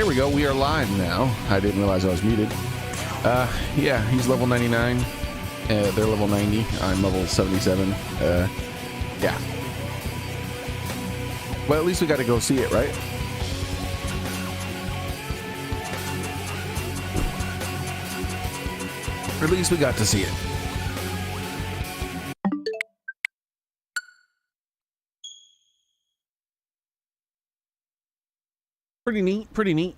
There we go. We are live now. I didn't realize I was muted. Yeah, he's level 99. They're level 90. I'm level 77. Yeah. Well, at least we got to go see it, right? Or at least we got to see it. Pretty neat, pretty neat.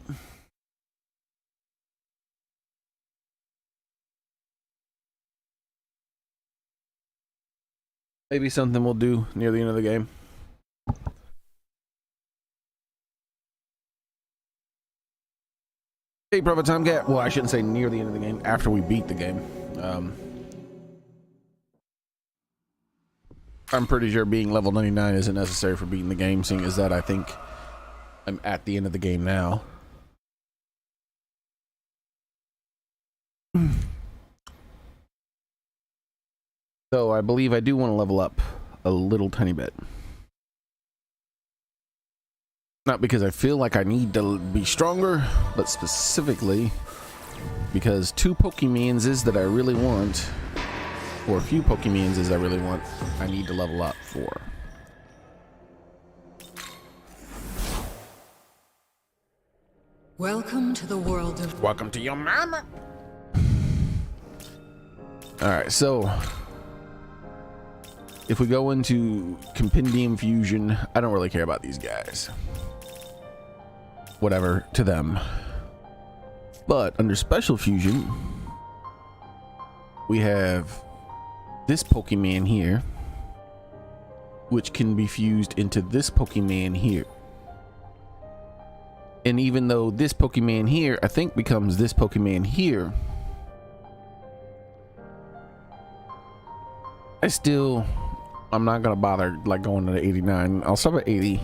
Maybe something we'll do near the end of the game. Hey, Prophet Time Cat. Well, I shouldn't say near the end of the game. After we beat the game. I'm pretty sure being level 99 isn't necessary for beating the game, seeing as that I think I'm at the end of the game now. So I believe I do want to level up a little tiny bit. Not because I feel like I need to be stronger, but specifically because two Pokemons is that I really want, or a few Pokemons is I really want, I need to level up for. Welcome to the world of... Welcome to your mama. Alright, so if we go into Compendium Fusion, I don't really care about these guys. Whatever to them. But under Special Fusion, we have this Pokemon here, which can be fused into this Pokemon here. And even though this Pokemon here, I think, becomes this Pokemon here, I'm not gonna bother like going to the 89. I'll stop at 80.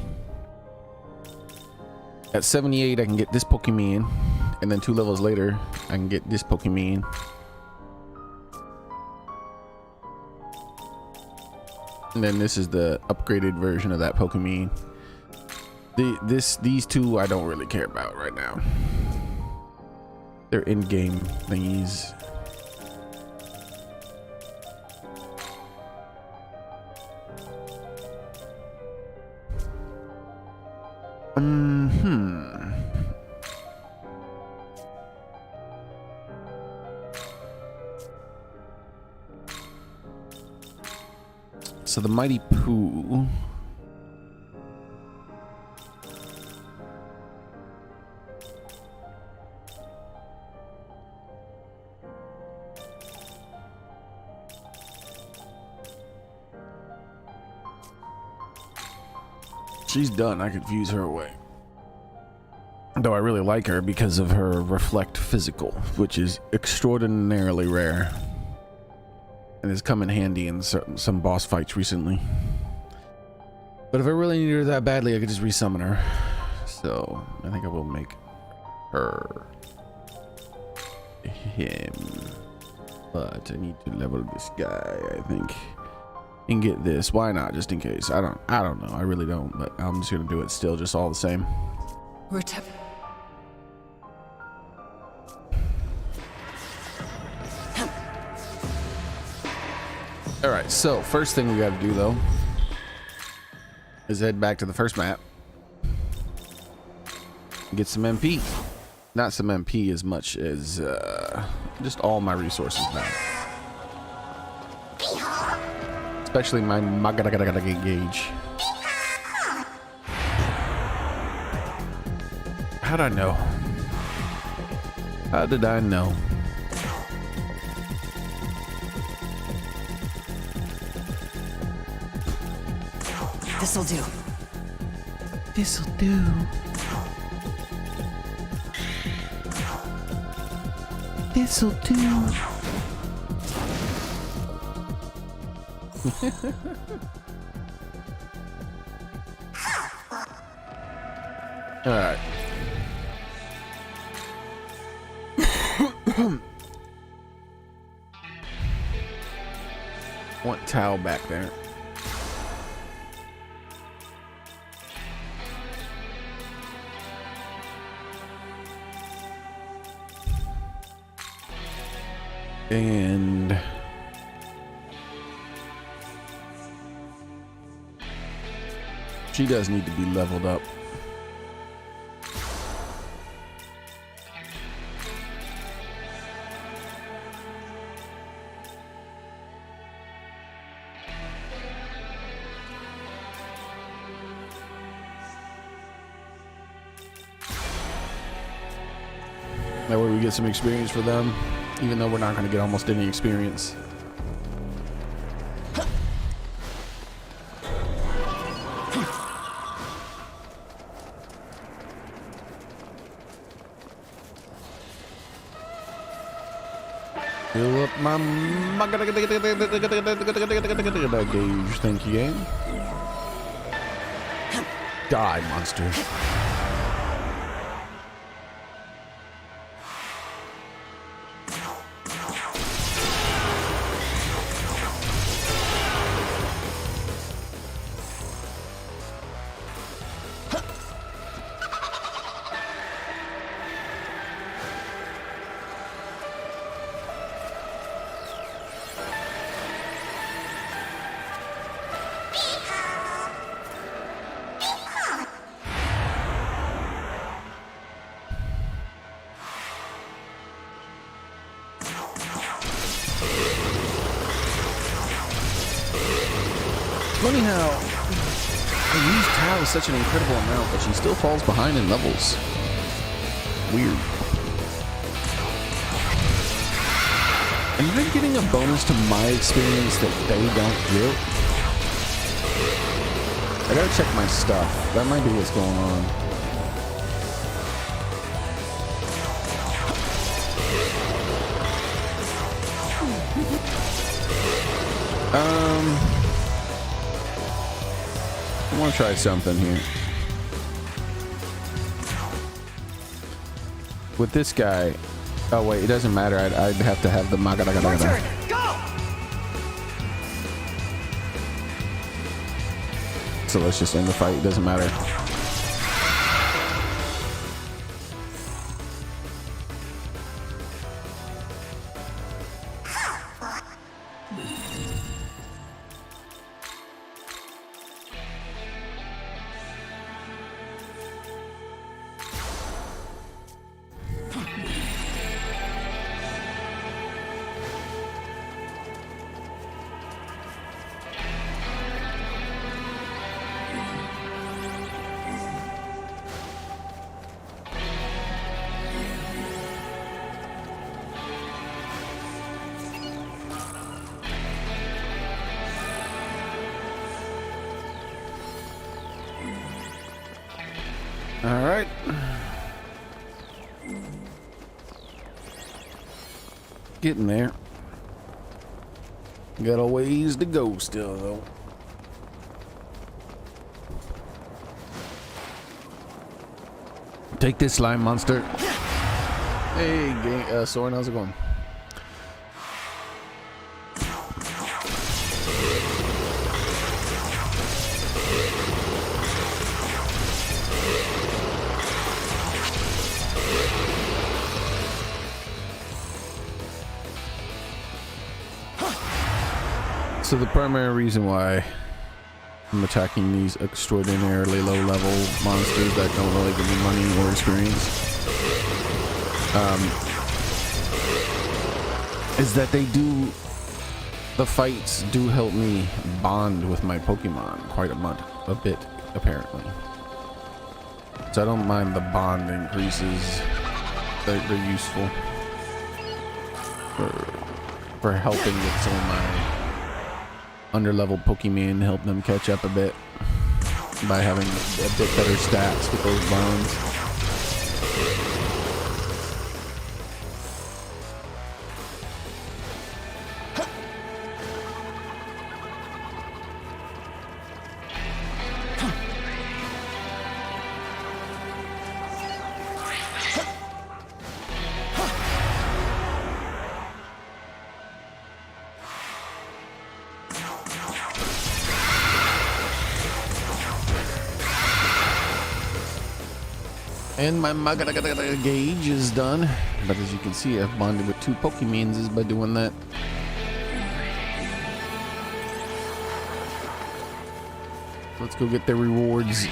At 78, I can get this Pokemon, and then 2 levels later, I can get this Pokemon. And then this is the upgraded version of that Pokemon. These two I don't really care about right now. They're in-game thingies. So the Mighty Pooh. She's done. I could fuse her away. Though I really like her because of her Reflect Physical, which is extraordinarily rare. And has come in handy in some boss fights recently. But if I really need her that badly, I could just resummon her. So I think I will make her him. But I need to level this guy, I think. And get this. Why not? Just in case. I don't know. I really don't, but I'm just gonna do it still, just all the same. All right, so first thing we got to do though is head back to the first map, get some MP. Not some MP as much as just all my resources back. Especially my gauge. How'd I know? How did I know? This'll do. This'll do. This'll do. All right. Want towel back there. And she does need to be leveled up. That way we get some experience for them, even though we're not going to get almost any experience. Fill up my gauge, thank you, game. Die, monster. Funny how I use Tao such an incredible amount, but she still falls behind in levels. Weird. Am I getting a bonus to my experience that they don't get? I gotta check my stuff. That might be what's going on. I want to try something here. With this guy, oh wait, it doesn't matter. I'd have to have the Magadagadaga. So let's just end the fight. It doesn't matter. All right. Getting there. Got a ways to go still, though. Take this, slime monster. Hey, Soren, how's it going? So the primary reason why I'm attacking these extraordinarily low-level monsters that don't really give me money or experience is that the fights do help me bond with my Pokemon quite a bit, apparently. So I don't mind the bond increases. They're useful for helping with some of my underleveled Pokemon, help them catch up a bit by having a bit better stats with those bonds. And my gauge is done. But as you can see, I've bonded with 2 Pokemons by doing that. Let's go get their rewards.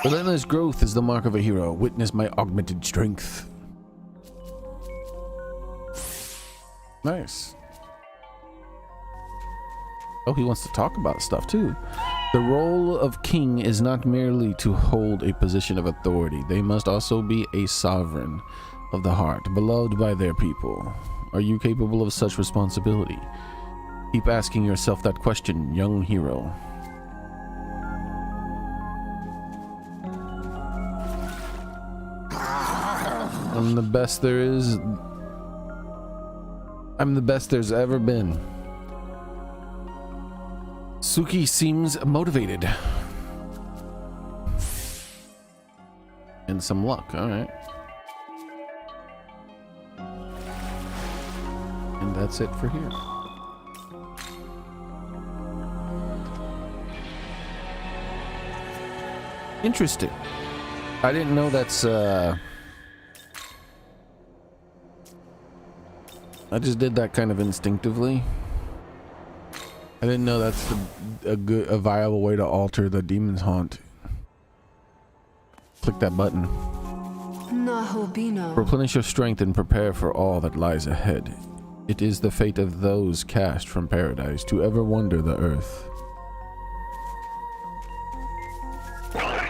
Relentless growth is the mark of a hero. Witness my augmented strength. Nice. Oh, he wants to talk about stuff too. The role of king is not merely to hold a position of authority. They must also be a sovereign of the heart, beloved by their people. Are you capable of such responsibility? Keep asking yourself that question, young hero. I'm the best there is. I'm the best there's ever been. Suki seems motivated. And some luck, alright. And that's it for here. Interesting. I didn't know that's I just did that kind of instinctively. I didn't know that's a viable way to alter the demon's haunt. Click that button. Nahobino. Replenish your strength and prepare for all that lies ahead. It is the fate of those cast from paradise to ever wander the earth.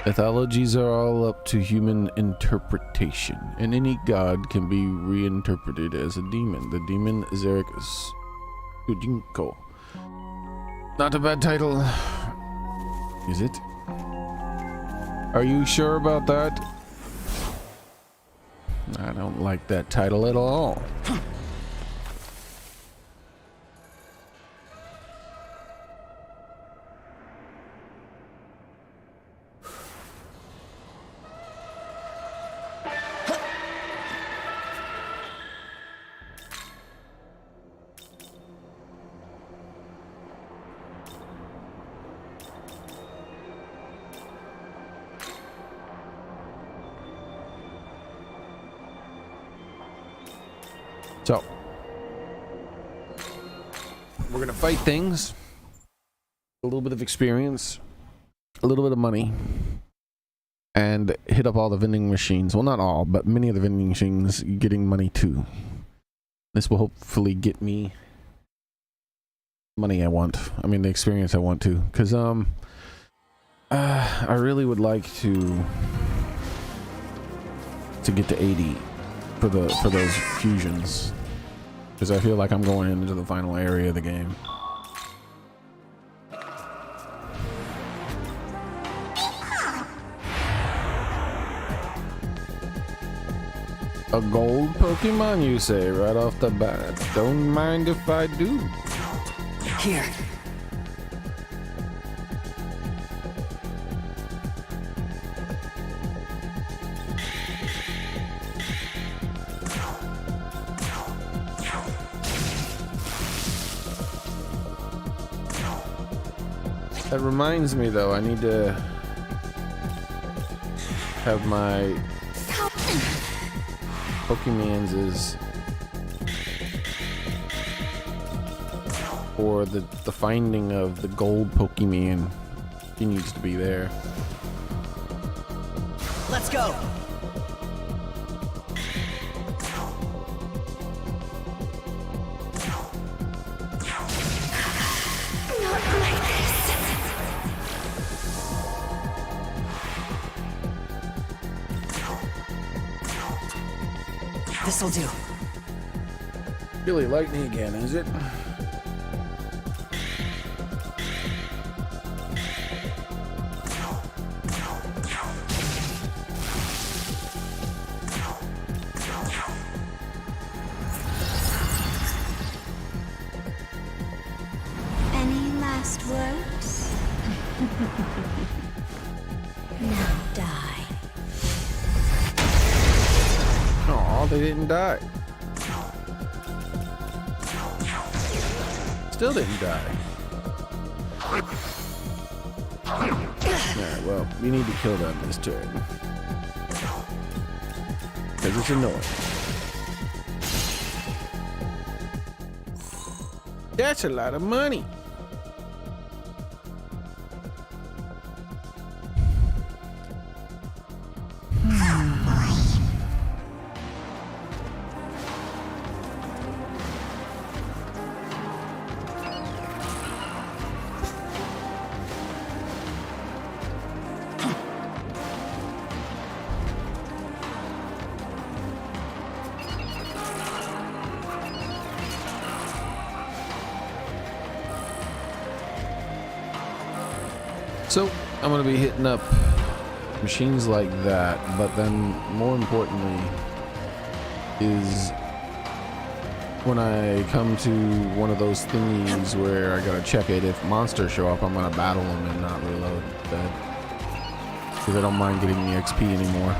Mythologies are all up to human interpretation, and any god can be reinterpreted as a demon. The demon Xearrik Sujinko. Not a bad title, is it? Are you sure about that? I don't like that title at all. So, we're gonna fight things, a little bit of experience, a little bit of money, and hit up all the vending machines. Well, not all, but many of the vending machines getting money too. This will hopefully get me money I want. I mean, the experience I want to, because I really would like to get to 80 for those fusions, because I feel like I'm going into the final area of the game. A gold Pokemon, you say, right off the bat? Don't mind if I do. Here. That reminds me, though, I need to have my Pokemons is for the finding of the gold Pokemon. He needs to be there. Let's go. This'll do. Really lightning again, is it? Now die. Oh, they didn't die. Still didn't die. Alright, well, we need to kill them this turn. Because it's annoying. That's a lot of money. So I'm going to be hitting up machines like that, but then more importantly is when I come to one of those thingies where I gotta check it, if monsters show up, I'm gonna battle them and not reload that, because I don't mind getting the XP anymore.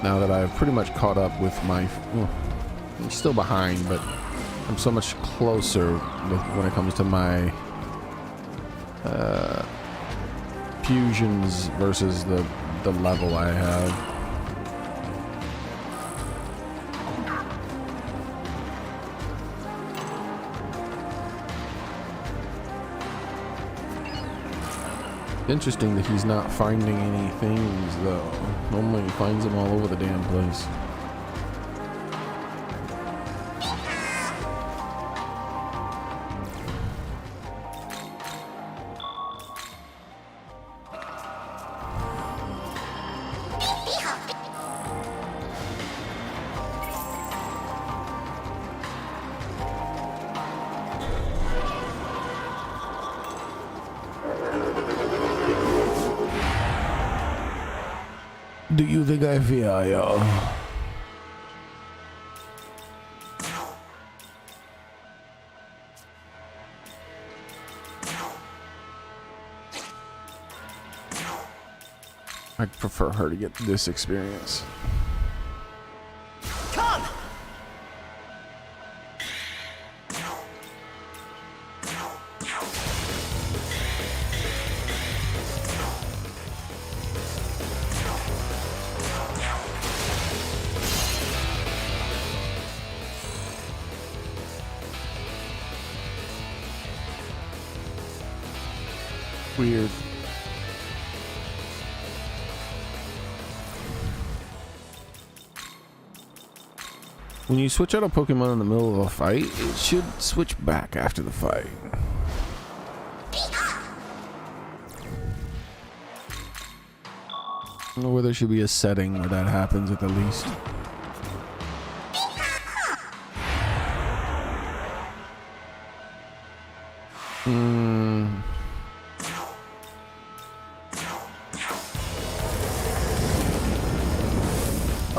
Now that I've pretty much caught up with my, well, I'm still behind, but I'm so much closer with, when it comes to my fusions versus the level I have. Interesting that he's not finding any things though. Normally he finds them all over the damn place. Do you think I fear you? I'd prefer her to get this experience. Come! Weird. When you switch out a Pokemon in the middle of a fight, it should switch back after the fight. I don't know where there should be a setting where that happens at the least.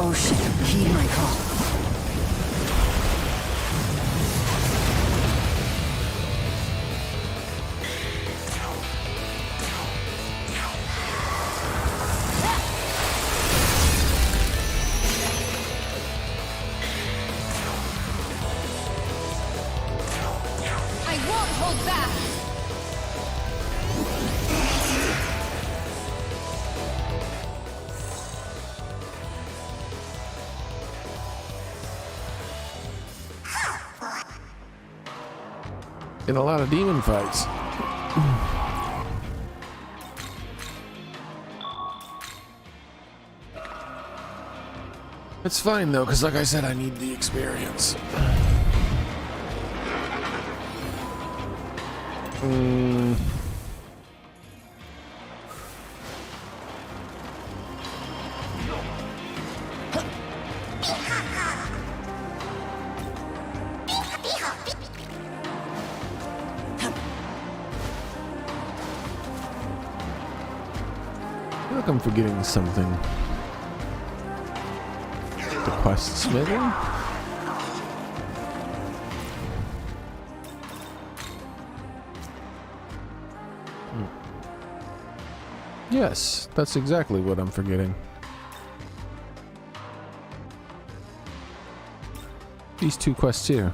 Oh shit, heed my call. I won't hold back. In a lot of demon fights. It's fine though, because like I said, I need the experience. I feel like I'm forgetting something. The quest smithing? Yes, that's exactly what I'm forgetting. These two quests here.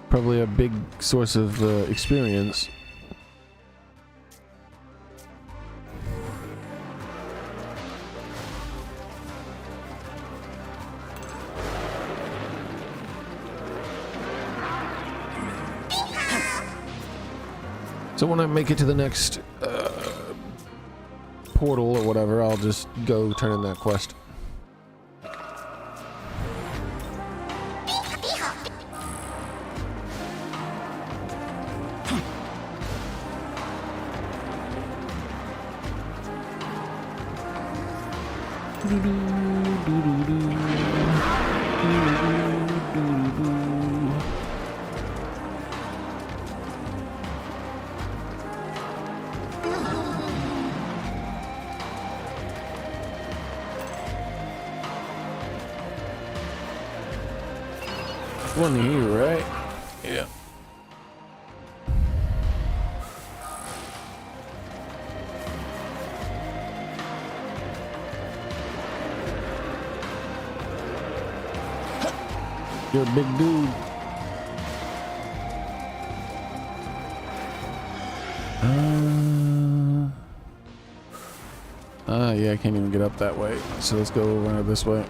Probably a big source of experience. So when I make it to the next portal or whatever, I'll just go turn in that quest. One here, right? Yeah. You're a big dude. Yeah, I can't even get up that way. So let's go around this way.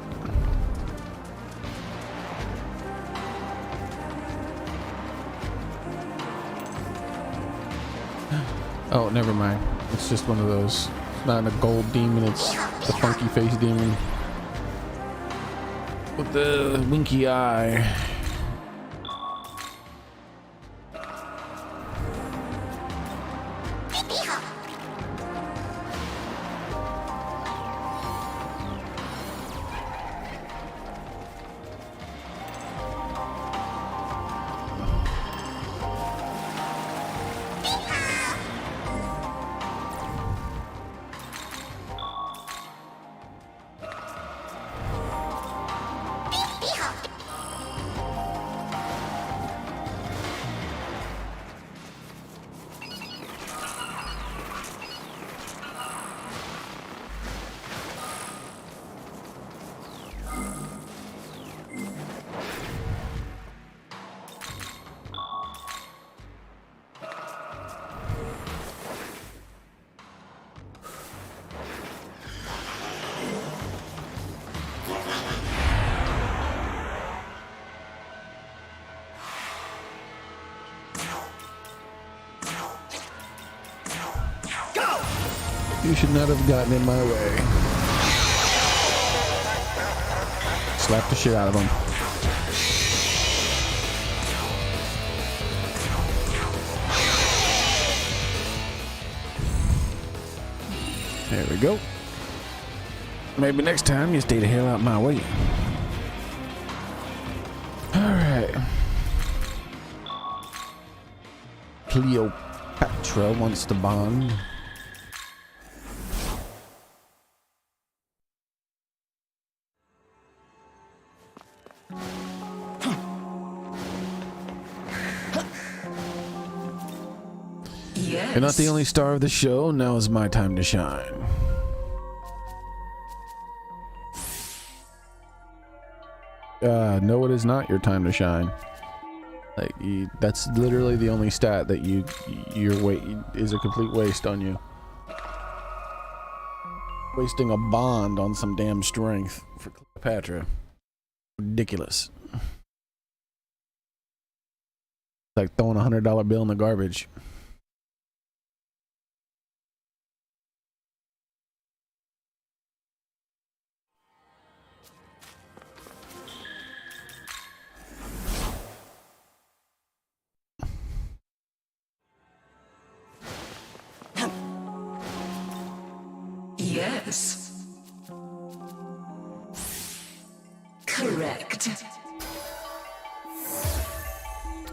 Oh, never mind. It's just one of those. It's not a gold demon, it's the funky face demon. With the winky eye. You should not have gotten in my way. Slap the shit out of him. There we go. Maybe next time you stay the hell out my way. Alright. Cleopatra wants to bond. You're not the only star of the show. Now is my time to shine. No, it is not your time to shine. Like that's literally the only stat that your weight is a complete waste on you. Wasting a bond on some damn strength for Cleopatra. Ridiculous. Like throwing $100 bill in the garbage. Yes. Correct.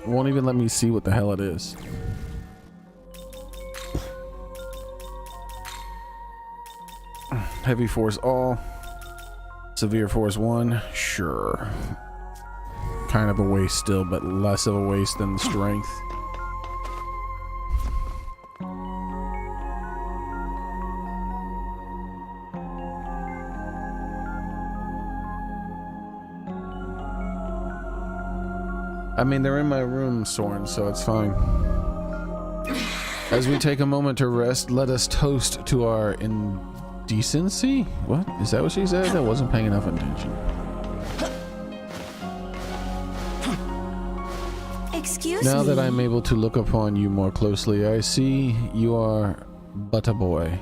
Won't even let me see what the hell it is. Heavy force all. Severe force 1. Sure. Kind of a waste still, but less of a waste than strength. I mean, they're in my room, Soren, so it's fine. As we take a moment to rest, let us toast to our indecency? What? Is that what she said? I wasn't paying enough attention. Excuse Now me. that I'm able to look upon you more closely, I see you are but a boy.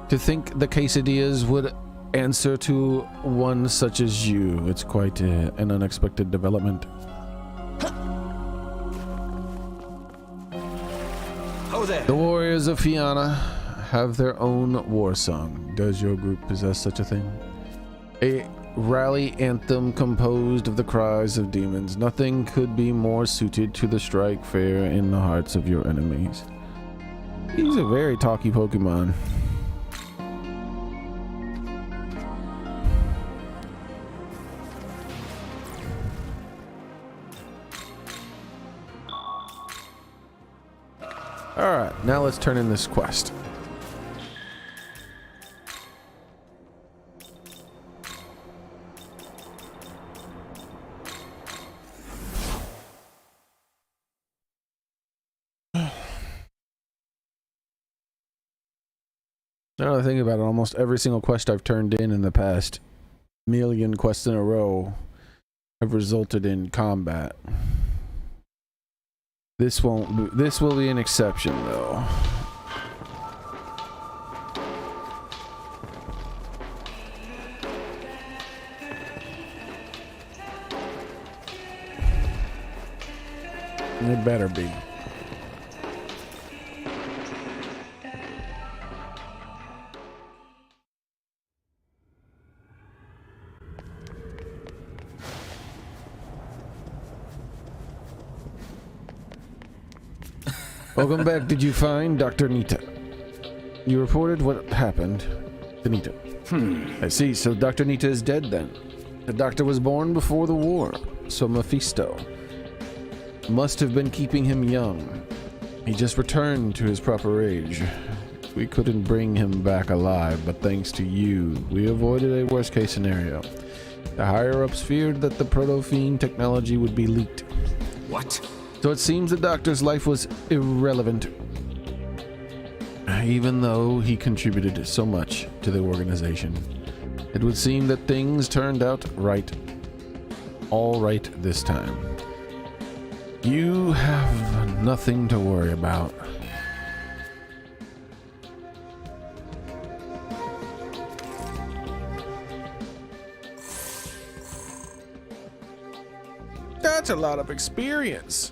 To think the quesadillas would answer to one such as you, it's quite an unexpected development. Oh there. The warriors of Fianna have their own war song. Does your group possess such a thing? A rally anthem composed of the cries of demons. Nothing could be more suited to the strike fair in the hearts of your enemies. He's a very talky Pokemon. Alright, now let's turn in this quest. Now that I think about it, almost every single quest I've turned in the past million quests in a row have resulted in combat. This won't. This will be an exception, though. It better be. Welcome back. Did you find Dr. Nita? You reported what happened to Nita. I see. So Dr. Nita is dead then. The doctor was born before the war, so Mephisto must have been keeping him young. He just returned to his proper age. We couldn't bring him back alive, but thanks to you, we avoided a worst-case scenario. The higher-ups feared that the proto-fiend technology would be leaked. What? So it seems the doctor's life was irrelevant, even though he contributed so much to the organization. It would seem that things turned out right. All right this time. You have nothing to worry about. That's a lot of experience.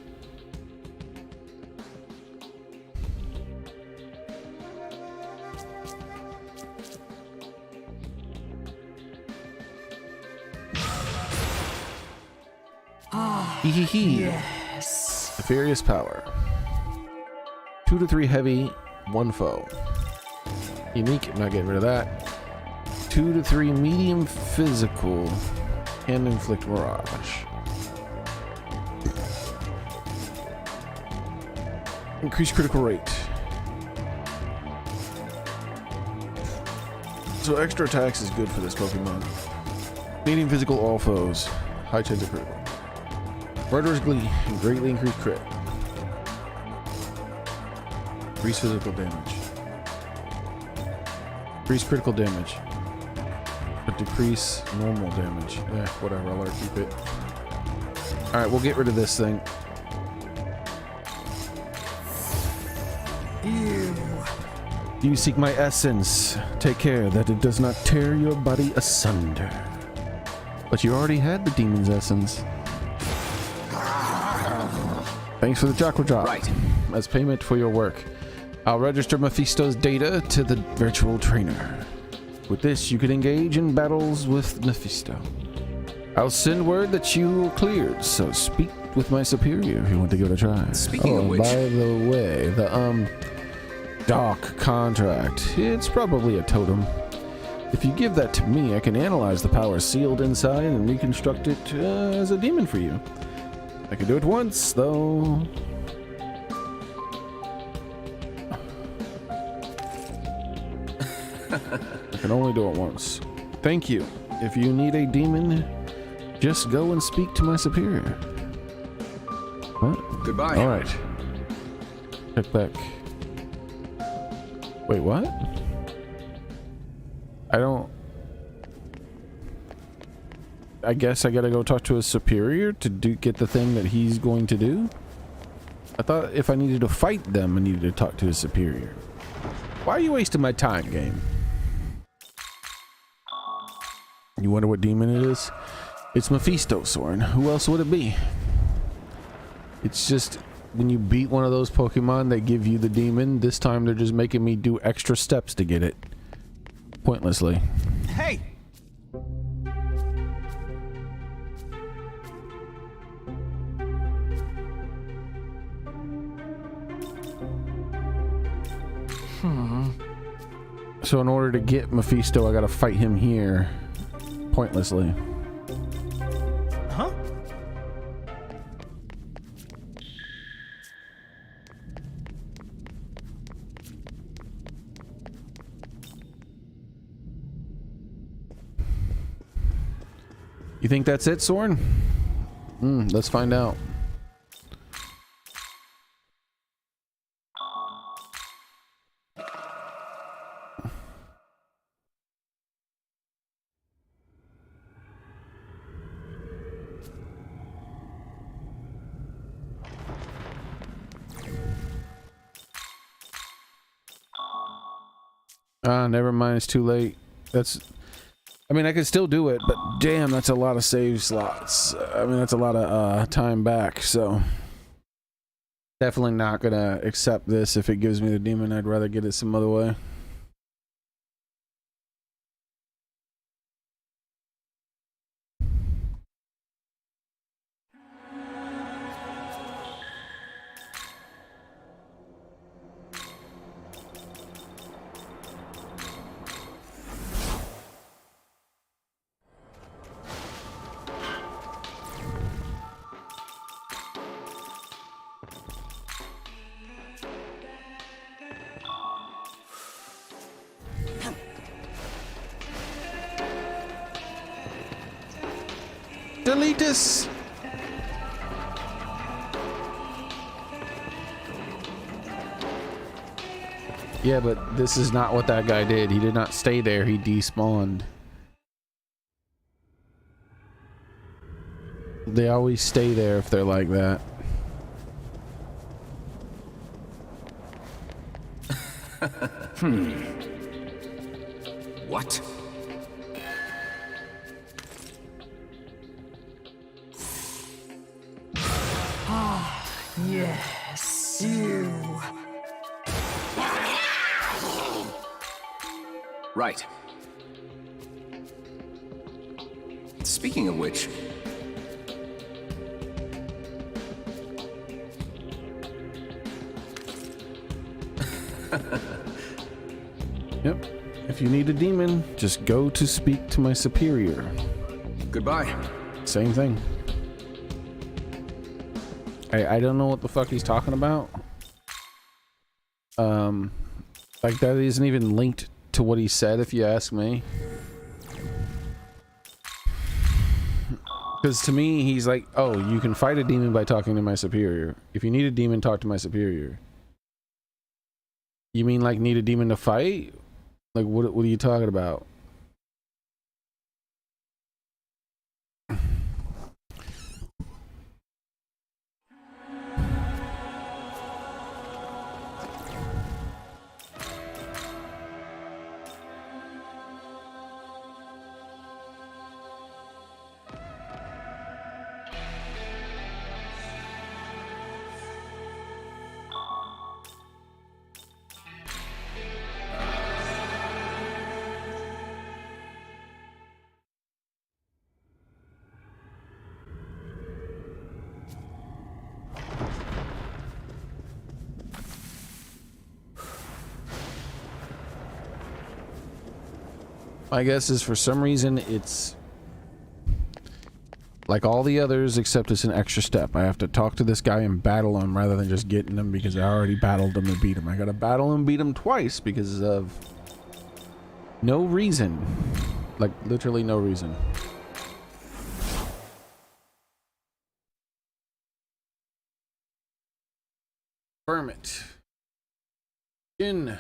Yes. Nefarious power. 2 to 3 heavy, 1 foe. Unique, not getting rid of that. 2 to 3 medium physical, and inflict mirage. Increase critical rate. So extra attacks is good for this Pokemon. Medium physical, all foes. High chance of critical. Murderous Glee, greatly increased crit. Increase physical damage. Increase critical damage. But decrease normal damage. Whatever, I'll let her keep it. Alright, we'll get rid of this thing. You seek my essence. Take care that it does not tear your body asunder. But you already had the demon's essence. Thanks for the chakra drop. Right. As payment for your work, I'll register Mephisto's data to the virtual trainer. With this, you can engage in battles with Mephisto. I'll send word that you cleared, so speak with my superior if you want to give it a try. Speaking of which... by the way, the dock contract, it's probably a totem. If you give that to me, I can analyze the power sealed inside and reconstruct it as a demon for you. I can do it once, though. I can only do it once. Thank you. If you need a demon, just go and speak to my superior. What? Goodbye. All right. Check back. Wait, what? I guess I gotta go talk to his superior to get the thing that he's going to do? I thought if I needed to fight them, I needed to talk to his superior. Why are you wasting my time, game? You wonder what demon it is? It's Mephisto, Soren. Who else would it be? It's just when you beat one of those Pokemon, they give you the demon. This time they're just making me do extra steps to get it. Pointlessly. Hey! So in order to get Mephisto, I gotta fight him here. Pointlessly. Huh? You think that's it, Soren? Let's find out. Never mind, it's too late. I mean, I could still do it, but damn, that's a lot of save slots. I mean, that's a lot of time back, so definitely not gonna accept this. If it gives me the demon, I'd rather get it some other way. Delete this. Yeah, but this is not what that guy did. He did not stay there. He despawned. They always stay there if they're like that. What? Yes, you. Right. Speaking of which, Yep. If you need a demon, just go to speak to my superior. goodbye. Same thing. I don't know what the fuck he's talking about. Like that isn't even linked to what he said, if you ask me. Because to me, he's like, oh, you can fight a demon by talking to my superior. If you need a demon, talk to my superior. You mean like need a demon to fight? Like what are you talking about? My guess is for some reason it's like all the others, except it's an extra step. I have to talk to this guy and battle him rather than just getting him because I already battled him and beat him. I gotta battle and beat him twice because of no reason. Like literally no reason. Confirm it. Shin.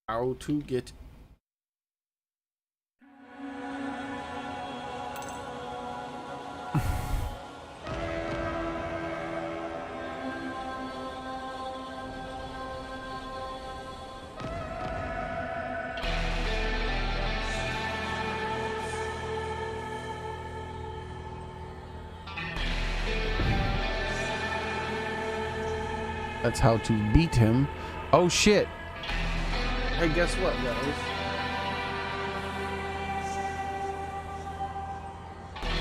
How to get. That's how to beat him. Oh shit. Hey, guess what, guys?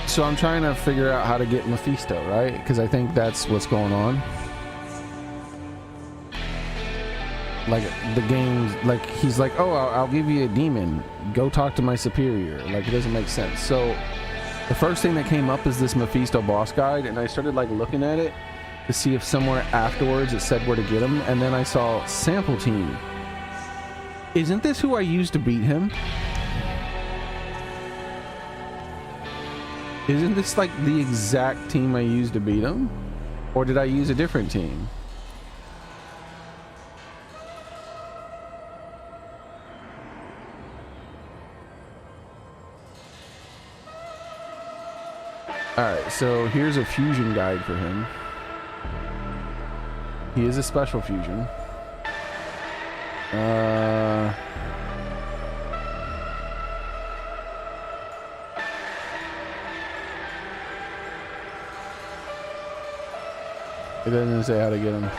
So I'm trying to figure out how to get Mephisto, right? Because I think that's what's going on. Like the game's like, he's like, oh, I'll give you a demon. Go talk to my superior. Like, it doesn't make sense. So the first thing that came up is this Mephisto boss guide, and I started like looking at it to see if somewhere afterwards it said where to get him, and then I saw sample team. Isn't this who I used to beat him? Isn't this like the exact team I used to beat him? Or did I use a different team? Alright, so here's a fusion guide for him. He is a special fusion. It doesn't say how to get him.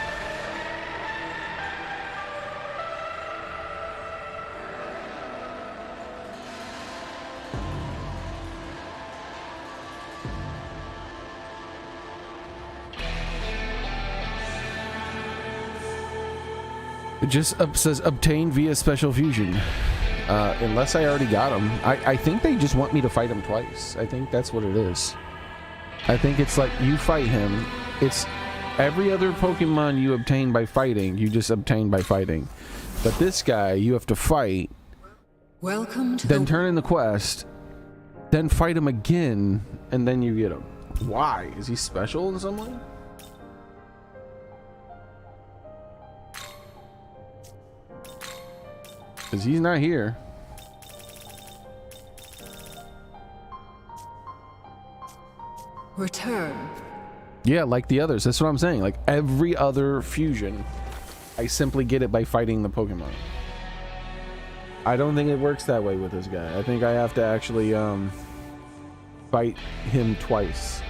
It just says obtain via special fusion. Unless I already got him. I think they just want me to fight him twice. I think that's what it is. I think it's like you fight him. It's every other Pokemon you obtain by fighting, you just obtain by fighting. But this guy, you have to fight. Welcome to then turn in the quest. Then fight him again. And then you get him. Why? Is he special in some way? Because he's not here. Return. Yeah, like the others. That's what I'm saying. Like every other fusion, I simply get it by fighting the Pokemon. I don't think it works that way with this guy. I think I have to actually fight him twice.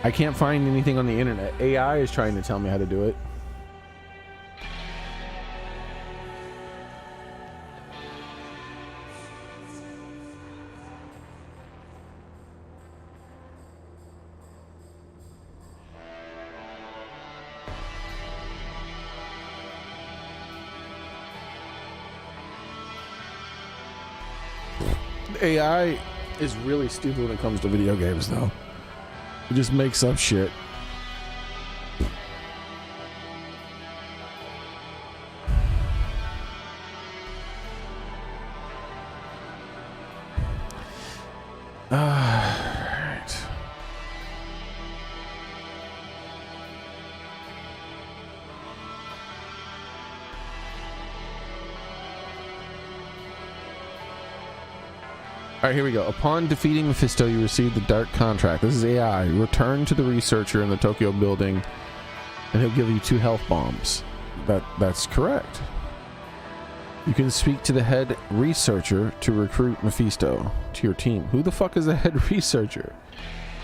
I can't find anything on the internet. AI is trying to tell me how to do it. AI is really stupid when it comes to video games, though. It just makes up shit. Right. Alright, here we go. Upon defeating Mephisto, you receive the Dark Contract. This is AI. Return to the researcher in the Tokyo building, and he'll give you 2 health bombs. That's correct. You can speak to the head researcher to recruit Mephisto to your team. Who the fuck is the head researcher?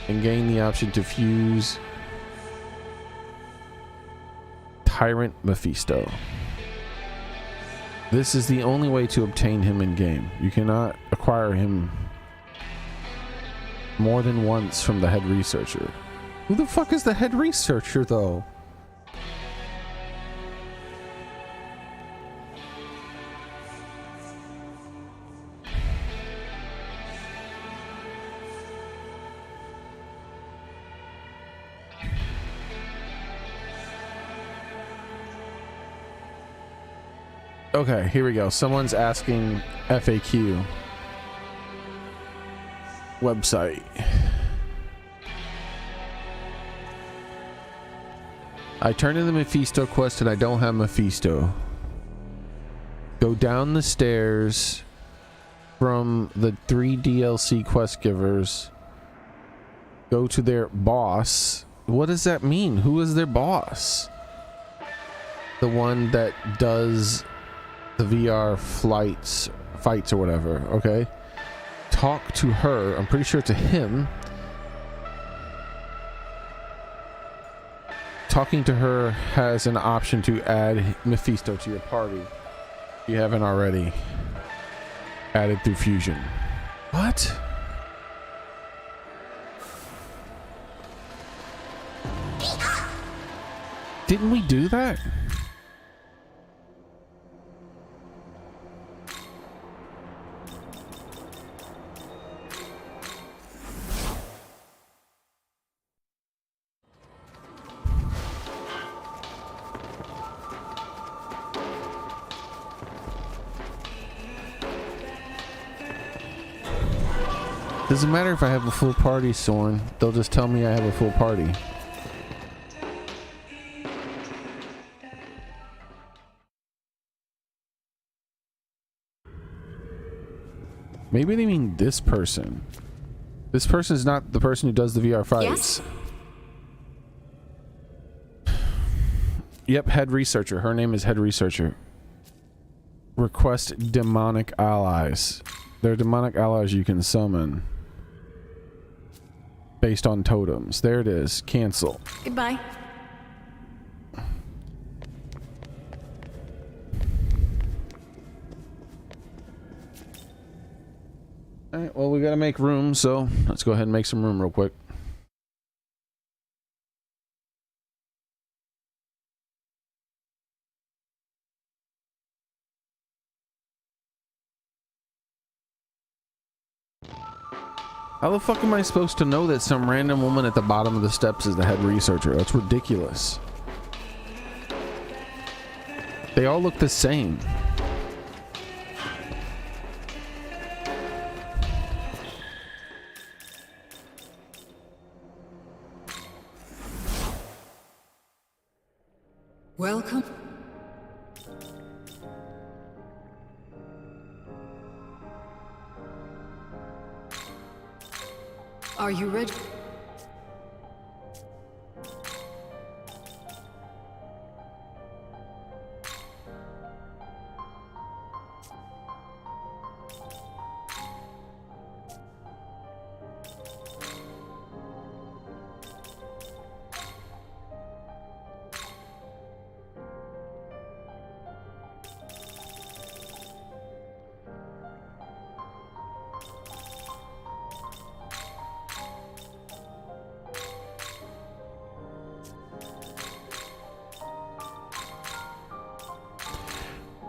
And gain the option to fuse Tyrant Mephisto. This is the only way to obtain him in game. You cannot acquire him more than once from the head researcher. Who the fuck is the head researcher, though? Okay, here we go. Someone's asking FAQ website. I turned in the Mephisto quest and I don't have Mephisto. Go down the stairs from the 3 DLC quest givers. Go to their boss. What does that mean? Who is their boss? The one that does the VR fights or whatever. Okay. Talk to her. I'm pretty sure it's a him. Talking to her has an option to add Mephisto to your party. If you haven't already. Added through fusion. What? Didn't we do that? Doesn't matter if I have a full party, Soren. They'll just tell me I have a full party. Maybe they mean this person. This person is not the person who does the VR fights. Yes. Yep, head researcher. Her name is head researcher. Request demonic allies. There are demonic allies you can summon based on totems. There it is. Cancel. Goodbye. Alright, well, we gotta make room, so let's go ahead and make some room real quick. How the fuck am I supposed to know that some random woman at the bottom of the steps is the head researcher? That's ridiculous. They all look the same. Welcome. Are you ready?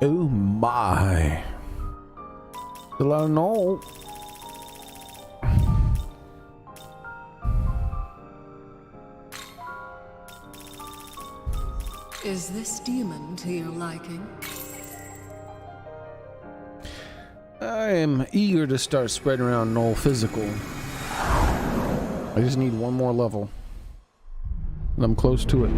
Oh my. Hello, no. Is this demon to your liking? I am eager to start spreading around Null Physical. I just need one more level. And I'm close to it.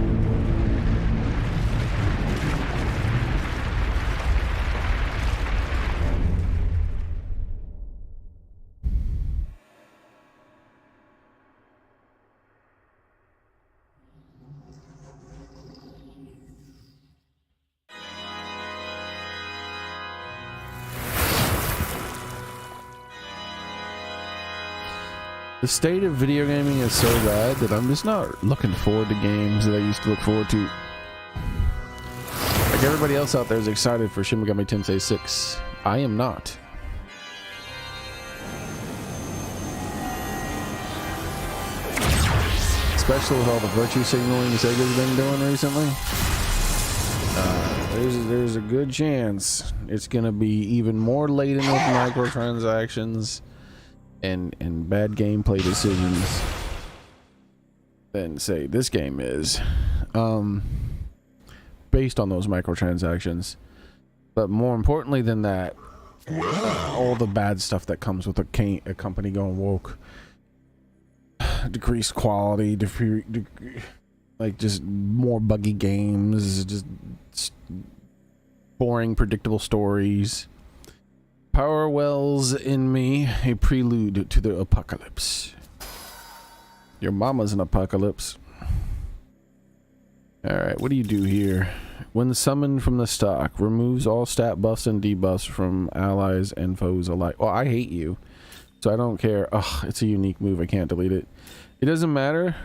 The state of video gaming is so bad that I'm just not looking forward to games that I used to look forward to. Like everybody else out there is excited for Shin Megami Tensei 6. I am not. Especially with all the virtue signaling Sega's been doing recently. There's a good chance it's gonna be even more laden with microtransactions and bad gameplay decisions than say this game is, based on those microtransactions. But more importantly than that, all the bad stuff that comes with a company going woke. Decreased quality, like just more buggy games, just boring, predictable stories. Power wells in me, a prelude to the apocalypse. Your mama's an apocalypse. Alright, what do you do here? When summoned from the stock, removes all stat buffs and debuffs from allies and foes alike. Well, I hate you, so I don't care. Ugh, it's a unique move. I can't delete it. It doesn't matter.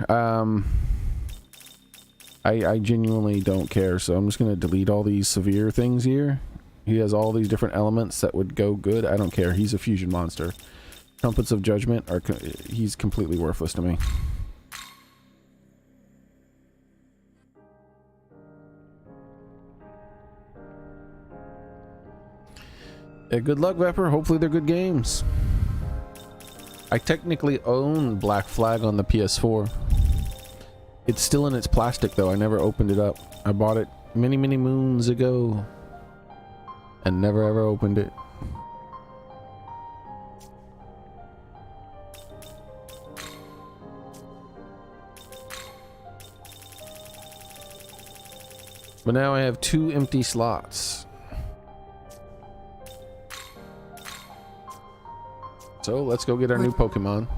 I genuinely don't care, so I'm just going to delete all these severe things here. He has all these different elements that would go good. I don't care. He's a fusion monster. Trumpets of Judgment are... he's completely worthless to me. Yeah, good luck, Vepper. Hopefully they're good games. I technically own Black Flag on the PS4. It's still in its plastic though. I never opened it up. I bought it many moons ago and never ever opened it. But now I have 2 empty slots. So let's go get our new Pokemon.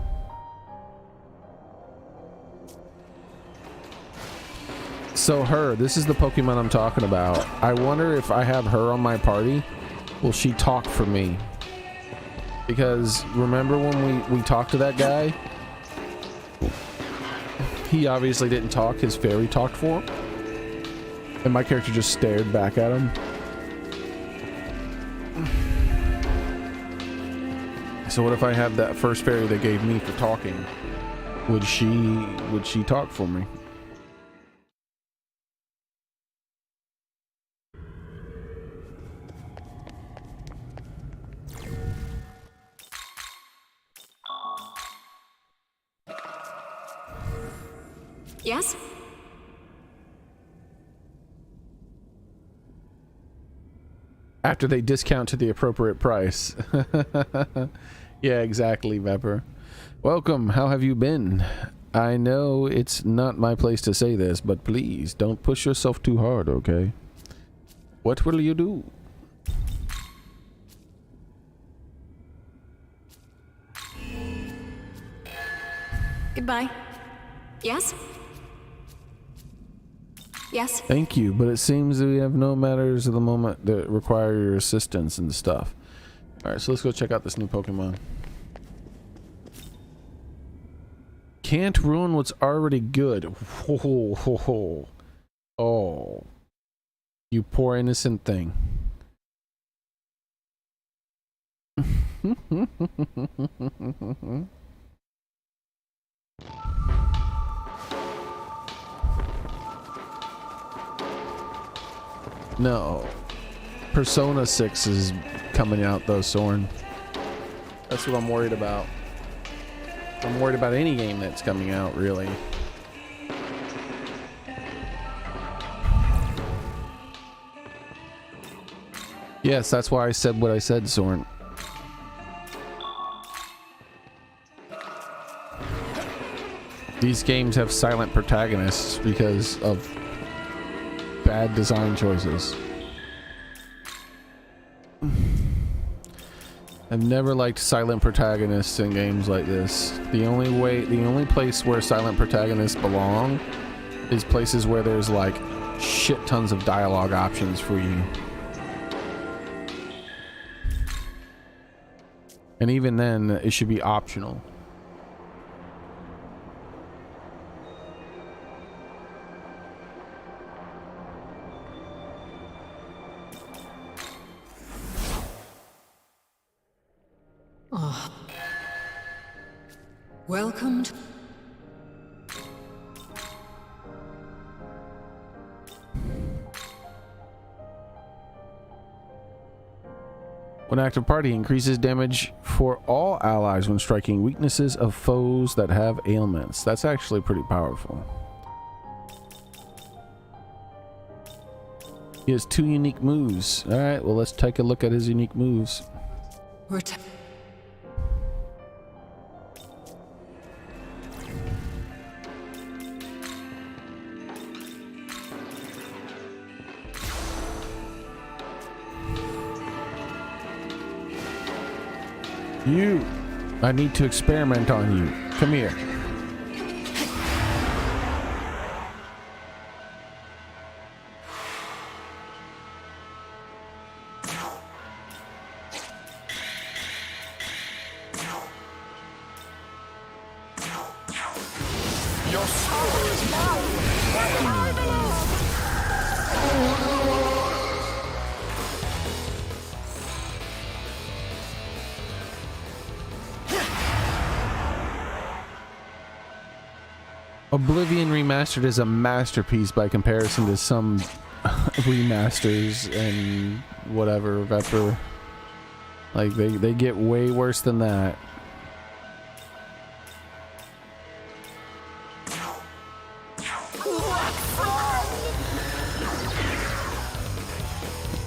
So this is the Pokemon I'm talking about. I wonder if I have her on my party, will she talk for me? Because remember when we talked to that guy? He obviously didn't talk, his fairy talked for him. And my character just stared back at him. So what if I have that first fairy they gave me for talking? Would she talk for me? Yes? After they discount to the appropriate price. Yeah, exactly, Vepper. Welcome, how have you been? I know it's not my place to say this, but please don't push yourself too hard, okay? What will you do? Goodbye. Yes? Yes? Thank you, but it seems that we have no matters at the moment that require your assistance and stuff. Alright, so let's go check out this new Pokemon. Can't ruin what's already good. Oh. You poor innocent thing. No. Persona 6 is coming out though, Soren. That's what I'm worried about. I'm worried about any game that's coming out, really. Yes, that's why I said what I said, Soren. These games have silent protagonists because of bad design choices. I've never liked silent protagonists in games like this. The only place where silent protagonists belong is places where there's like shit tons of dialogue options for you. And even then, it should be optional. Welcome to... When active party increases damage for all allies when striking weaknesses of foes that have ailments. That's actually pretty powerful. He has 2 unique moves. All right, well, let's take a look at his unique moves. You! I need to experiment on you. Come here. Your soul is mine! I belong! Oblivion Remastered is a masterpiece by comparison to some remasters and whatever Vepper. Like they get way worse than that.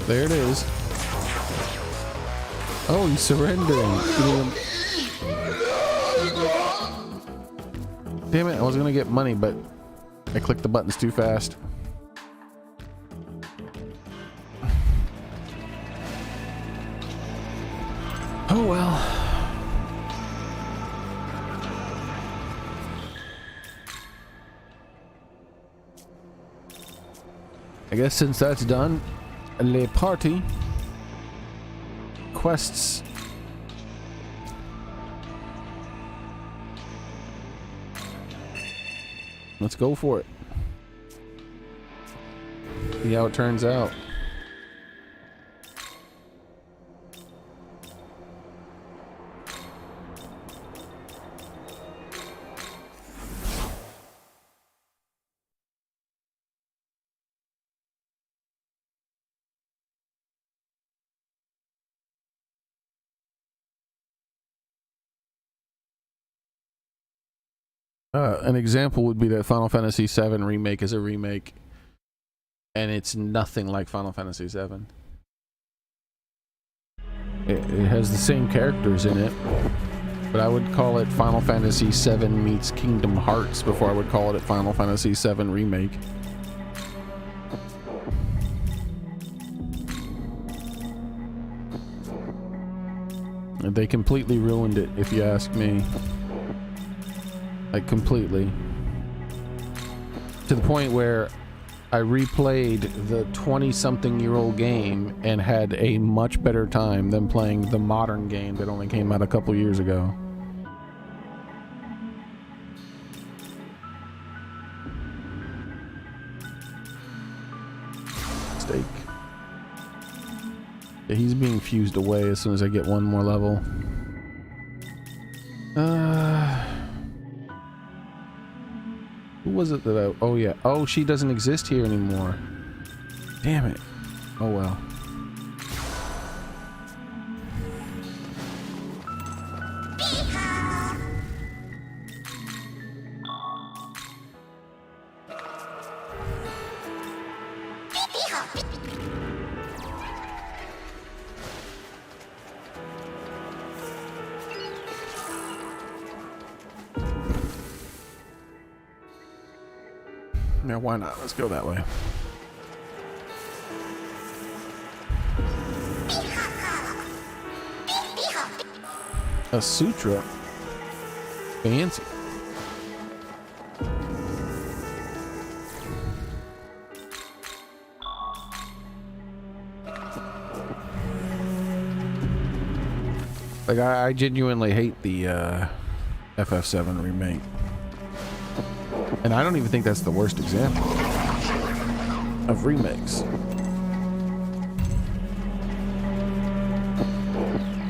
There it is. Oh, he's surrendering. Damn it, I was gonna get money, but I clicked the buttons too fast. Oh well. I guess since that's done, le party quests. Let's go for it. See how it turns out. An example would be that Final Fantasy VII Remake is a remake, and it's nothing like Final Fantasy VII. It has the same characters in it, but I would call it Final Fantasy VII meets Kingdom Hearts before I would call it a Final Fantasy VII Remake. And they completely ruined it, if you ask me. Like, completely. To the point where I replayed the 20-something-year-old game and had a much better time than playing the modern game that only came out a couple years ago. Steak. Yeah, he's being fused away as soon as I get one more level. Who was it that I... Oh, yeah. Oh, she doesn't exist here anymore. Damn it. Oh, well. Yeah, why not? Let's go that way. A sutra? Fancy. Like, I genuinely hate the FF7 remake. And I don't even think that's the worst example of remakes.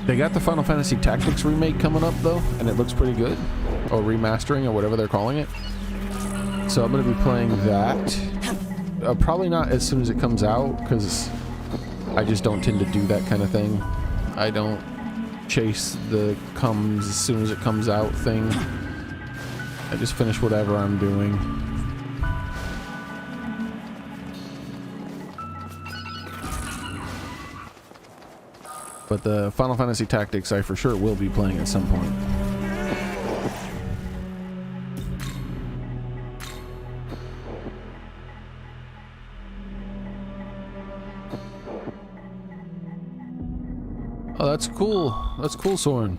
They got the Final Fantasy Tactics remake coming up though, and it looks pretty good. Or remastering, or whatever they're calling it. So I'm going to be playing that. Probably not as soon as it comes out, because I just don't tend to do that kind of thing. I don't chase the comes as soon as it comes out thing. I just finish whatever I'm doing. But the Final Fantasy Tactics I for sure will be playing at some point. Oh, that's cool. That's cool, Soren.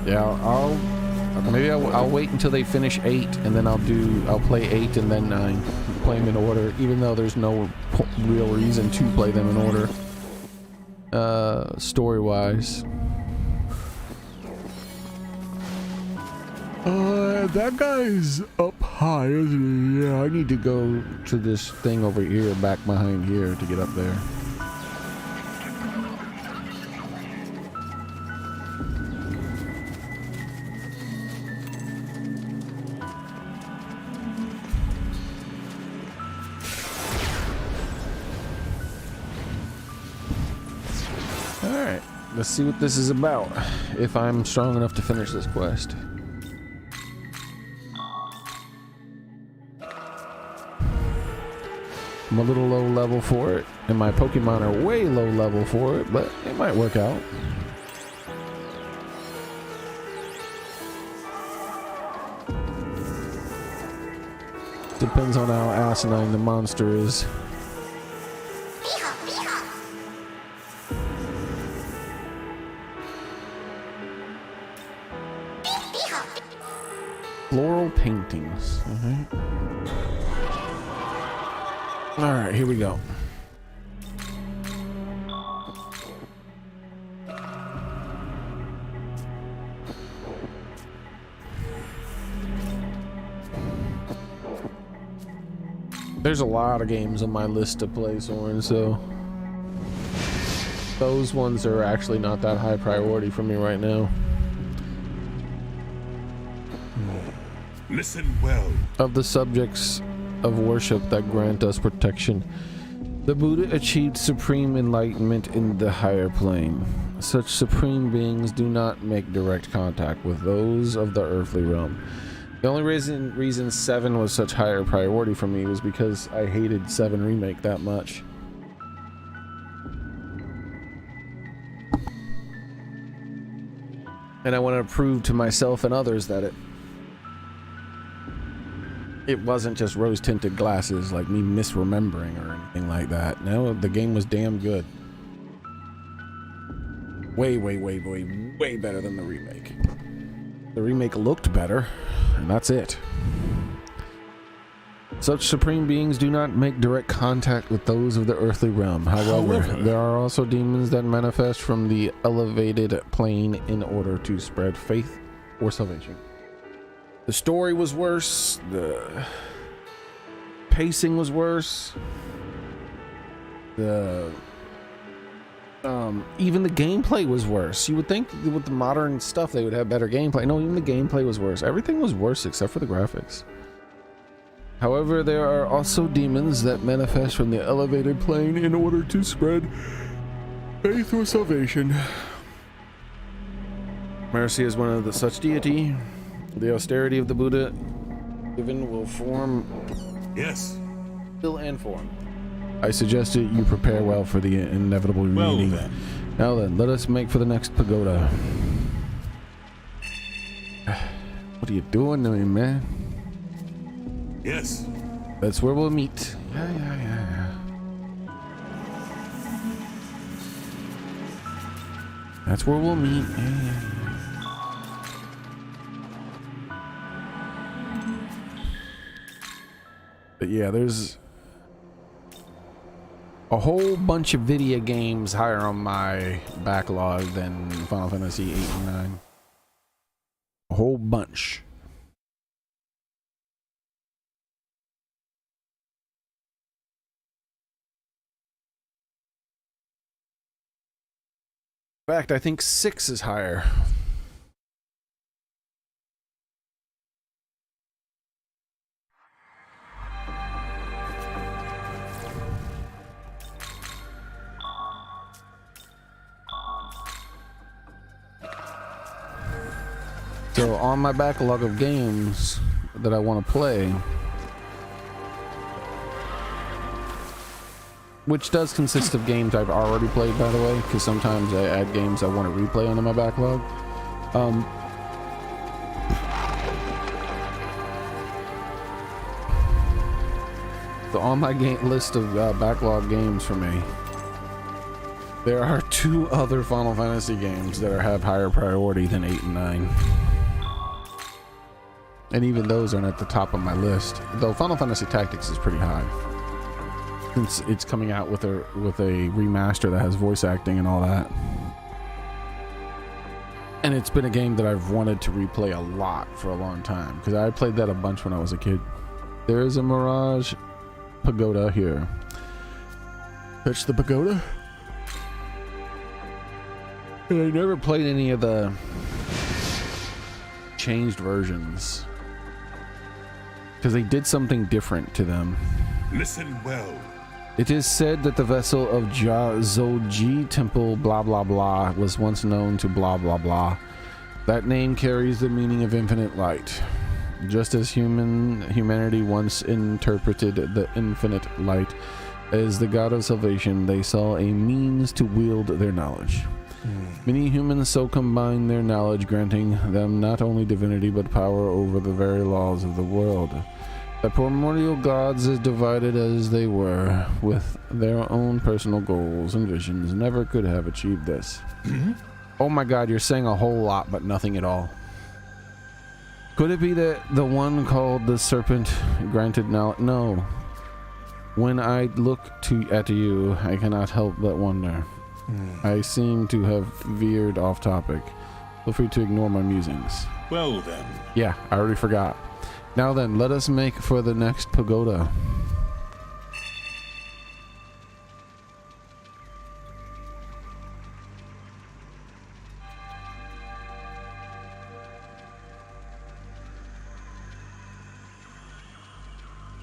Yeah, I'll wait until they finish 8, and then I'll play 8 and then 9. Play them in order, even though there's no real reason to play them in order. Story-wise. That guy's up high, isn't he? Yeah, I need to go to this thing over here, back behind here, to get up there. Alright, let's see what this is about, if I'm strong enough to finish this quest. I'm a little low level for it, and my Pokemon are way low level for it, but it might work out. Depends on how asinine the monster is. Floral paintings. Alright, here we go. There's a lot of games on my list to play, Soren, so those ones are actually not that high priority for me right now. Listen well. Of the subjects of worship that grant us protection, the Buddha achieved supreme enlightenment in the higher plane. Such supreme beings do not make direct contact with those of the earthly realm. The only reason 7 was such higher priority for me was because I hated 7 Remake that much. And I want to prove to myself and others that it wasn't just rose-tinted glasses, like me misremembering or anything like that. No, the game was damn good. Way better than the remake. The remake looked better, and that's it. Such supreme beings do not make direct contact with those of the earthly realm. However, there are also demons that manifest from the elevated plane in order to spread faith or salvation. The story was worse, the pacing was worse, even the gameplay was worse. You would think with the modern stuff they would have better gameplay. No, even the gameplay was worse. Everything was worse except for the graphics. However, there are also demons that manifest from the elevated plane in order to spread faith or salvation. Mercy is one of the such deity. The austerity of the Buddha given will form, Yes. will and form. I suggest that you prepare well for the inevitable meeting. Then. Now then, let us make for the next pagoda. What are you doing to me, man? Yes. That's where we'll meet. Yeah. That's where we'll meet. Yeah. But yeah, there's a whole bunch of video games higher on my backlog than Final Fantasy 8 and 9. A whole bunch. In fact, I think 6 is higher. So on my backlog of games that I want to play, which does consist of games I've already played, by the way, because sometimes I add games I want to replay onto my backlog. So on my list of backlog games for me, there are 2 other Final Fantasy games that have higher priority than 8 and 9. And even those aren't at the top of my list, though Final Fantasy Tactics is pretty high, since it's coming out with a remaster that has voice acting and all that. And it's been a game that I've wanted to replay a lot for a long time, because I played that a bunch when I was a kid. There is a Mirage Pagoda here. Touch the pagoda? And I never played any of the changed versions, because they did something different to them. Listen well. It is said that the vessel of Zoji Temple blah blah blah was once known to blah blah blah. That name carries the meaning of infinite light. Just as humanity once interpreted the infinite light as the god of salvation, they saw a means to wield their knowledge. Many humans so combine their knowledge, granting them not only divinity but power over the very laws of the world. The primordial gods, as divided as they were, with their own personal goals and visions, never could have achieved this. Oh my god, you're saying a whole lot but nothing at all. Could it be that the one called the serpent granted now? No. When I look at you, I cannot help but wonder. I seem to have veered off topic. Feel free to ignore my musings. Well then. Yeah, I already forgot. Now then, let us make for the next pagoda.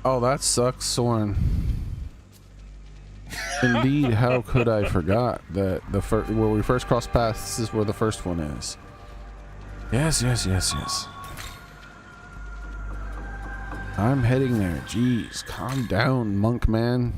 Oh, that sucks, Soren. Indeed, how could I forgot that where we first crossed paths, this is where the first one is. Yes. I'm heading there. Jeez, calm down, monk man.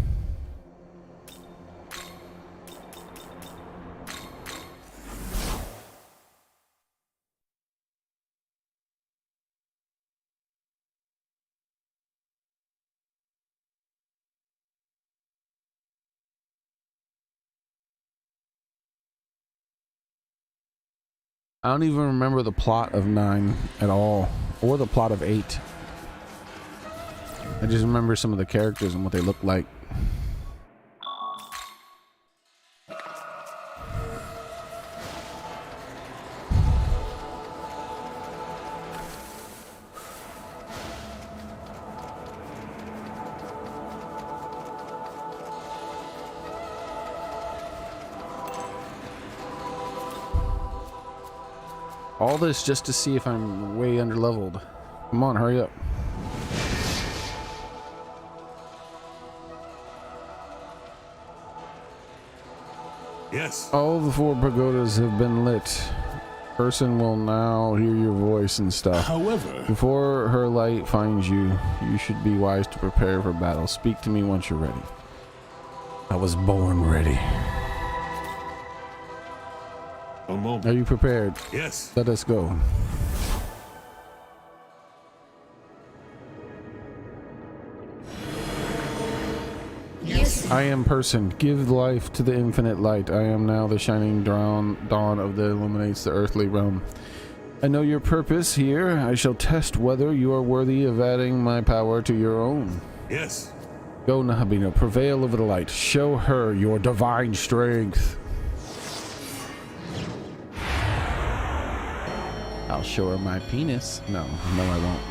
I don't even remember the plot of 9 at all, or the plot of 8. I just remember some of the characters and what they look like. All this just to see if I'm way underleveled. Come on, hurry up. Yes. All the 4 pagodas have been lit. Person will now hear your voice and stuff. However, before her light finds you, you should be wise to prepare for battle. Speak to me once you're ready. I was born ready. a moment. Are you prepared? Yes. Let us go. Yes. I am person. Give life to the infinite light. I am now the shining dawn of that illuminates the earthly realm. I know your purpose here. I shall test whether you are worthy of adding my power to your own. Yes. Go, Nahabino. Prevail over the light. Show her your divine strength. I'll show her my penis. No, I won't.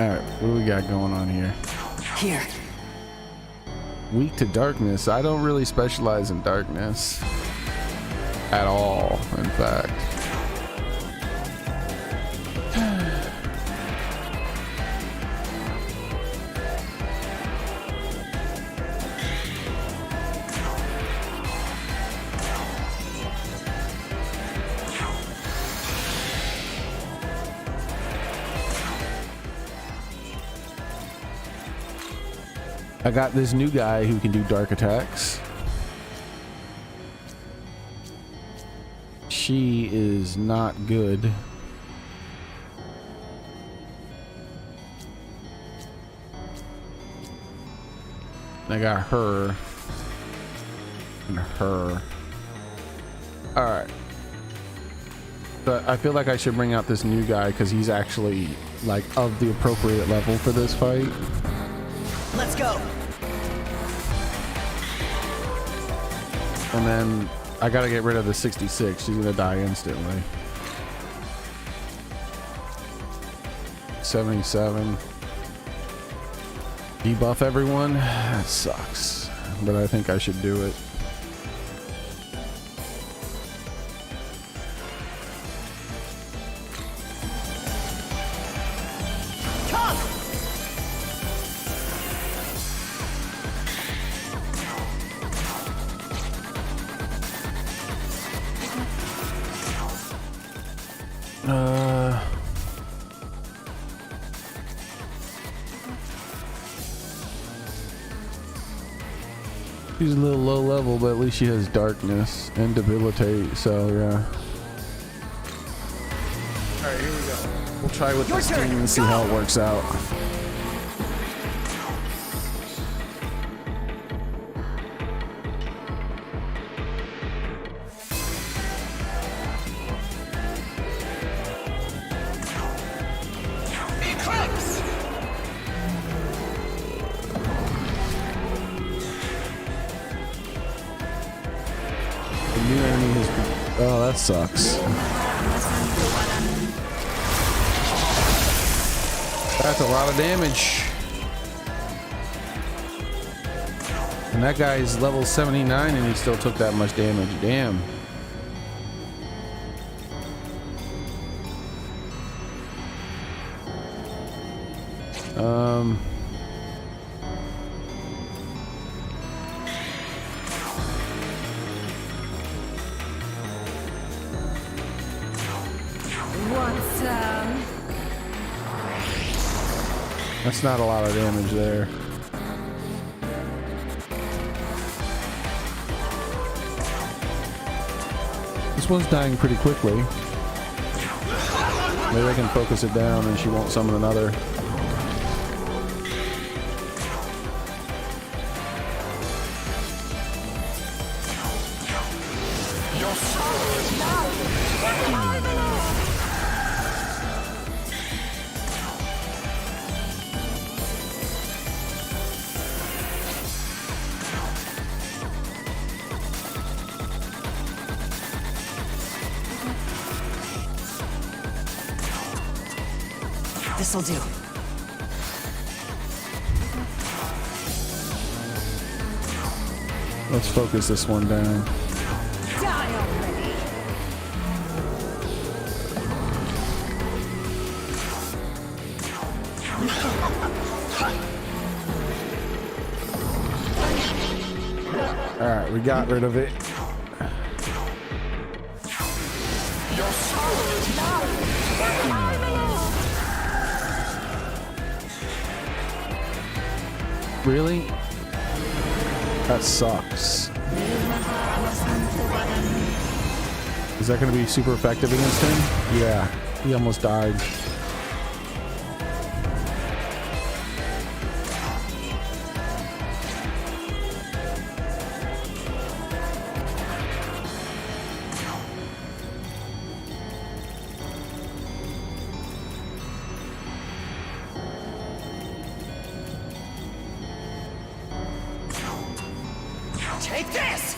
Alright, what do we got going on here? Here. Weak to darkness. I don't really specialize in darkness. At all, in fact. I got this new guy who can do dark attacks. She is not good. I got her and her. All right. But I feel like I should bring out this new guy because he's actually like of the appropriate level for this fight. Let's go. And then I gotta get rid of the 66. She's gonna die instantly. 77. Debuff everyone? That sucks. But I think I should do it. She's a little low level, but at least she has darkness and debilitate, so yeah. Alright, here we go. We'll try with this team and see how it works out. Oh, that sucks. That's a lot of damage. And that guy's level 79 and he still took that much damage. Damn. That's not a lot of damage there. This one's dying pretty quickly. Maybe I can focus it down and she won't summon another. This'll do. Let's focus this one down. Die already. All right, we got rid of it. Your soul is mine. Really? That sucks. Is that going to be super effective against him? Yeah, he almost died. Take this!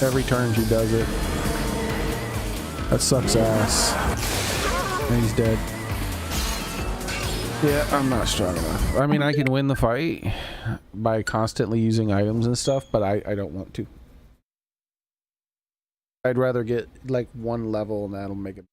Every turn she does it. That sucks ass. And he's dead. Yeah, I'm not strong enough. I mean, I can win the fight by constantly using items and stuff, but I don't want to. I'd rather get like one level and that'll make it.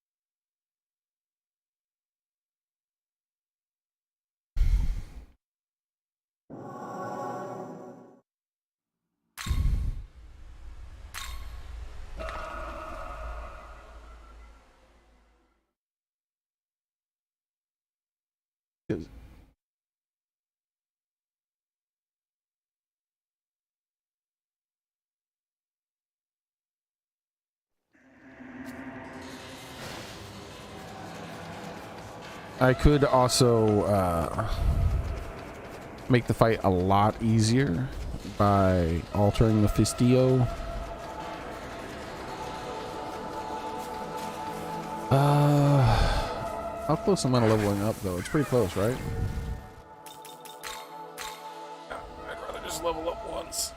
I could also make the fight a lot easier by altering the Fistio. How close am I to leveling up though? It's pretty close, right? I'd rather just level up once.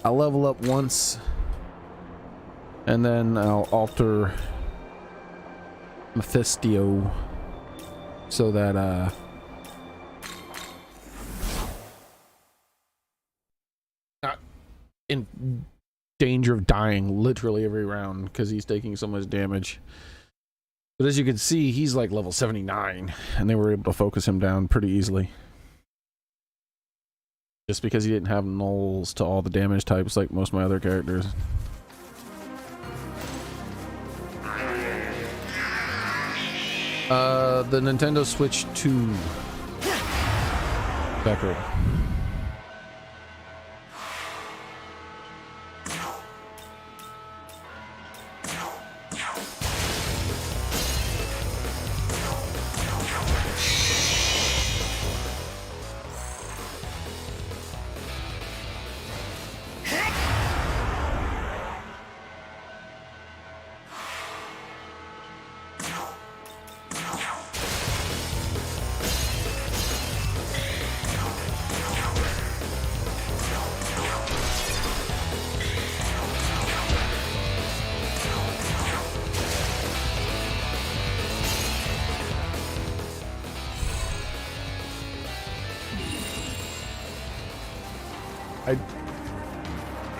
I'll level up once and then I'll alter Mephisto so that not in danger of dying literally every round because he's taking so much damage. But as you can see, he's like level 79 and they were able to focus him down pretty easily. Just because he didn't have nulls to all the damage types like most of my other characters. The Nintendo Switch 2 Becker.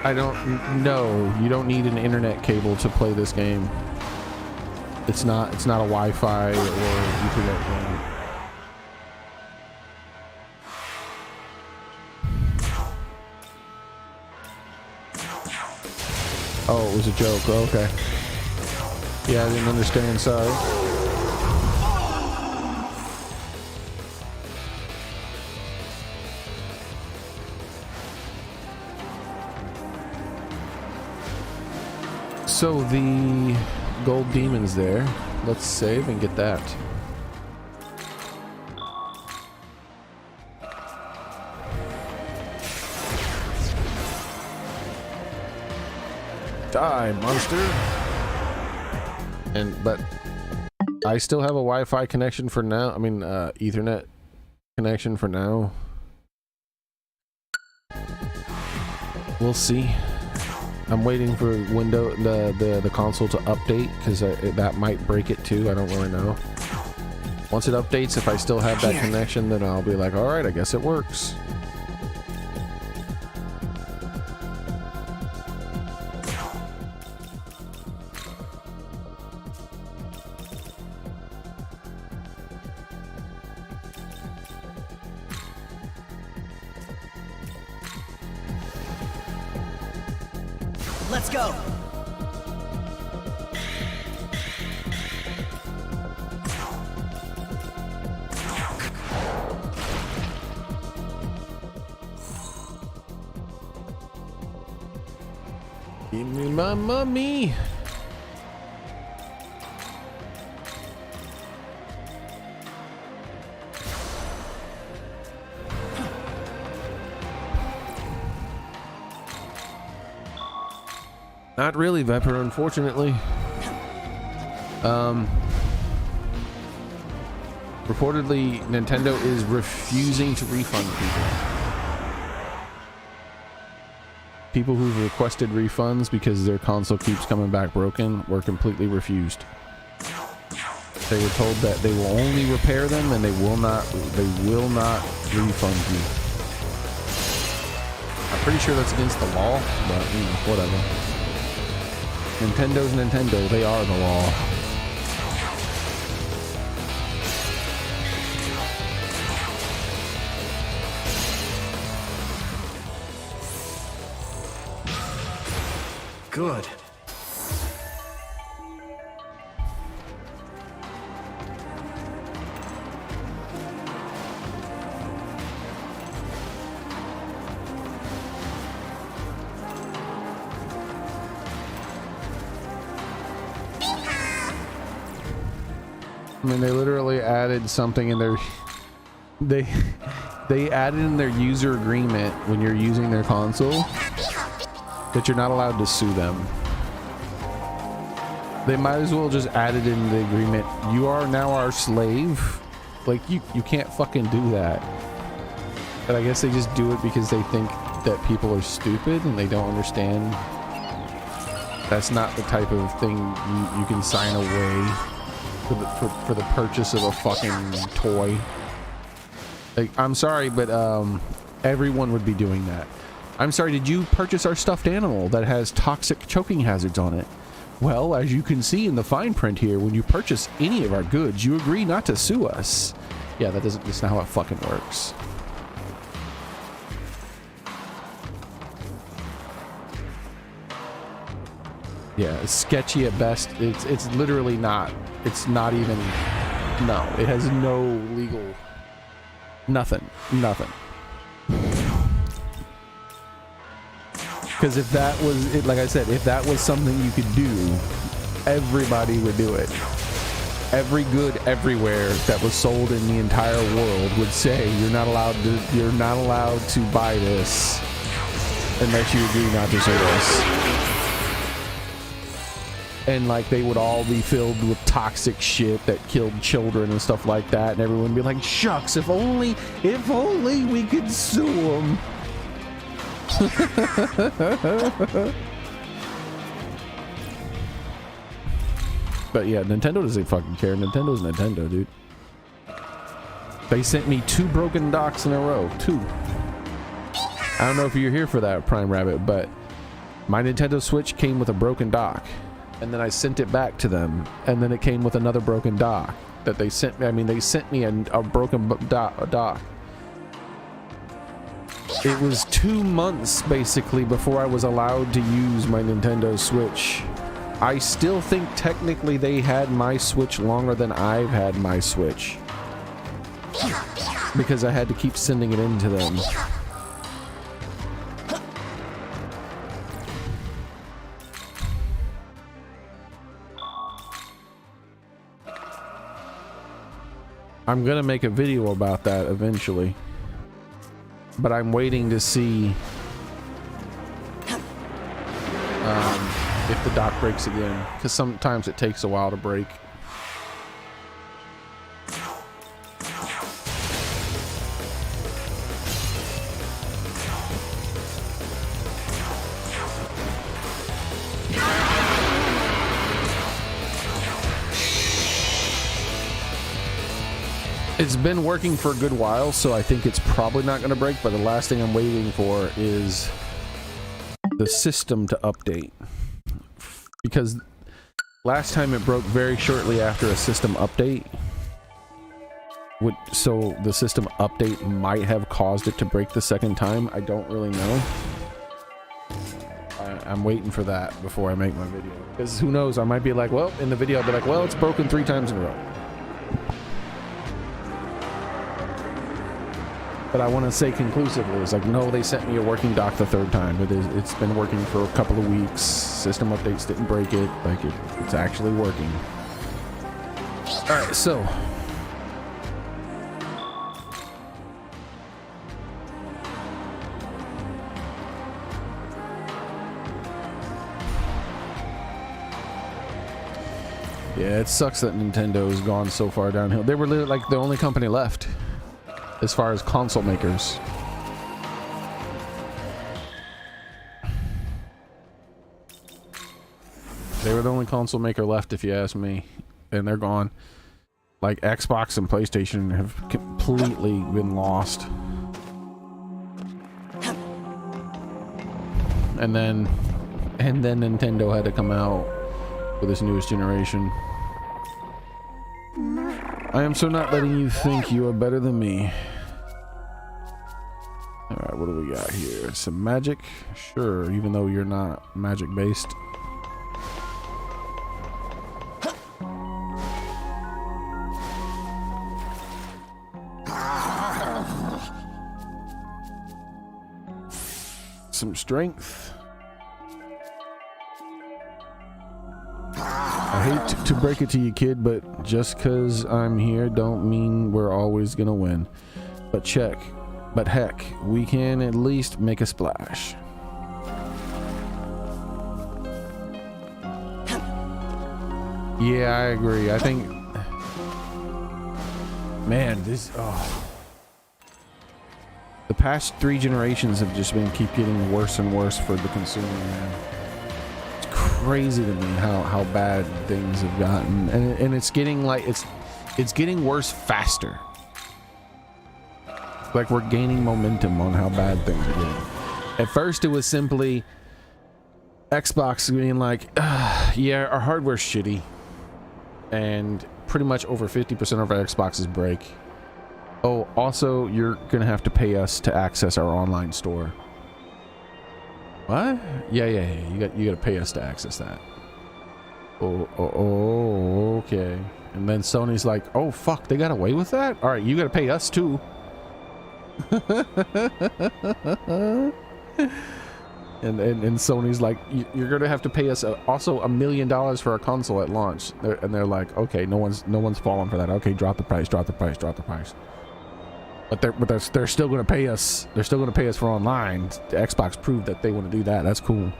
I don't know. You don't need an internet cable to play this game. It's not a Wi-Fi or Ethernet game. Oh, it was a joke. Oh, okay. Yeah, I didn't understand. Sorry. So the gold demon's there. Let's save and get that. Die, monster. But I still have a Wi-Fi connection for now. I mean, Ethernet connection for now. We'll see. I'm waiting for the console to update because that might break it too. I don't really know. Once it updates, if I still have that connection, then I'll be like, all right, I guess it works. Let's go. Give me my mummy. Not really, Viper, unfortunately. Reportedly, Nintendo is refusing to refund people who've requested refunds because their console keeps coming back broken were completely refused. They were told that they will only repair them and they will not refund you. I'm pretty sure that's against the law, but you know, whatever. Nintendo's Nintendo, they are the law. Good. I mean, they literally added something in their they added in their user agreement when you're using their console that you're not allowed to sue them. They might as well just add it in the agreement. You are now our slave. Like, you can't fucking do that. But I guess they just do it because they think that people are stupid and they don't understand. That's not the type of thing you can sign away for the purchase of a fucking toy. Like, I'm sorry, but everyone would be doing that. I'm sorry, did you purchase our stuffed animal that has toxic choking hazards on it? Well, as you can see in the fine print here, when you purchase any of our goods, you agree not to sue us. Yeah, that's not how it fucking works. Yeah, it's sketchy at best. It's literally not. It's not even. No, it has no legal. Nothing. Because if that was it, like I said, if that was something you could do, everybody would do it. Every good everywhere that was sold in the entire world would say you're not allowed to buy this unless you agree not to sue us. And like they would all be filled with toxic shit that killed children and stuff like that, and everyone would be like, shucks, if only we could sue them. But yeah, Nintendo doesn't fucking care. Nintendo's Nintendo, dude. They sent me 2 broken docks in a row. 2. I don't know if you're here for that, Prime Rabbit, but my Nintendo Switch came with a broken dock. And then I sent it back to them. And then it came with another broken dock that they sent me. I mean, they sent me a broken dock. It was 2 months basically before I was allowed to use my Nintendo Switch. I still think technically they had my Switch longer than I've had my Switch, because I had to keep sending it in to them. I'm gonna make a video about that eventually, but I'm waiting to see if the dock breaks again, because sometimes it takes a while to break. It's been working for a good while, so I think it's probably not going to break, but the last thing I'm waiting for is the system to update. Because last time it broke very shortly after a system update. So the system update might have caused it to break the second time. I don't really know. I'm waiting for that before I make my video. Because who knows, I might be like, well, in the video I'll be like, well, it's broken 3 times in a row. But I want to say conclusively, it's like, no, they sent me a working dock the 3rd time. It's been working for a couple of weeks. System updates didn't break it. Like, it's actually working. Alright, so. Yeah, it sucks that Nintendo has gone so far downhill. They were literally like the only company left as far as console makers. They were the only console maker left, if you ask me, and they're gone. Like Xbox and PlayStation have completely been lost. And then Nintendo had to come out with this newest generation. I am so not letting you think you are better than me. Alright, what do we got here? Some magic? Sure, even though you're not magic based. Some strength. I hate to break it to you, kid, but just cause I'm here don't mean we're always gonna win. But heck, we can at least make a splash. Yeah, I agree. I think, man, the past 3 generations have just been keep getting worse and worse for the consumer, man. It's crazy to me how bad things have gotten, and it's getting like it's getting worse faster. Like we're gaining momentum on how bad things are getting. At first, it was simply Xbox being like, yeah, our hardware's shitty, and pretty much over 50% of our Xboxes break. Oh, also, you're gonna have to pay us to access our online store. What? Yeah. You gotta pay us to access that. Oh, okay. And then Sony's like, oh fuck, they got away with that? All right, you gotta pay us too. and Sony's like, you're gonna have to pay us also $1 million for a console at launch. They're like, okay, no one's falling for that. Okay, drop the price. But they're still going to pay us. They're still going to pay us for online. The Xbox proved that they want to do that. That's cool.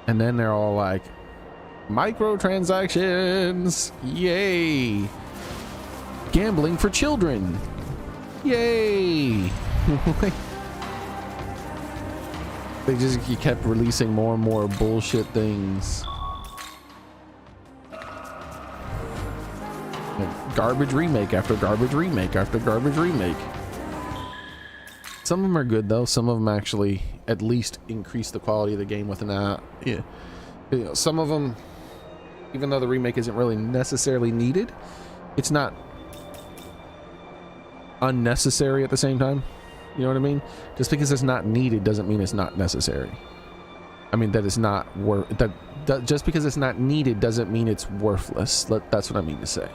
And then they're all like, microtransactions, yay! Gambling for children, yay! They just kept releasing more and more bullshit things. Garbage remake after garbage remake after garbage remake. Some of them are good though. Some of them actually at least increase the quality of the game with an yeah. You know, some of them, even though the remake isn't really necessarily needed, it's not unnecessary at the same time. You know what I mean? Just because it's not needed doesn't mean it's not necessary. I mean that it's not worth that. Just because it's not needed doesn't mean it's worthless. That's what I mean to say.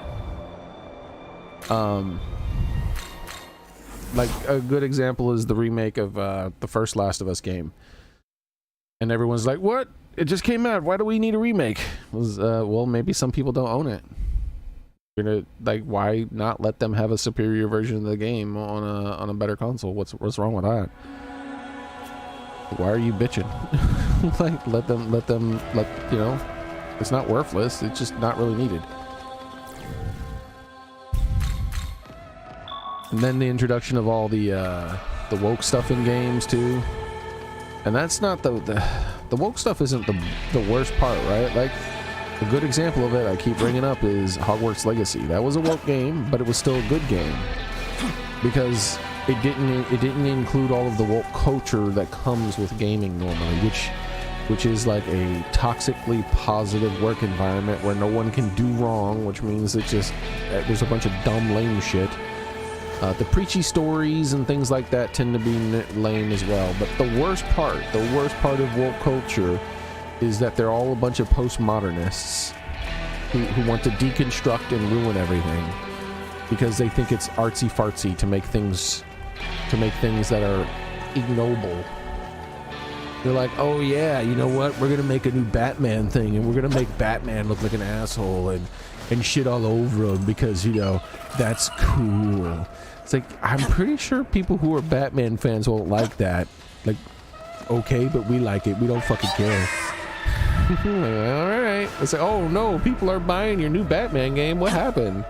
Like a good example is the remake of the first Last of Us game, and everyone's like, what? It just came out, why do we need a remake? Well, maybe some people don't own it. You're gonna, like, why not let them have a superior version of the game on a better console? What's wrong with that? Why are you bitching? Like, let them you know, it's not worthless, it's just not really needed. And then the introduction of all the woke stuff in games too. And that's not the woke stuff isn't the worst part, right? Like a good example of it I keep bringing up is Hogwarts Legacy. That was a woke game, but it was still a good game because it didn't include all of the woke culture that comes with gaming normally, which is like a toxically positive work environment where no one can do wrong, which means it just there's a bunch of dumb lame shit. The preachy stories and things like that tend to be lame as well. But the worst part of woke culture is that they're all a bunch of postmodernists who want to deconstruct and ruin everything because they think it's artsy fartsy to make things that are ignoble. They're like, oh yeah, you know what? We're gonna make a new Batman thing, and we're gonna make Batman look like an asshole and shit all over him because, you know, that's cool. It's like, I'm pretty sure people who are Batman fans won't like that. Like, okay, but we like it. We don't fucking care. All right. It's like, oh no, people are buying your new Batman game. What happened?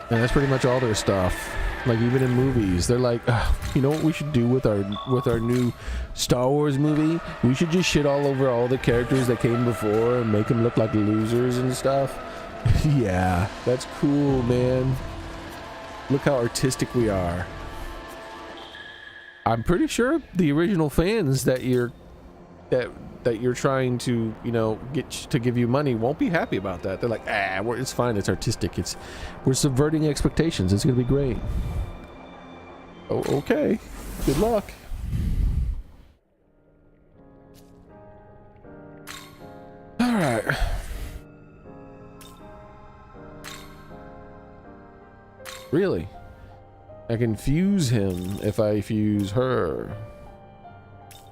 And that's pretty much all their stuff. Like even in movies, they're like, you know what we should do with our new Star Wars movie? We should just shit all over all the characters that came before and make them look like losers and stuff. Yeah, that's cool, man. Look how artistic we are. I'm pretty sure the original fans that you're trying to, you know, get to give you money won't be happy about that. They're like, it's fine, it's artistic, we're subverting expectations, it's gonna be great. Oh, okay, good luck. All right. Really? I can fuse him if I fuse her.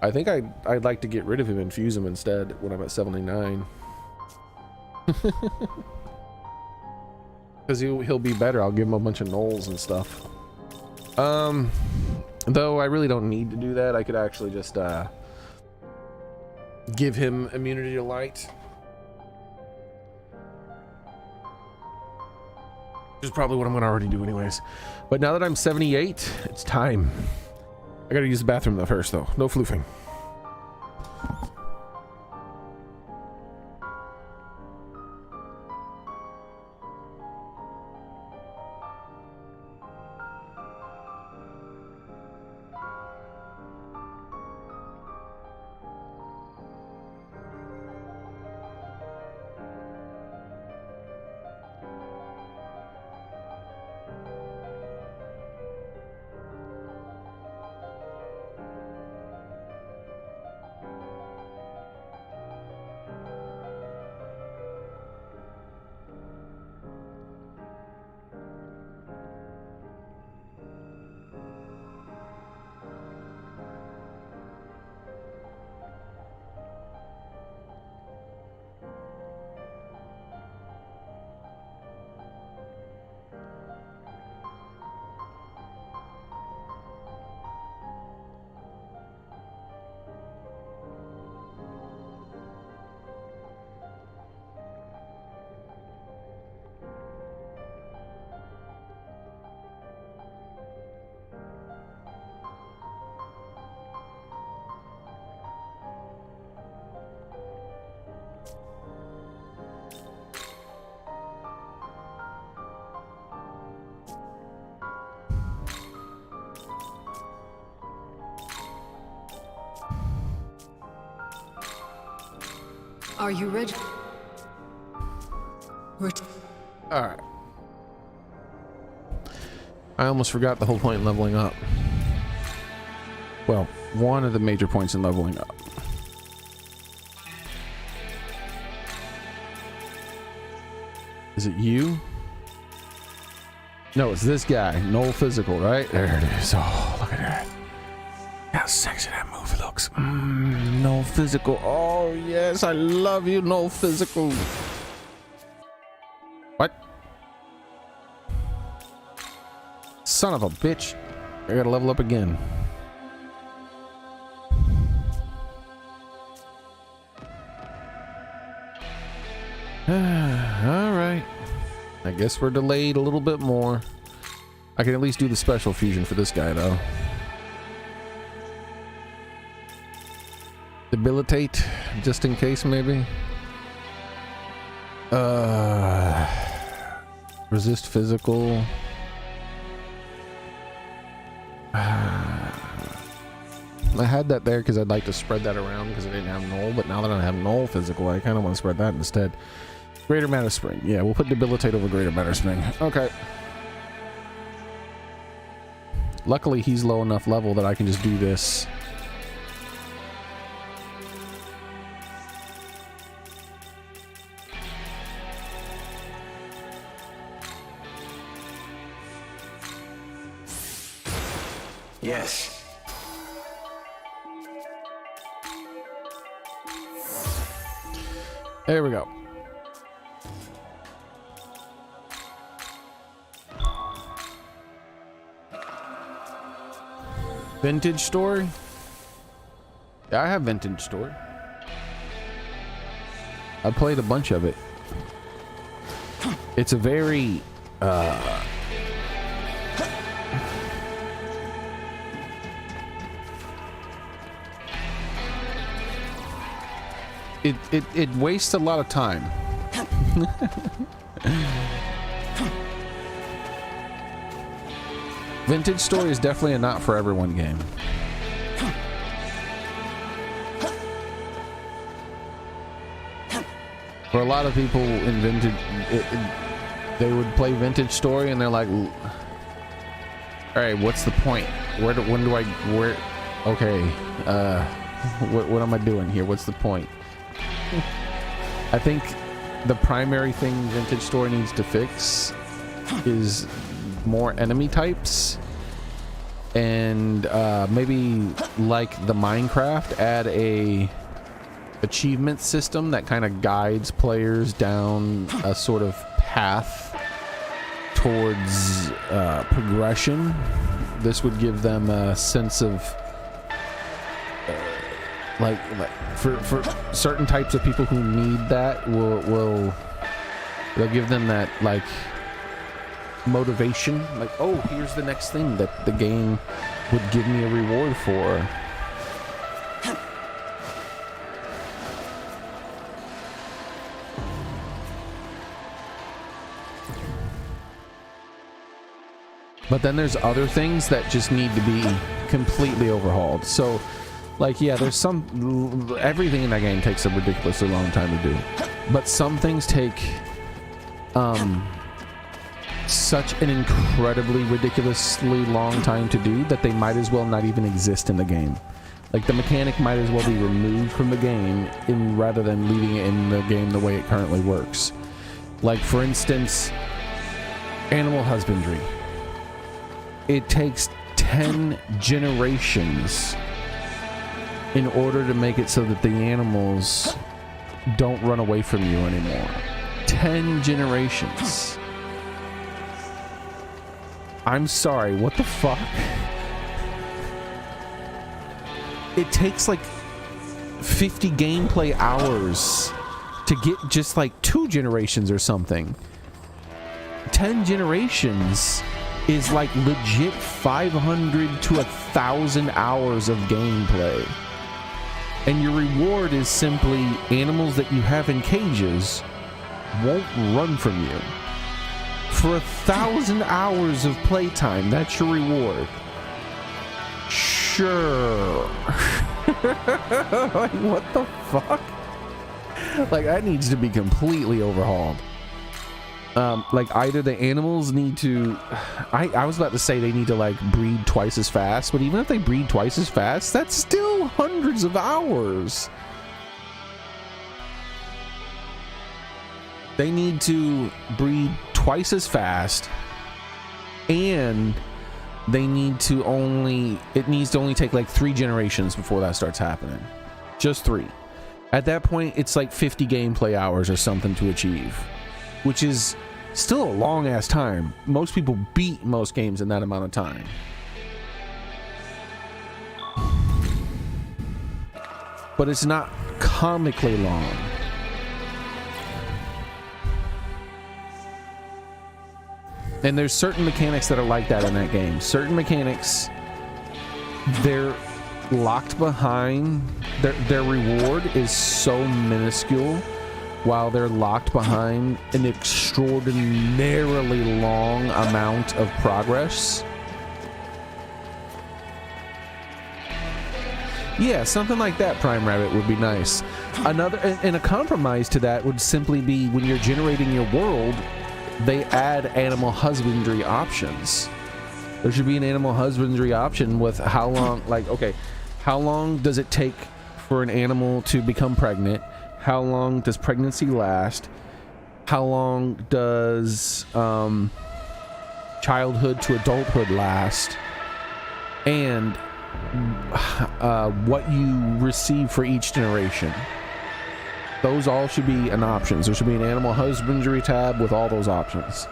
I think I'd like to get rid of him and fuse him instead when I'm at 79. Because he'll be better. I'll give him a bunch of nulls and stuff. Though I really don't need to do that. I could actually just give him immunity to light. Which is probably what I'm gonna already do anyways. But now that I'm 78, it's time. I gotta use the bathroom though first though. No floofing. Are you ready? Alright. I almost forgot the whole point in leveling up. Well, one of the major points in leveling up. Is it you? No, it's this guy. No physical, right? There it is. Oh, look at that. How sexy that movie looks. No physical. Oh, yes. I love you. No physical. What? Son of a bitch. I gotta level up again. Alright. I guess we're delayed a little bit more. I can at least do the special fusion for this guy, though. Debilitate, just in case, maybe. Resist physical. I had that there because I'd like to spread that around because I didn't have null, but now that I have null physical, I kind of want to spread that instead. Greater Matter Spring. Yeah, we'll put Debilitate over Greater Matter Spring. Okay. Luckily, he's low enough level that I can just do this. Yes. There we go. Vintage Story? Yeah, I have Vintage Story. I played a bunch of it. It's a very it wastes a lot of time. Vintage Story is definitely a not for everyone game. For a lot of people in Vintage, they would play Vintage Story and they're like, all right, what's the point? What am I doing here? What's the point? I think the primary thing Vintage Story needs to fix is more enemy types, and maybe like the Minecraft, add a achievement system that kind of guides players down a sort of path towards progression. This would give them a sense of like for certain types of people who need that, will they'll give them that like motivation, like, oh, here's the next thing that the game would give me a reward for. But then there's other things that just need to be completely overhauled. So like, yeah, there's everything in that game takes a ridiculously long time to do, but some things take such an incredibly ridiculously long time to do that they might as well not even exist in the game. Like, the mechanic might as well be removed from the game rather than leaving it in the game the way it currently works. Like, for instance, animal husbandry. It takes 10 generations in order to make it so that the animals don't run away from you anymore. 10 generations. I'm sorry, what the fuck? It takes like 50 gameplay hours to get just like 2 generations or something. 10 generations is like legit 500 to 1,000 hours of gameplay. And your reward is simply animals that you have in cages won't run from you. For 1,000 hours of playtime, that's your reward. Sure. Like, what the fuck? Like, that needs to be completely overhauled. Like, either the animals need to... I was about to say they need to, like, breed twice as fast, but even if they breed twice as fast, that's still hundreds of hours. They need to breed twice as fast, and they need to it needs to only take like 3 generations before that starts happening. Just 3. At that point, it's like 50 gameplay hours or something to achieve, which is still a long ass time. Most people beat most games in that amount of time. But it's not comically long. And there's certain mechanics that are like that in that game. Certain mechanics, they're locked behind, their reward is so minuscule while they're locked behind an extraordinarily long amount of progress. Yeah, something like that, Prime Rabbit, would be nice. And a compromise to that would simply be when you're generating your world, they add animal husbandry options. There should be an animal husbandry option with how long, like, okay, how long does it take for an animal to become pregnant? How long does pregnancy last? How long does childhood to adulthood last? And what you receive for each generation. Those all should be an option. There should be an animal husbandry tab with all those options.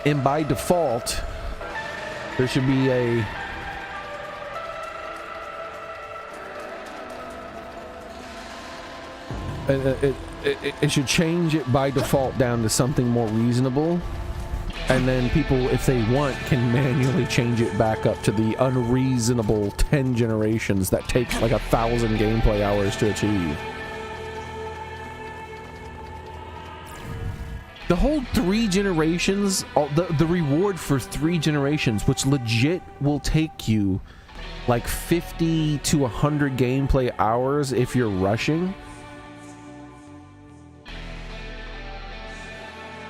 And by default, there should be it should change it by default down to something more reasonable, and then people, if they want, can manually change it back up to the unreasonable 10 generations that take like 1,000 gameplay hours to achieve. The whole 3 generations, the reward for 3 generations, which legit will take you like 50 to 100 gameplay hours if you're rushing,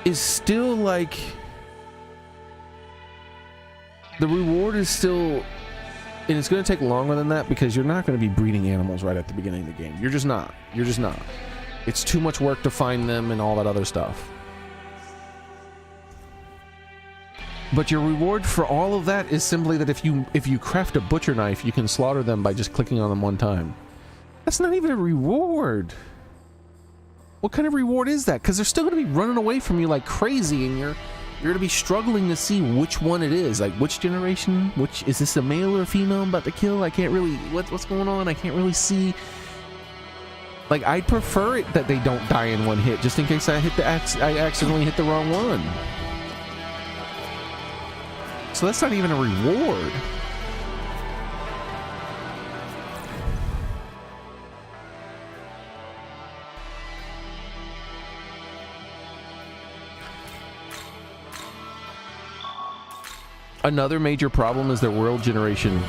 is still like, the reward is still, and it's going to take longer than that because you're not going to be breeding animals right at the beginning of the game. You're just not. It's too much work to find them and all that other stuff. But your reward for all of that is simply that if you craft a butcher knife, you can slaughter them by just clicking on them one time. That's not even a reward. What kind of reward is that? Because they're still going to be running away from you like crazy, and you're going to be struggling to see which one it is. Like, which generation? Which is this, a male or a female I'm about to kill? I can't really, what's going on? I can't really see. Like, I'd prefer it that they don't die in one hit, just in case I accidentally hit the wrong one. So that's not even a reward. Another major problem is their world generation.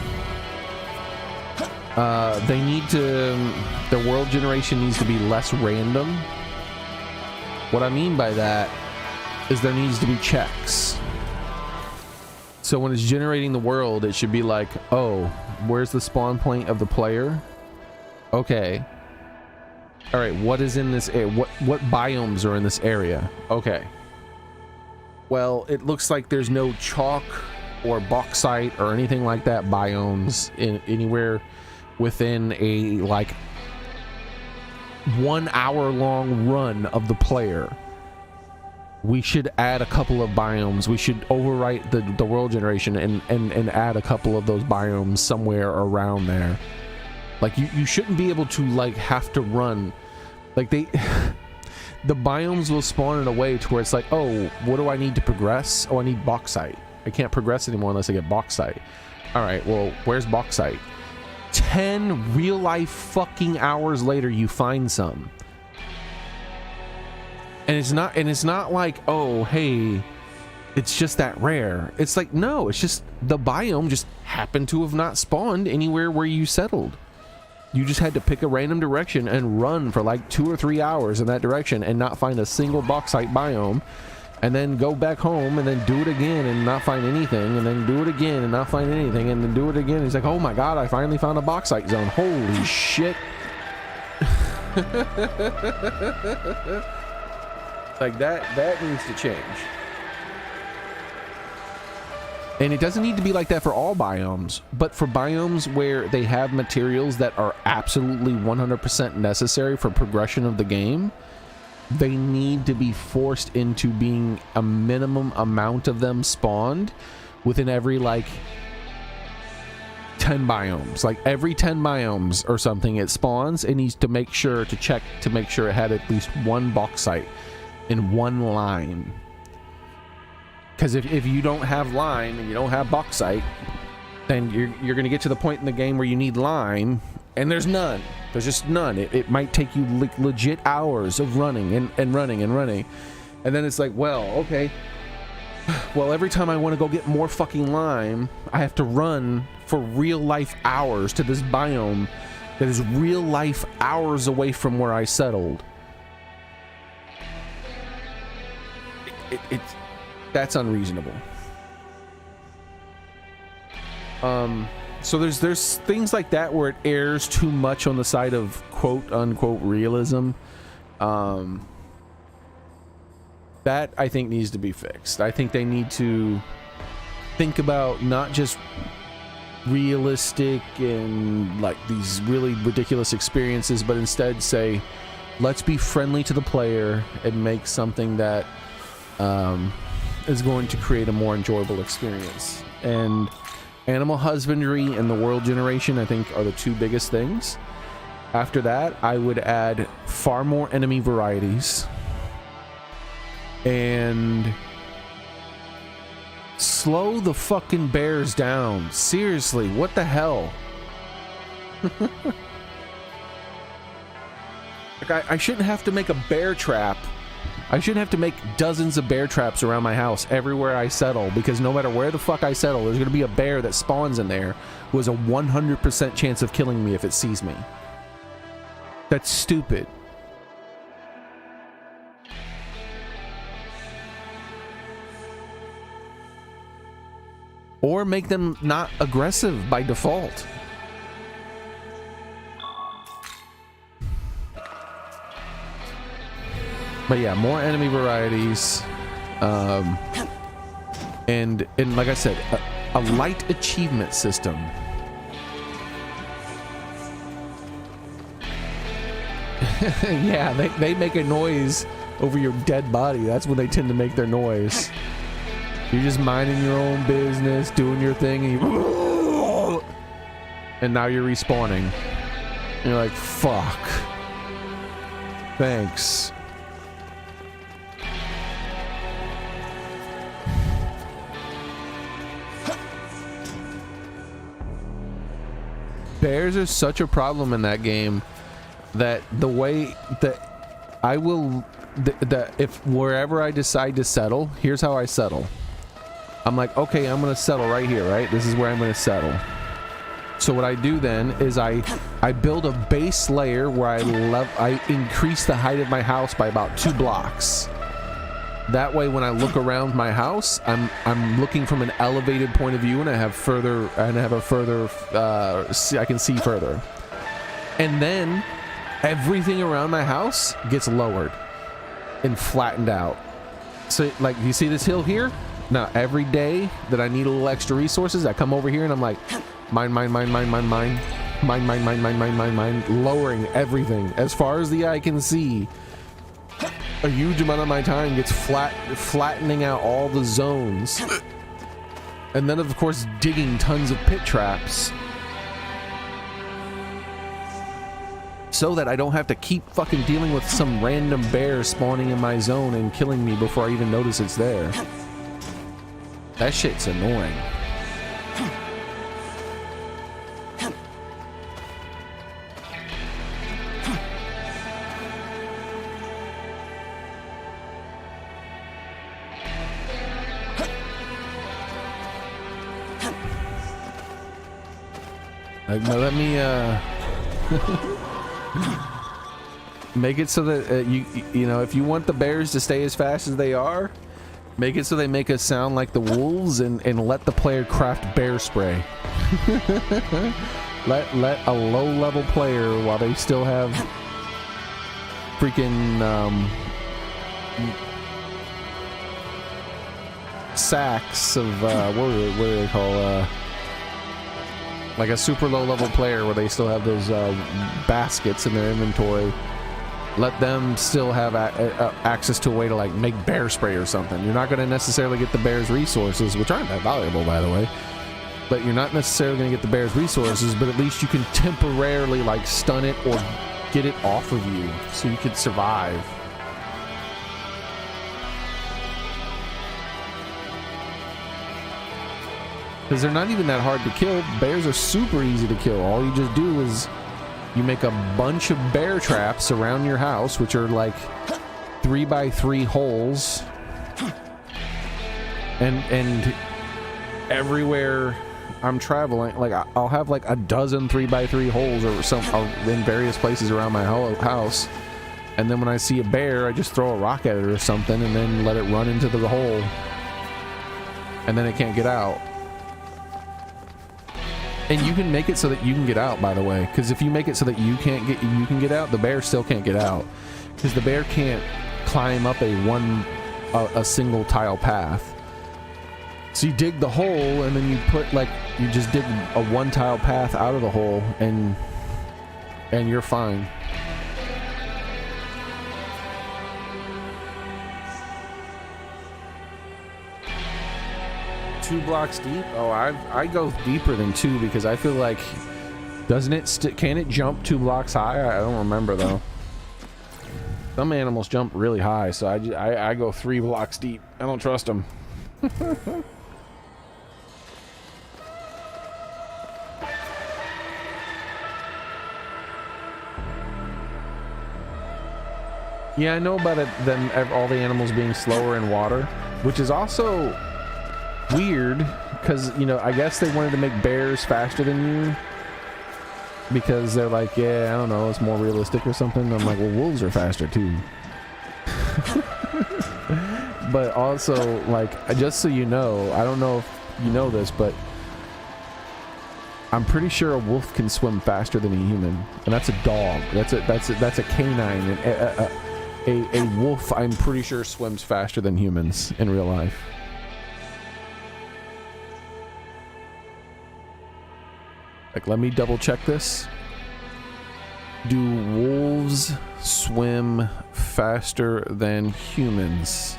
Their world generation needs to be less random. What I mean by that is there needs to be checks. So when it's generating the world, it should be like, oh, where's the spawn point of the player? Okay. All right, what is in this area? What biomes are in this area? Okay. Well, it looks like there's no chalk or bauxite or anything like that biomes anywhere within a like 1 hour long run of the player. We should add a couple of biomes. We should overwrite the world generation and add a couple of those biomes somewhere around there. Like, you shouldn't be able to like have to run like the biomes will spawn in a way to where it's like, oh, what do I need to progress? Oh, I need bauxite. I can't progress anymore unless I get bauxite. All right, well, where's bauxite? 10 real life fucking hours later, you find some. And it's not like, oh, hey, it's just that rare. It's like, no, it's just the biome just happened to have not spawned anywhere where you settled. You just had to pick a random direction and run for like 2 or 3 hours in that direction and not find a single bauxite biome, and then go back home and then do it again and not find anything, and then do it again and not find anything, and then do it again. He's like, oh my god, I finally found a bauxite zone. Holy shit. Like that needs to change. And it doesn't need to be like that for all biomes, but for biomes where they have materials that are absolutely 100% necessary for progression of the game, they need to be forced into being a minimum amount of them spawned within every like 10 biomes. Like every 10 biomes or something, it spawns. It needs to make sure to check to make sure it had at least one bauxite in one line. Because if you don't have lime and you don't have bauxite, then you're going to get to the point in the game where you need lime, and there's none. There's just none. It might take you like legit hours of running and running and running. And then it's like, well, okay. Well, every time I want to go get more fucking lime, I have to run for real life hours to this biome that is real life hours away from where I settled. It's that's unreasonable. So there's things like that where it errs too much on the side of quote unquote realism. That I think needs to be fixed. I think they need to think about not just realistic and like these really ridiculous experiences, but instead say, let's be friendly to the player and make something that is going to create a more enjoyable experience. And animal husbandry and the world generation, I think, are the two biggest things. After that, I would add far more enemy varieties and slow the fucking bears down. Seriously, what the hell? Like, I shouldn't have to make a bear trap. I shouldn't have to make dozens of bear traps around my house everywhere I settle, because no matter where the fuck I settle, there's going to be a bear that spawns in there who has a 100% chance of killing me if it sees me. That's stupid. Or make them not aggressive by default. But yeah, more enemy varieties, and like I said, a light achievement system. Yeah, they make a noise over your dead body. That's when they tend to make their noise. You're just minding your own business, doing your thing, and now you're respawning. And you're like, fuck. Thanks. Bears are such a problem in that game that the way that I will, if wherever I decide to settle, here's how I settle. I'm like, okay, I'm gonna settle right here, right? This is where I'm gonna settle. So what I do then is I build a base layer where I increase the height of my house by about 2 blocks. That way, when I look around my house, I'm looking from an elevated point of view, and I can see further. And then everything around my house gets lowered and flattened out. So, like, you see this hill here? Now, every day that I need a little extra resources, I come over here and I'm like, mine, lowering everything as far as the eye can see. A huge amount of my time gets flattening out all the zones, and then of course digging tons of pit traps so that I don't have to keep fucking dealing with some random bear spawning in my zone and killing me before I even notice it's there. That shit's annoying. Like, now let me make it so that you know, if you want the bears to stay as fast as they are, make it so they make us sound like the wolves, and let the player craft bear spray. let a low level player, while they still have freaking sacks of what do they call like a super low level player where they still have those baskets in their inventory, let them still have access to a way to like make bear spray or something. You're not going to necessarily get the bear's resources, which aren't that valuable, by the way, but you're not necessarily going to get the bear's resources, but at least you can temporarily like stun it or get it off of you so you can survive. Because they're not even that hard to kill. Bears are super easy to kill. All you just do is you make a bunch of bear traps around your house, which are like 3x3 holes, and everywhere I'm traveling, like I'll have like a dozen 3x3 holes or some in various places around my house, and then when I see a bear, I just throw a rock at it or something, and then let it run into the hole, and then it can't get out. And you can make it so that you can get out, by the way, because if you make it so that you can get out, the bear still can't get out, because the bear can't climb up a single tile path. So you dig the hole, and then you just dig a 1 tile path out of the hole, and you're fine. 2 blocks deep? Oh, I go deeper than 2 because I feel like, doesn't it, can it jump 2 blocks high? I don't remember though. Some animals jump really high, so I go 3 blocks deep. I don't trust them. Yeah, I know about it, then all the animals being slower in water, which is also weird because, you know, I guess they wanted to make bears faster than you because they're like, yeah, I don't know, it's more realistic or something. I'm like, well, wolves are faster too. But also, like, just so you know, I don't know if you know this, but I'm pretty sure a wolf can swim faster than a human, and that's a dog. That's a canine. And a wolf, I'm pretty sure, swims faster than humans in real life. Like, let me double check this. Do wolves swim faster than humans?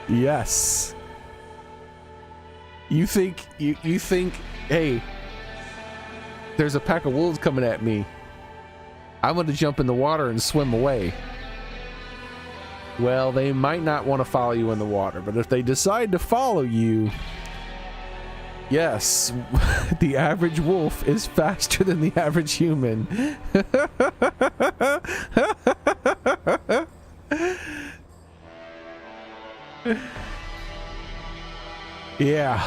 Yes. You think, hey, there's a pack of wolves coming at me. I'm going to jump in the water and swim away. Well, they might not want to follow you in the water, but if they decide to follow you, yes, the average wolf is faster than the average human. Yeah.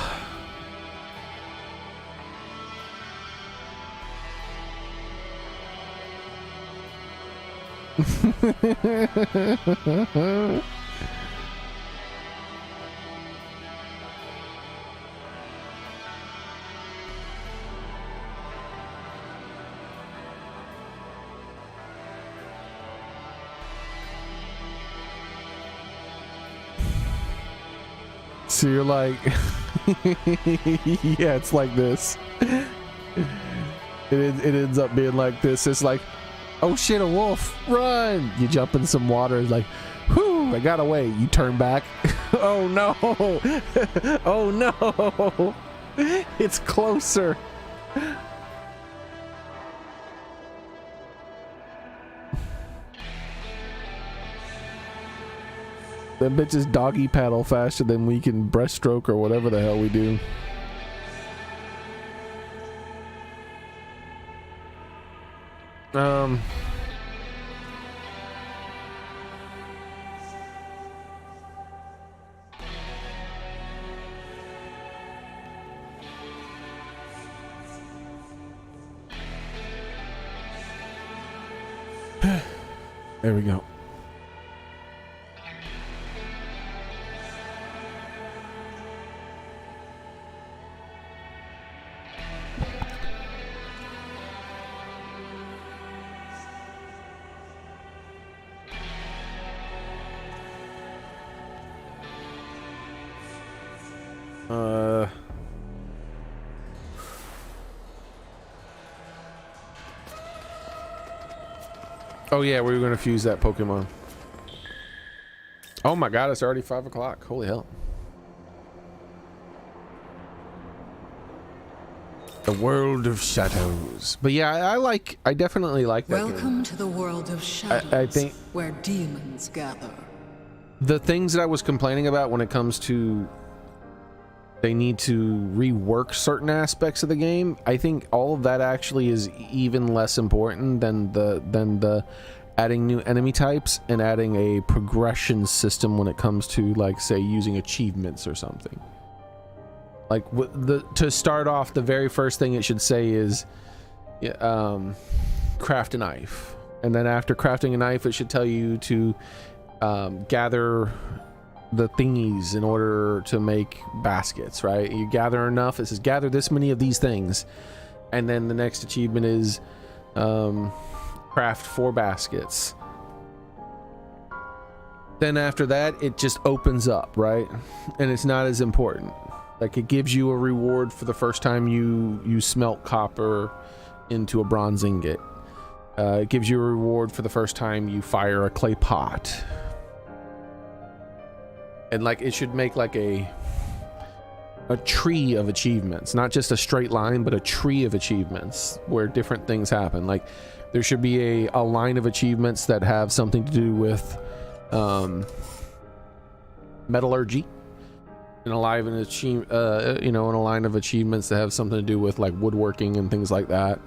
So you're like, yeah, it's like this. It ends up being like this. It's like, oh shit, a wolf, run! You jump in some water, it's like, whew, I got away. You turn back. Oh no! Oh no! It's closer. Them bitches doggy paddle faster than we can breaststroke or whatever the hell we do. There we go. Oh yeah, we were gonna fuse that Pokemon. Oh my god, it's already 5 o'clock. Holy hell. The world of shadows. But yeah, I definitely like that Welcome game. to the world of shadows, I think where demons gather. the things that I was complaining about when it comes to they need to rework certain aspects of the game, I think all of that actually is even less important than the adding new enemy types and adding a progression system when it comes to, like, say, using achievements or something. Like, to start off, the very first thing it should say is craft a knife, and then after crafting a knife, it should tell you to gather the thingies in order to make baskets, right? You gather enough, it says gather this many of these things, and then the next achievement is craft 4 baskets. Then after that, it just opens up, right? And it's not as important. Like, it gives you a reward for the first time you smelt copper into a bronze ingot. It gives you a reward for the first time you fire a clay pot. And like it should make like a tree of achievements, not just a straight line, but a tree of achievements where different things happen. Like there should be a line of achievements that have something to do with metallurgy, and a line of achievements that have something to do with like woodworking and things like that.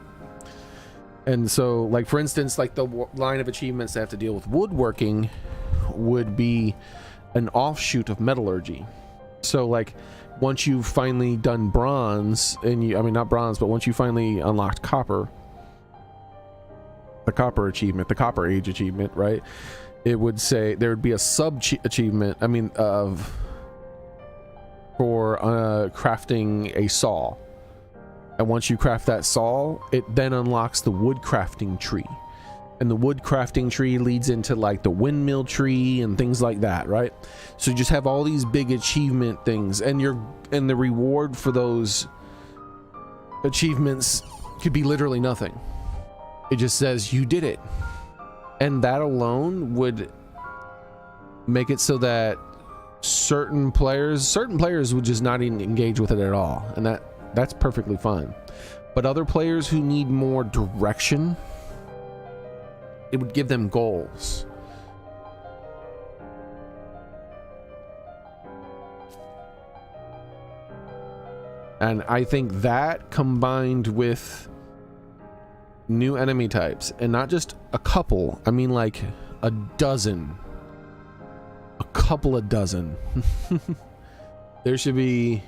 And so like for instance, like the line of achievements that have to deal with woodworking would be an offshoot of metallurgy. So like once you've finally done bronze, and I mean not bronze, but once you finally unlocked copper, the copper achievement, the copper age achievement, right, it would say there would be a sub achievement, for crafting a saw. And once you craft that saw, it then unlocks the wood crafting tree, and the wood crafting tree leads into like the windmill tree and things like that, right? So you just have all these big achievement things, and the reward for those achievements could be literally nothing. It just says you did it, and that alone would make it so that certain players would just not even engage with it at all, and that's perfectly fine. But other players who need more direction, it would give them goals. And I think that combined with new enemy types, and not just a couple, I mean like a couple of dozen. There should be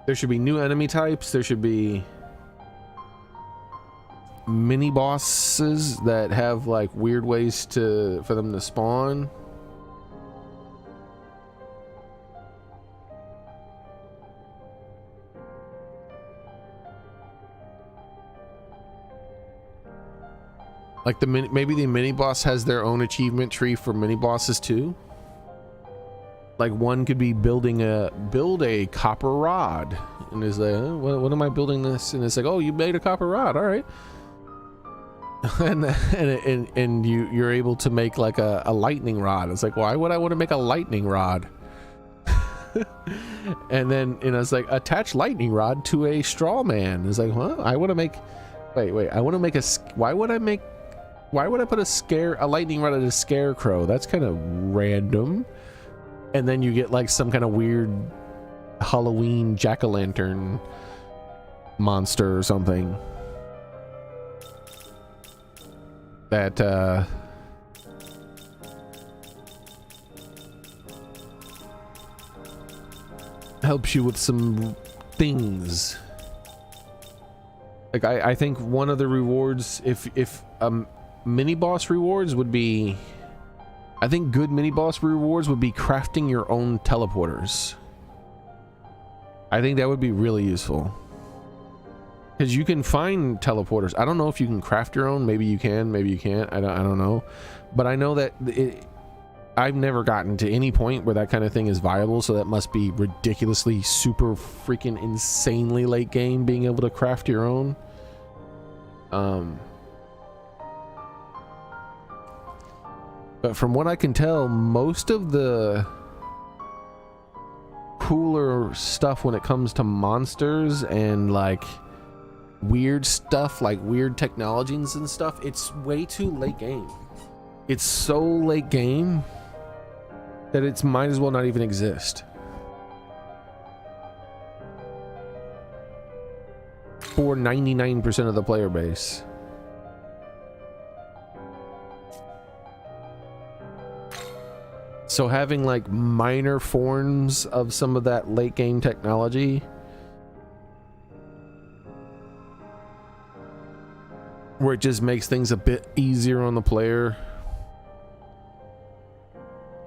new enemy types. There should be mini bosses that have like weird ways for them to spawn. Like maybe the mini boss has their own achievement tree for mini bosses too. Like one could be build a copper rod, and is like, what am I building this? And it's like, oh, you made a copper rod, all right. and you're able to make like a lightning rod. It's like, why would I want to make a lightning rod? And then it's like, attach lightning rod to a straw man. It's like, huh? I want to make. Wait. I want to make a. Why would I put a lightning rod at a scarecrow? That's kind of random. And then you get like some kind of weird Halloween jack-o'-lantern monster or something that helps you with some things. Like I think one of the rewards, if mini boss rewards would be, I think good mini boss rewards would be crafting your own teleporters. I think that would be really useful, because you can find teleporters. I don't know if you can craft your own. Maybe you can, maybe you can't. I don't know, but I know that I've never gotten to any point where that kind of thing is viable, so that must be ridiculously super freaking insanely late game being able to craft your own. But from what I can tell, most of the cooler stuff when it comes to monsters and like weird stuff, like weird technologies and stuff, it's way too late game. It's so late game that it might as well not even exist. For 99% of the player base. So having like minor forms of some of that late game technology where it just makes things a bit easier on the player.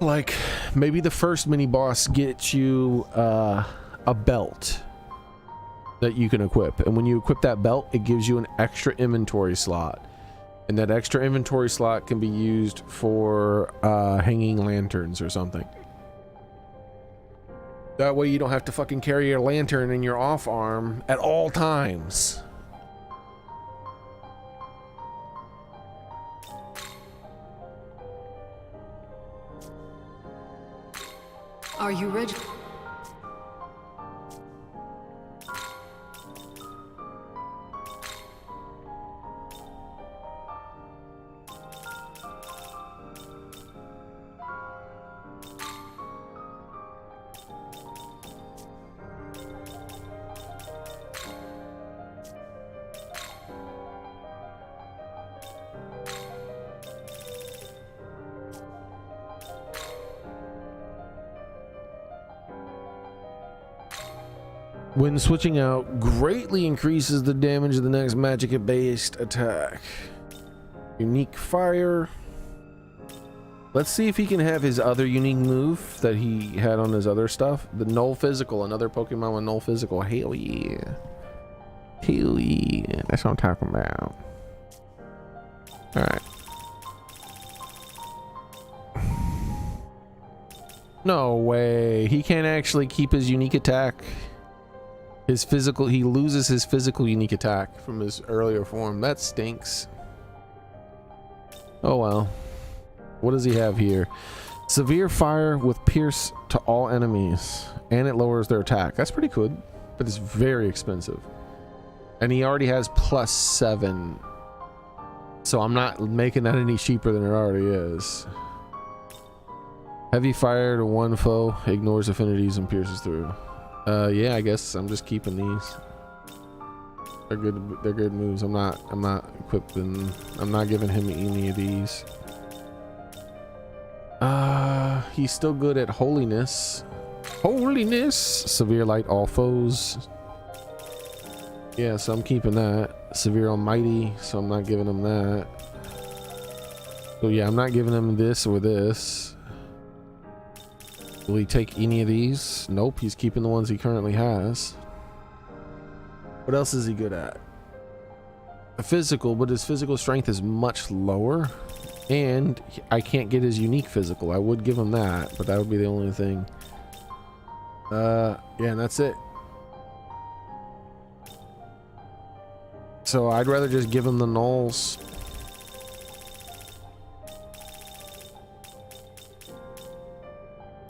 Like maybe the first mini boss gets you a belt that you can equip, and when you equip that belt, it gives you an extra inventory slot. And that extra inventory slot can be used for hanging lanterns or something. That way you don't have to fucking carry a lantern in your off arm at all times. Are you ready? When switching out, greatly increases the damage of the next magic-based attack. Unique fire. Let's see if he can have his other unique move that he had on his other stuff. The null physical, another Pokemon with null physical. Hell yeah. Hell yeah. That's what I'm talking about. Alright. No way. He can't actually keep his unique attack. His physical, he loses his physical unique attack from his earlier form. That stinks. Oh well. What does he have here? Severe fire with pierce to all enemies, and it lowers their attack. That's pretty good, but it's very expensive. And he already has +7, so I'm not making that any cheaper than it already is. Heavy fire to one foe, ignores affinities and pierces through. Yeah, I guess I'm just keeping these. They're good moves. I'm not equipping, I'm not giving him any of these. He's still good at holiness. Holiness! Severe light all foes. Yeah, so I'm keeping that. Severe almighty, so I'm not giving him that. So yeah, I'm not giving him this or this. Will he take any of these? Nope, he's keeping the ones he currently has. What else is he good at? A physical, but his physical strength is much lower. And I can't get his unique physical. I would give him that, but that would be the only thing. Yeah, and that's it. So I'd rather just give him the nulls.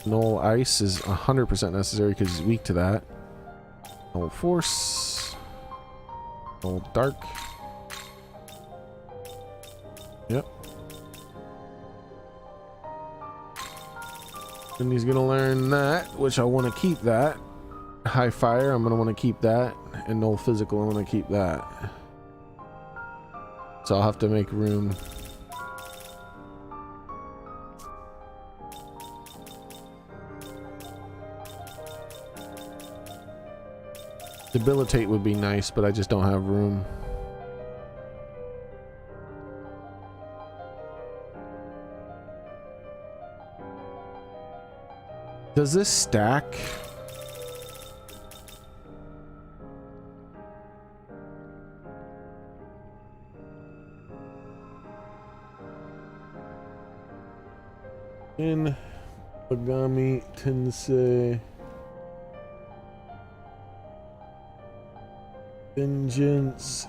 Null ice is 100% necessary because he's weak to that. Null force. Null dark. Yep. And he's gonna learn that, which I want to keep that. High fire, I'm gonna want to keep that. And null physical, I want to keep that. So I'll have to make room. Debilitate would be nice, but I just don't have room. Does this stack? Shin Megami Tensei Vengeance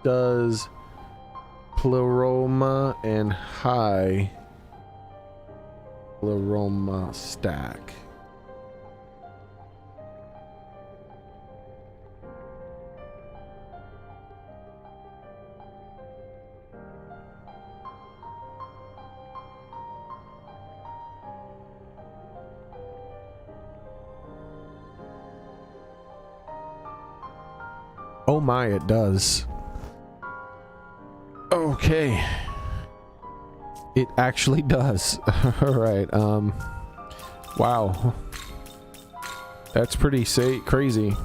does Pleroma and High Pleroma stack. Oh my, it does. Okay. It actually does. All right. Wow. That's pretty crazy.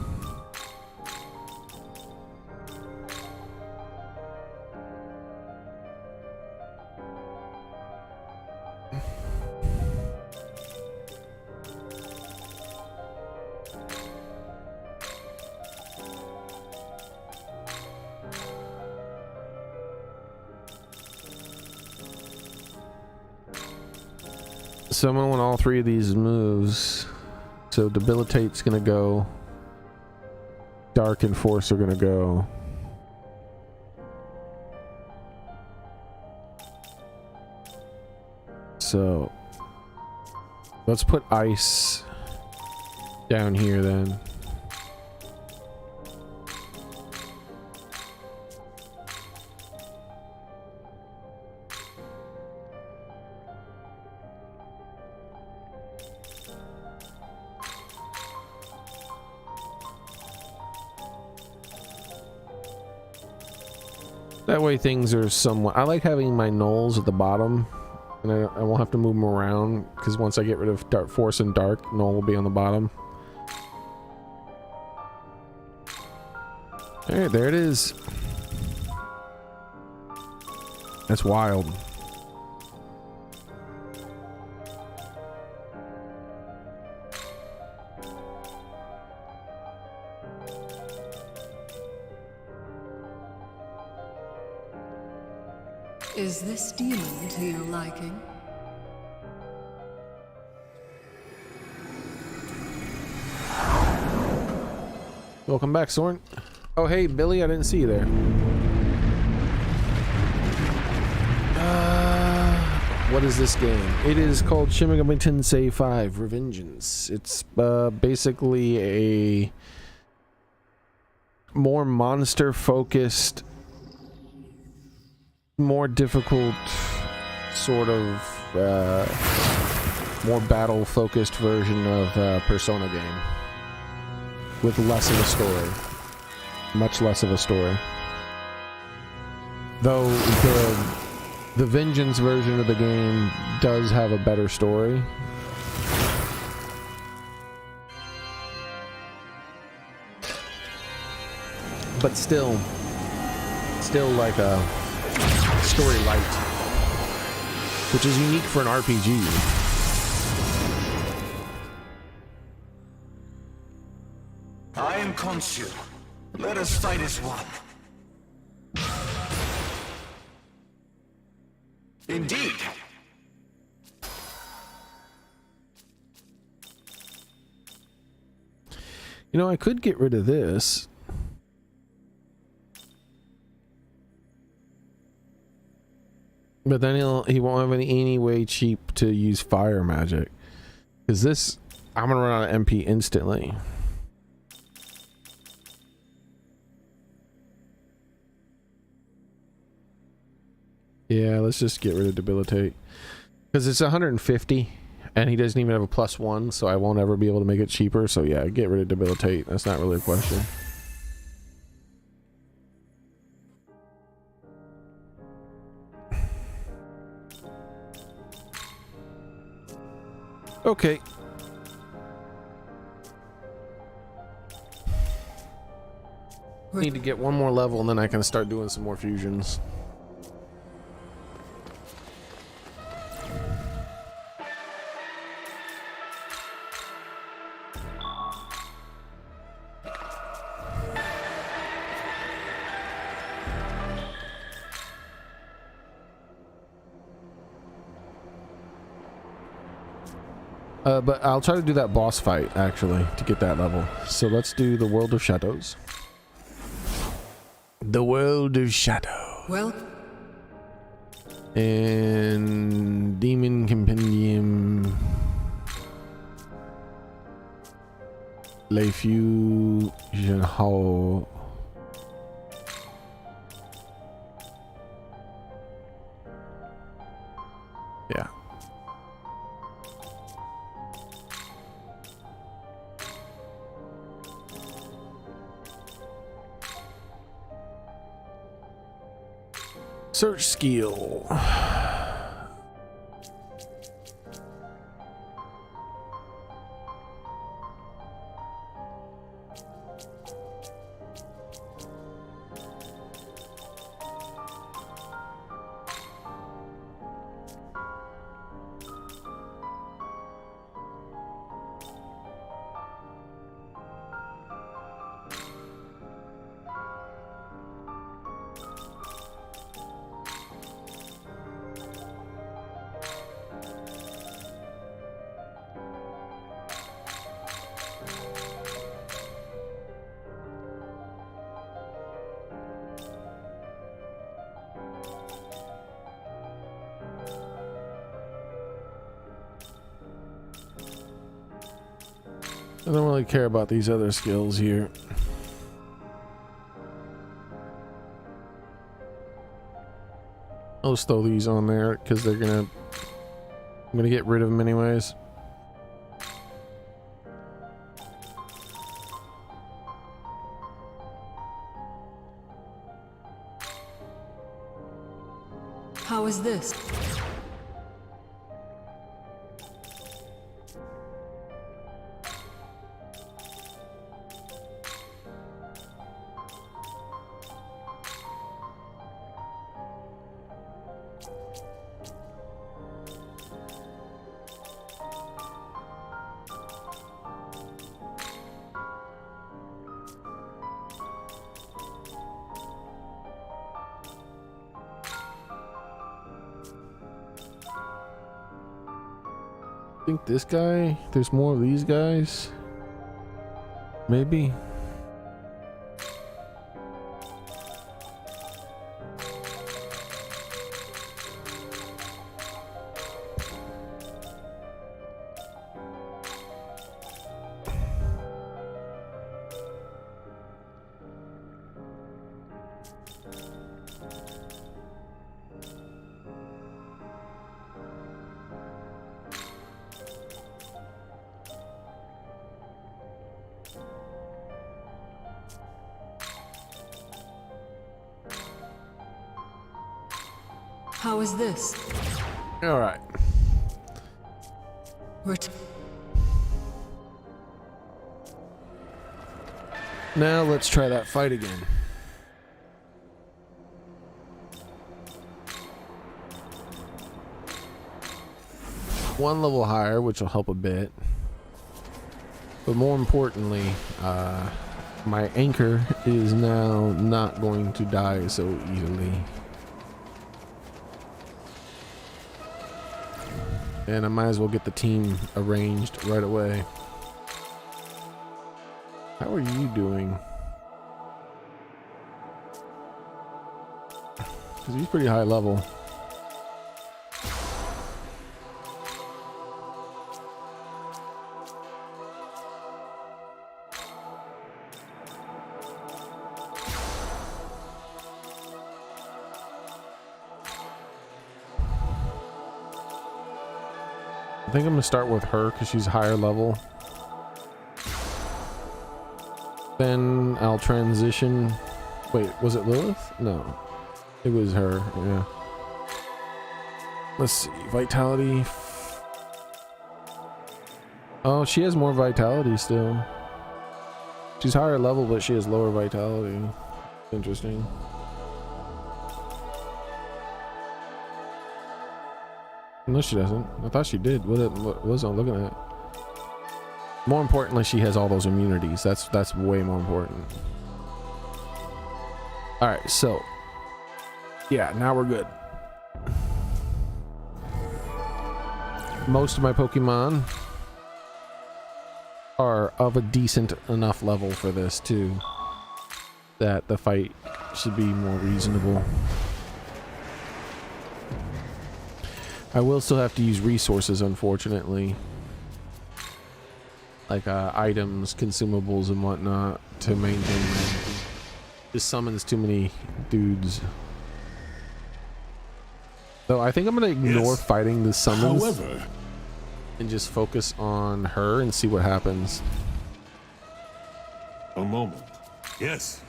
So I'm gonna want all three of these moves. So debilitate's gonna go. Dark and force are gonna go. So let's put ice. Down here then. That way things are somewhat... I like having my knolls at the bottom, and I won't have to move them around, because once I get rid of dark force and dark, knoll will be on the bottom. Alright, there it is. That's wild. Is this demon to your liking? Welcome back, Soren. Oh, hey, Billy, I didn't see you there. What is this game? It is called Shin Megami Tensei 5 Revengeance. It's basically a more monster-focused, more difficult, sort of more battle-focused version of Persona game. With less of a story. Much less of a story. Though the Vengeance version of the game does have a better story. But still like a story light. Which is unique for an RPG. I am Khonshu. Let us fight as one. Indeed. You know, I could get rid of this. But then he won't have any way cheap to use fire magic. Because this, I'm gonna run out of MP instantly. Yeah, let's just get rid of debilitate. Because it's 150 and he doesn't even have a +1, so I won't ever be able to make it cheaper. So yeah, get rid of debilitate. That's not really a question. Okay. Need to get one more level and then I can start doing some more fusions. But I'll try to do that boss fight, actually, to get that level. So let's do the World of Shadows. The World of Shadow. Well, And Demon Compendium. Les Fusion Hall. Yeah. Search skill. I don't really care about these other skills here. I'll just throw these on there because I'm gonna get rid of them anyways. How is this? I think this guy, there's more of these guys. Maybe. How is this? All right. Now let's try that fight again. One level higher, which will help a bit. But more importantly, my anchor is now not going to die so easily. And I might as well get the team arranged right away. How are you doing? Because he's pretty high level. I think I'm gonna start with her because she's higher level. Then I'll transition. Wait, was it Lilith? No, it was her. Yeah. Let's see. Vitality. Oh, she has more vitality still. She's higher level, but she has lower vitality. Interesting. No, she doesn't. I thought she did. What was I looking at? More importantly, she has all those immunities. That's way more important. All right, so yeah, now we're good. Most of my Pokemon are of a decent enough level for this too, that the fight should be more reasonable. I will still have to use resources, unfortunately, like items, consumables, and whatnot to maintain my. Just summons too many dudes. So I think I'm gonna ignore fighting the summons. However, and just focus on her and see what happens. a moment. Yes.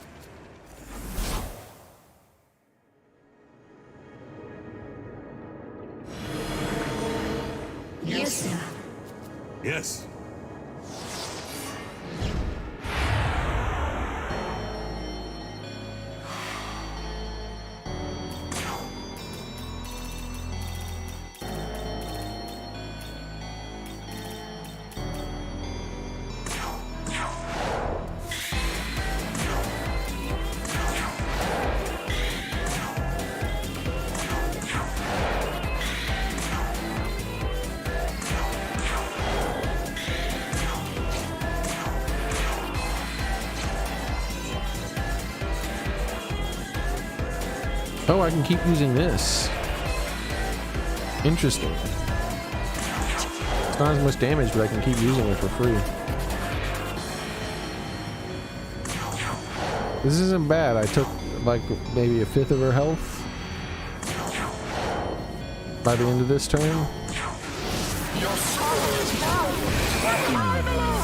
Yes, sir. Yes. Oh, I can keep using this. Interesting. It's not as much damage, but I can keep using it for free. This isn't bad. I took like maybe a fifth of her health by the end of this turn. Your sorrow is mine. Where I belong.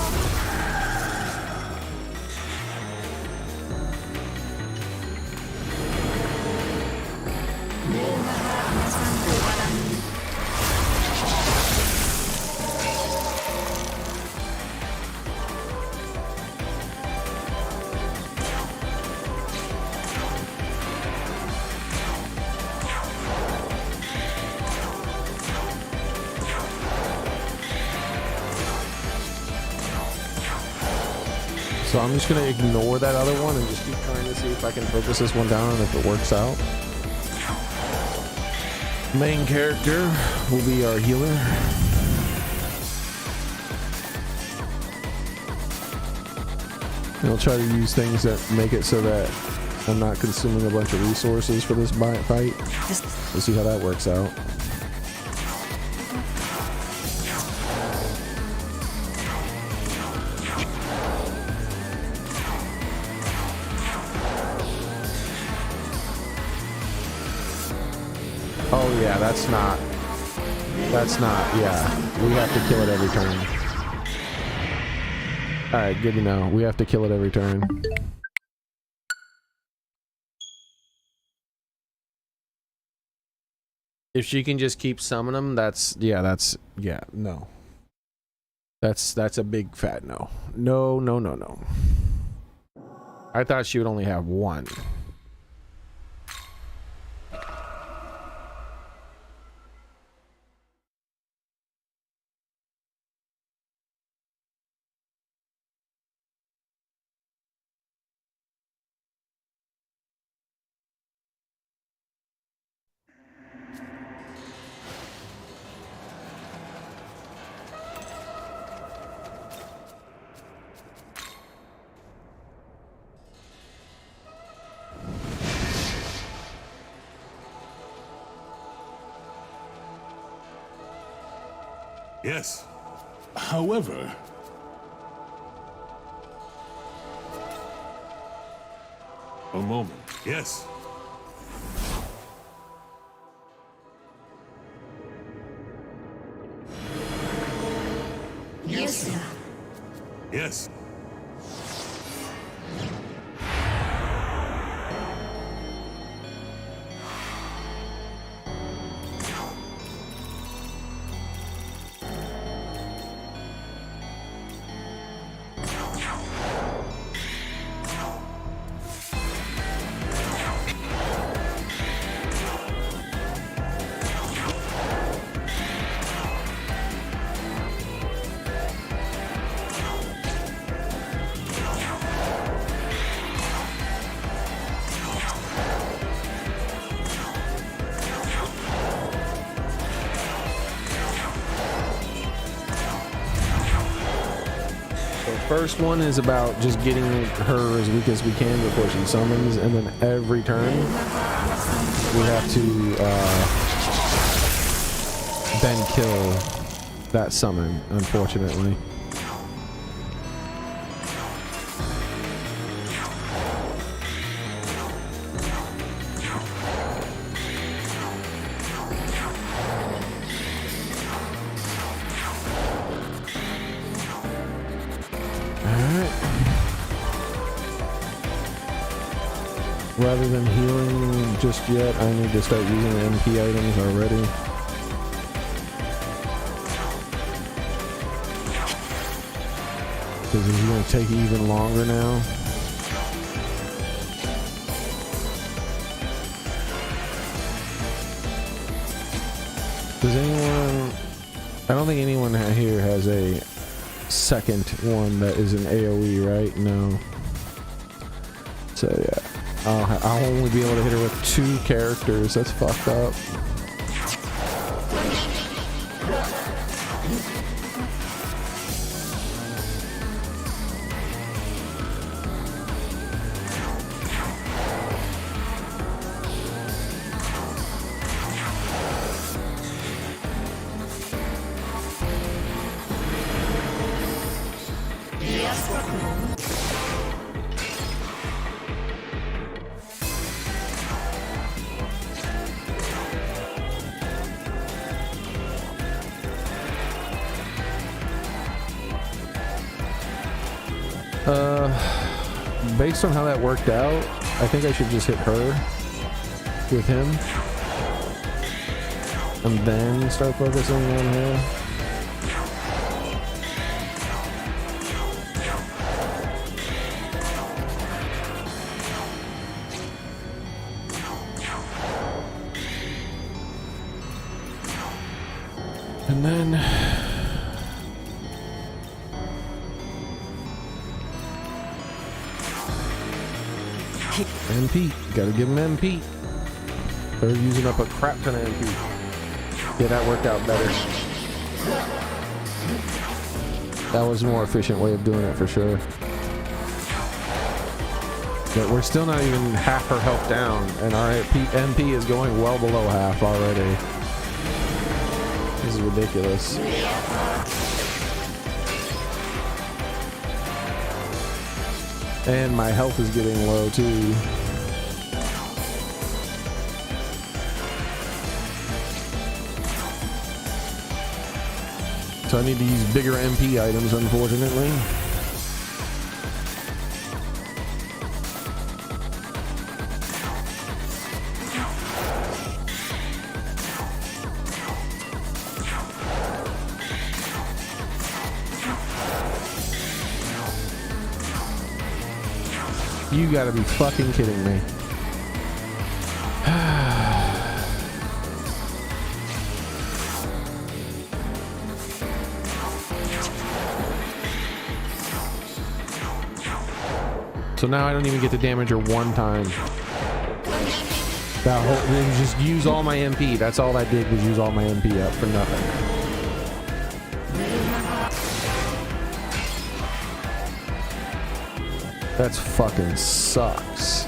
So I'm just gonna ignore that other one and just keep trying to see if I can focus this one down and if it works out. Main character will be our healer. And I'll try to use things that make it so that I'm not consuming a bunch of resources for this fight. We'll see how that works out. Oh yeah, that's not, yeah. We have to kill it every turn. Alright, good to know. We have to kill it every turn. If she can just keep summoning them, no. That's a big fat no. No. I thought she would only have one. Yes. However, a moment. Yes. Yes, sir. Yes. First one is about just getting her as weak as we can before she summons, and then every turn we have to then kill that summon, unfortunately. Rather than healing just yet, I need to start using the MP items already. Because it's going to take even longer now. Does anyone... I don't think anyone here has a second one that is an AoE, right? No. So yeah. I'll only be able to hit her with 2 characters. That's fucked up. Based on how that worked out, I think I should just hit her with him and then start focusing on her. And then MP, gotta give him MP. They're using up a crap ton of MP. Yeah, that worked out better. That was a more efficient way of doing it for sure. But we're still not even half her health down, and our MP is going well below half already. This is ridiculous. And my health is getting low too. So I need to use bigger MP items, unfortunately. You gotta be fucking kidding me. So now I don't even get to damage her one time. That whole, just use all my MP. That's all I did was use all my MP up for nothing. That's fucking sucks.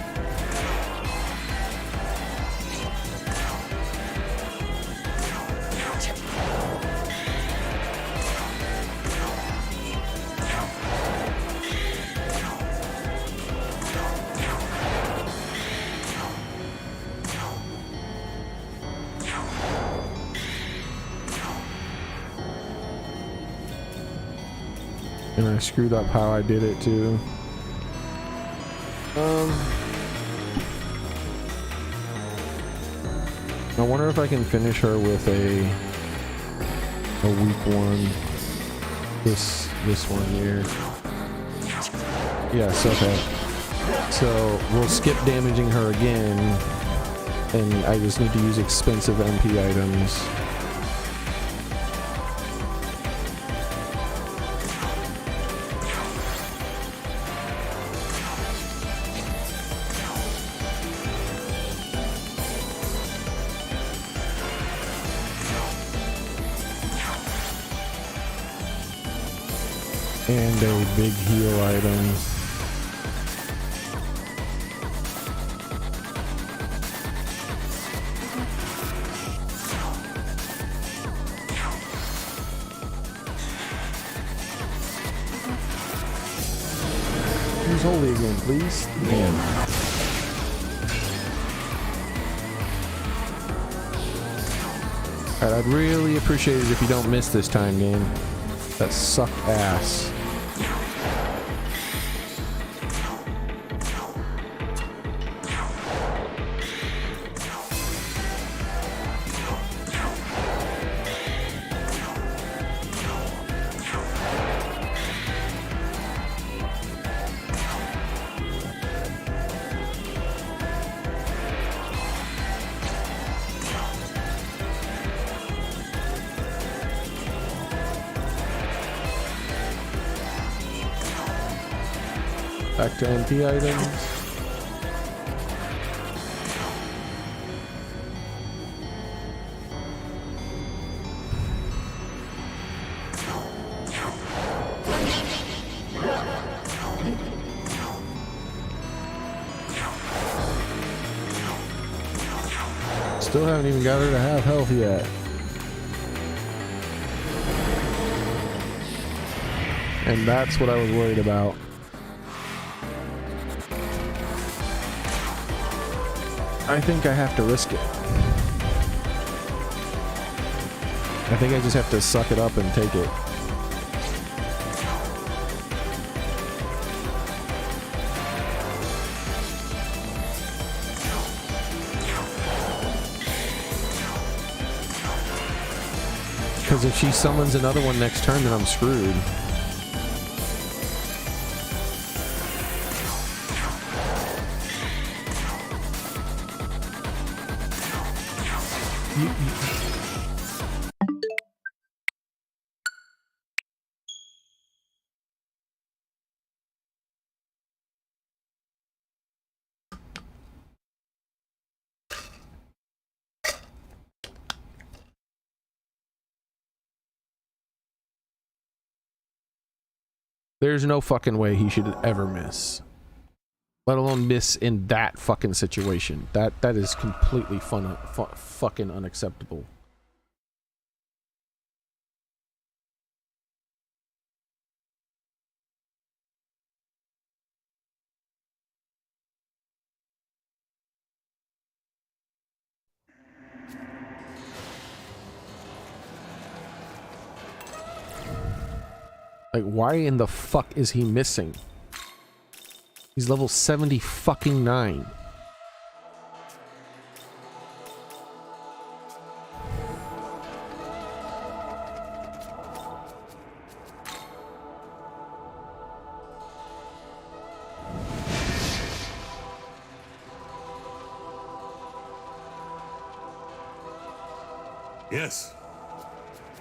And I screwed up how I did it too. I wonder if I can finish her with a weak one. This one here. Yes, okay. So we'll skip damaging her again, and I just need to use expensive MP items. And a big heal item. Use holy again, please. Man. Alright, I'd really appreciate it if you don't miss this time, game. That sucked ass. Back to MP items. Still haven't even got her to have health yet. And that's what I was worried about. I think I have to risk it. I think I just have to suck it up and take it. Because if she summons another one next turn, then I'm screwed. There's no fucking way he should ever miss. Let alone miss in that fucking situation. That is completely fucking unacceptable. Like, why in the fuck is he missing? He's level 70 fucking 9. Yes.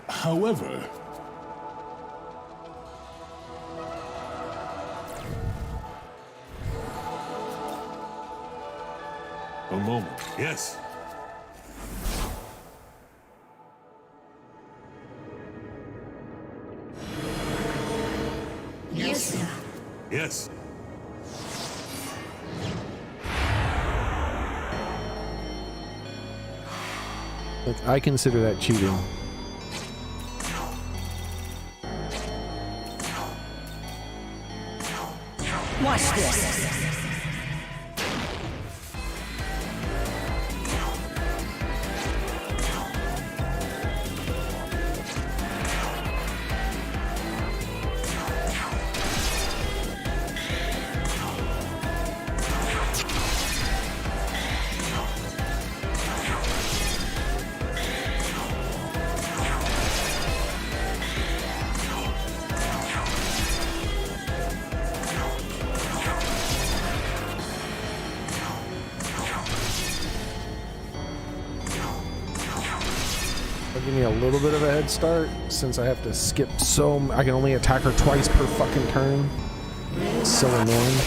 However, a moment. Yes. Yes, sir. Yes. Like, I consider that cheating. Watch this. Give me a little bit of a head start since I have to skip I can only attack her twice per fucking turn. It's so annoying.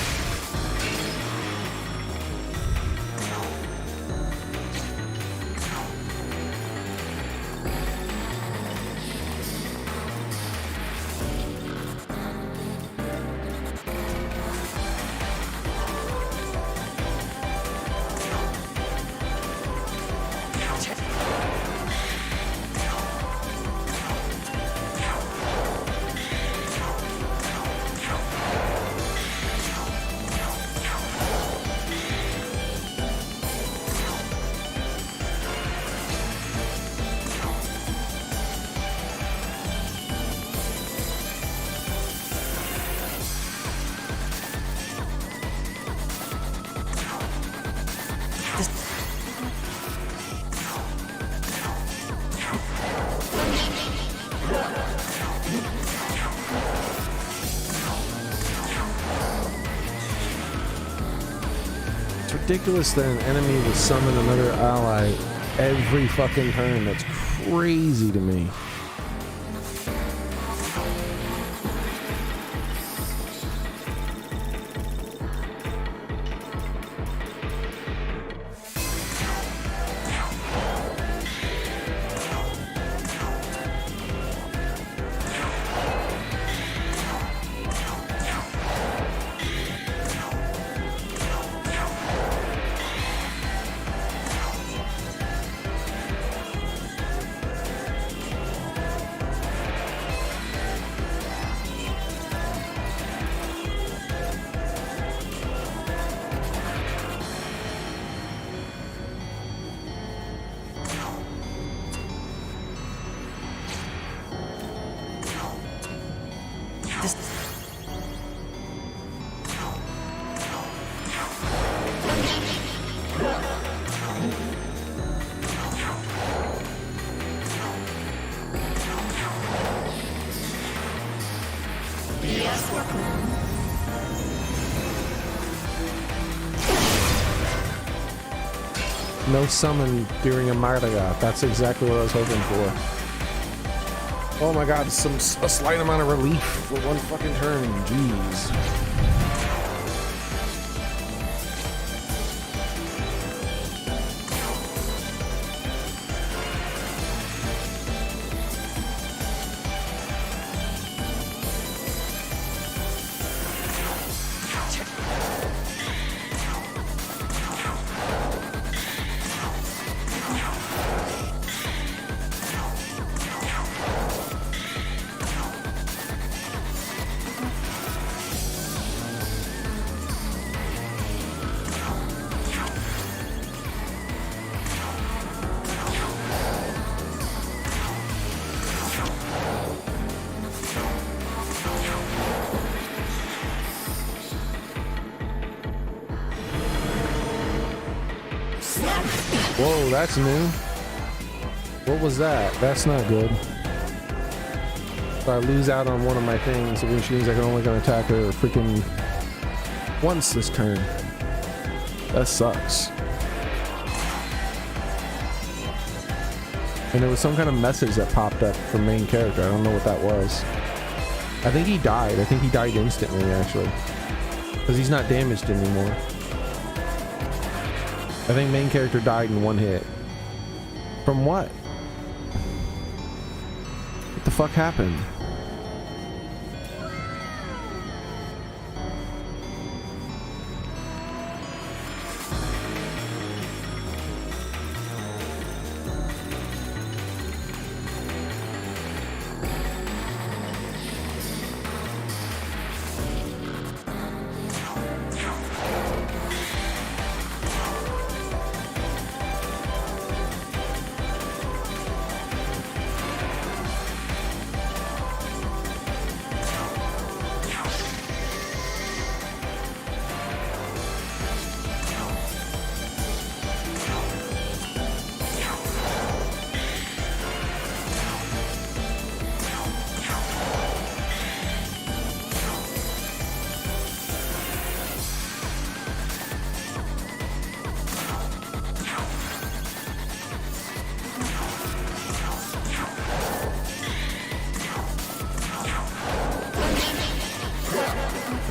Ridiculous that an enemy will summon another ally every fucking turn. That's crazy to me. No summon during a Maria. That's exactly what I was hoping for. Oh my god, a slight amount of relief for one fucking turn. Jeez. Whoa, that's new. What was that? That's not good. If I lose out on one of my things, which means I can only gonna attack her freaking once this turn. That sucks. And there was some kind of message that popped up from main character. I don't know what that was. I think he died. I think he died instantly, actually. Because he's not damaged anymore. I think main character died in one hit. From what? What the fuck happened?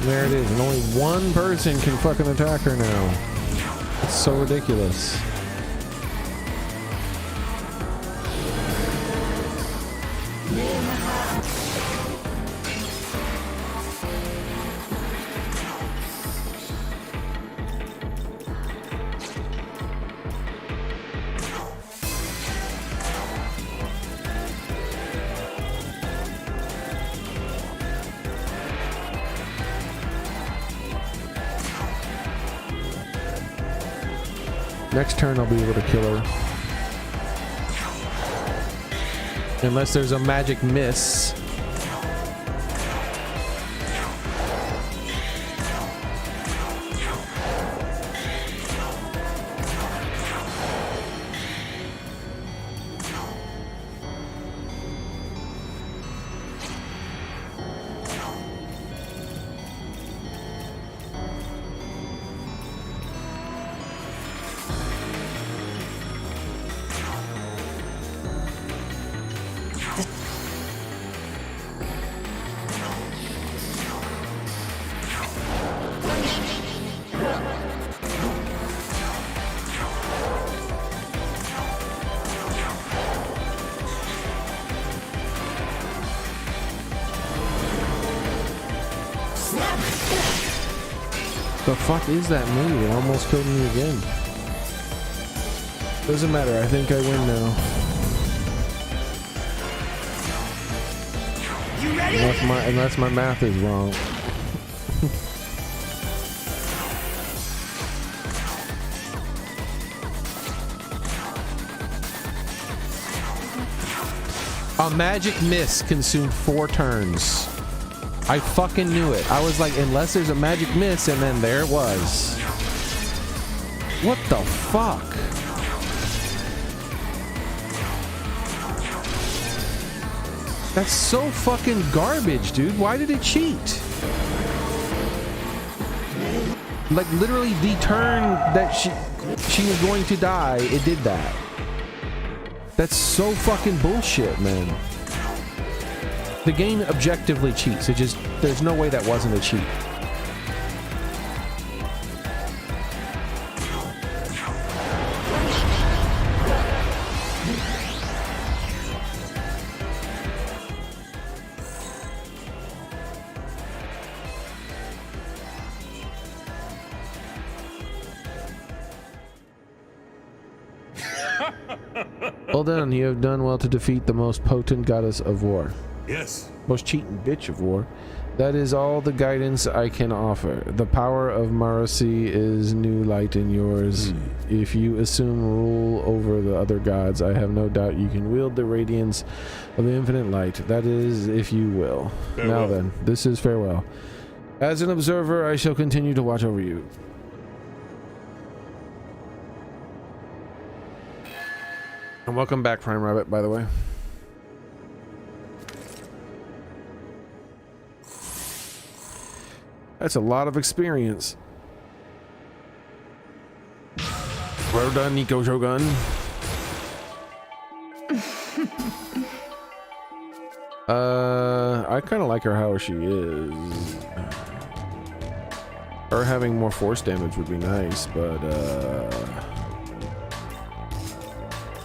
There it is, and only one person can fucking attack her now. It's so ridiculous. Next turn I'll be able to kill her. Unless there's a magic miss. The fuck is that move? It almost killed me again. Doesn't matter, I think I win now. You ready? Unless my math is wrong. A magic miss consumed 4 turns. I fucking knew it. I was like, unless there's a magic miss, and then there it was. What the fuck? That's so fucking garbage, dude. Why did it cheat? Like literally the turn that she was going to die, it did that. That's so fucking bullshit, man. The game objectively cheats. It just, there's no way that wasn't a cheat. Well done, you have done well to defeat the most potent goddess of war. Yes. Most cheating bitch of war. That is all the guidance I can offer. The power of Marasi is new light in yours. If you assume rule over the other gods, I have no doubt you can wield the radiance of infinite light. That is, if you will. Farewell. Now then, this is farewell. As an observer, I shall continue to watch over you. And welcome back, Prime Rabbit, by the way. That's a lot of experience. Well done, Nico Shogun. I kind of like her how she is. Her having more force damage would be nice, but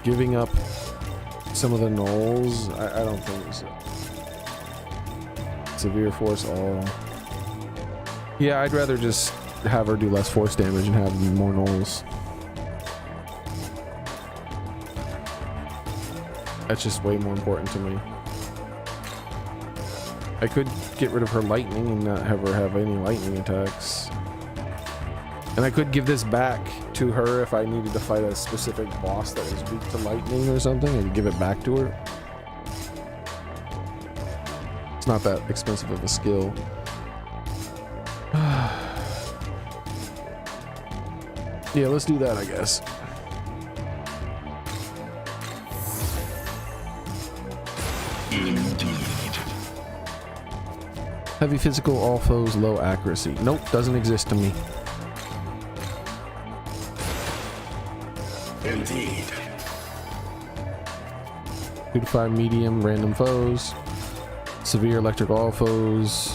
giving up some of the nulls, I don't think so. Severe force all. Yeah, I'd rather just have her do less force damage and have more nulls. That's just way more important to me. I could get rid of her lightning and not have her have any lightning attacks. And I could give this back to her if I needed to fight a specific boss that was weak to lightning or something. I could give it back to her. It's not that expensive of a skill. Yeah, let's do that, I guess. Heavy physical, all foes, low accuracy. Nope, doesn't exist to me. Indeed. 2 to 5 medium, random foes. Severe electric, all foes.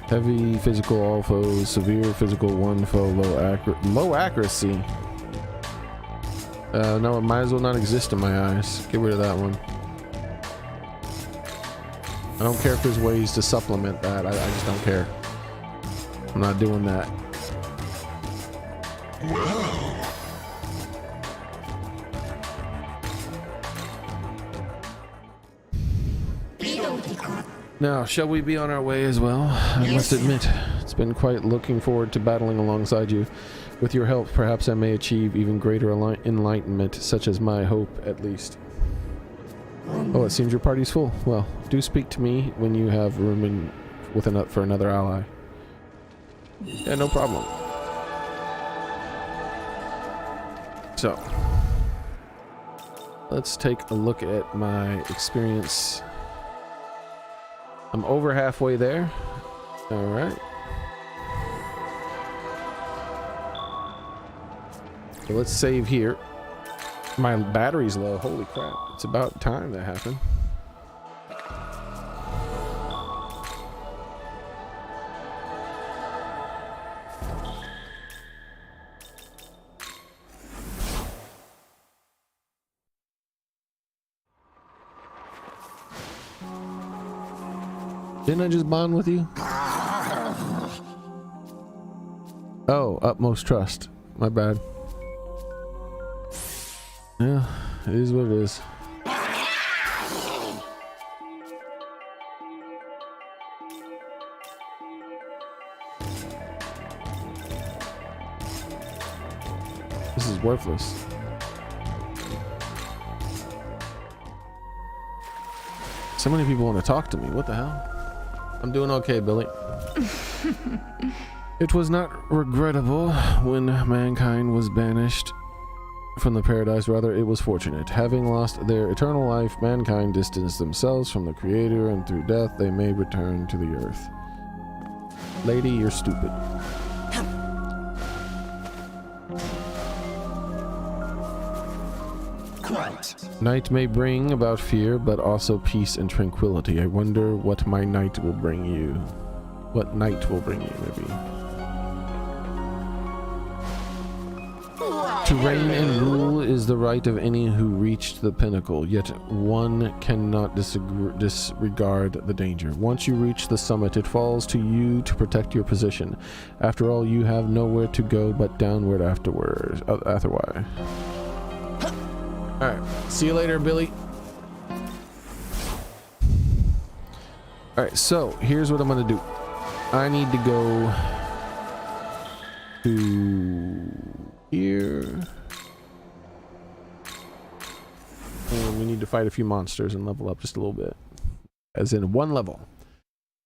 Heavy physical, all foes. Severe physical, 1 foe, low accuracy. No, it might as well not exist in my eyes. Get rid of that one. I don't care if there's ways to supplement that. I just don't care. I'm not doing that. Now, shall we be on our way as well? I must admit, it's been quite looking forward to battling alongside you. With your help, perhaps I may achieve even greater enlightenment, such as my hope, at least. Oh, it seems your party's full. Well, do speak to me when you have room for another ally. Yeah, no problem. So, let's take a look at my experience. I'm over halfway there. All right. So let's save here. My battery's low. Holy crap. It's about time that happened. Didn't I just bond with you? Oh, utmost trust. My bad. Yeah, it is what it is. This is worthless. So many people want to talk to me. What the hell? I'm doing okay, Billy. It was not regrettable when mankind was banished. from the paradise. Rather, it was fortunate. Having lost their eternal life, mankind distanced themselves from the Creator, and through death they may return to the earth. Lady, you're stupid. Quite. Night may bring about fear, but also peace and tranquility. I wonder what my night will bring you. What night will bring you, maybe. To reign and rule is the right of any who reached the pinnacle, yet one cannot disregard the danger. Once you reach the summit, it falls to you to protect your position. After all, you have nowhere to go but downward afterwards. Otherwise. Alright, see you later, Billy. Alright, so here's what I'm gonna do. I need to go to here. And we need to fight a few monsters and level up just a little bit. As in one level.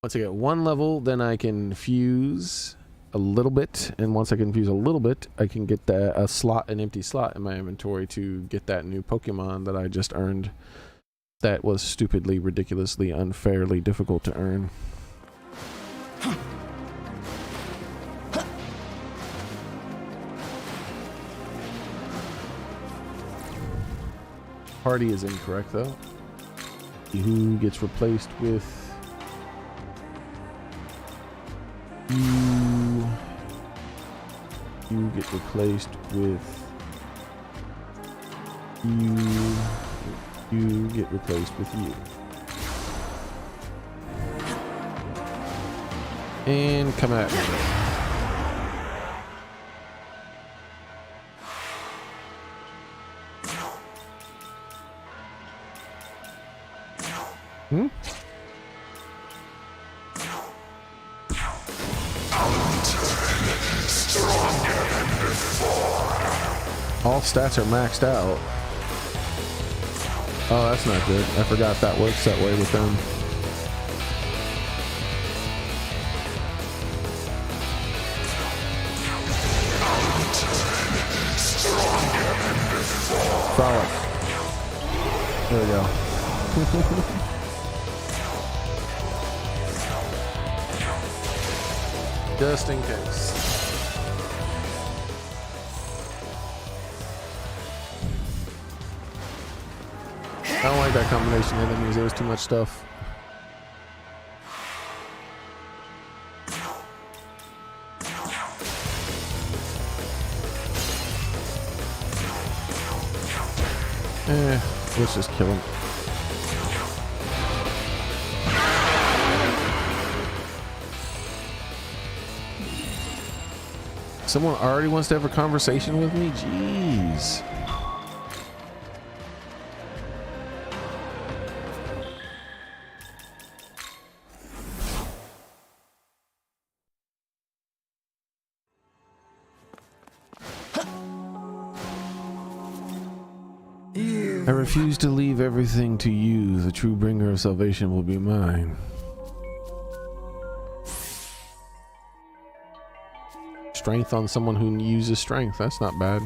Once I get one level, then I can fuse a little bit, and once I can fuse a little bit, I can get an empty slot in my inventory to get that new Pokemon that I just earned. That was stupidly, ridiculously, unfairly difficult to earn. Party is incorrect though. Who gets replaced with you get replaced with you get replaced with you. And come at me. All stats are maxed out. Oh, that's not good. I forgot that works that way with them. Frolic. There we go. Just in case. I don't like that combination of enemies. There's too much stuff. Let's just kill him. Someone already wants to have a conversation with me? Jeez. I refuse to leave everything to you. The true bringer of salvation will be mine. Strength on someone who uses strength. That's not bad.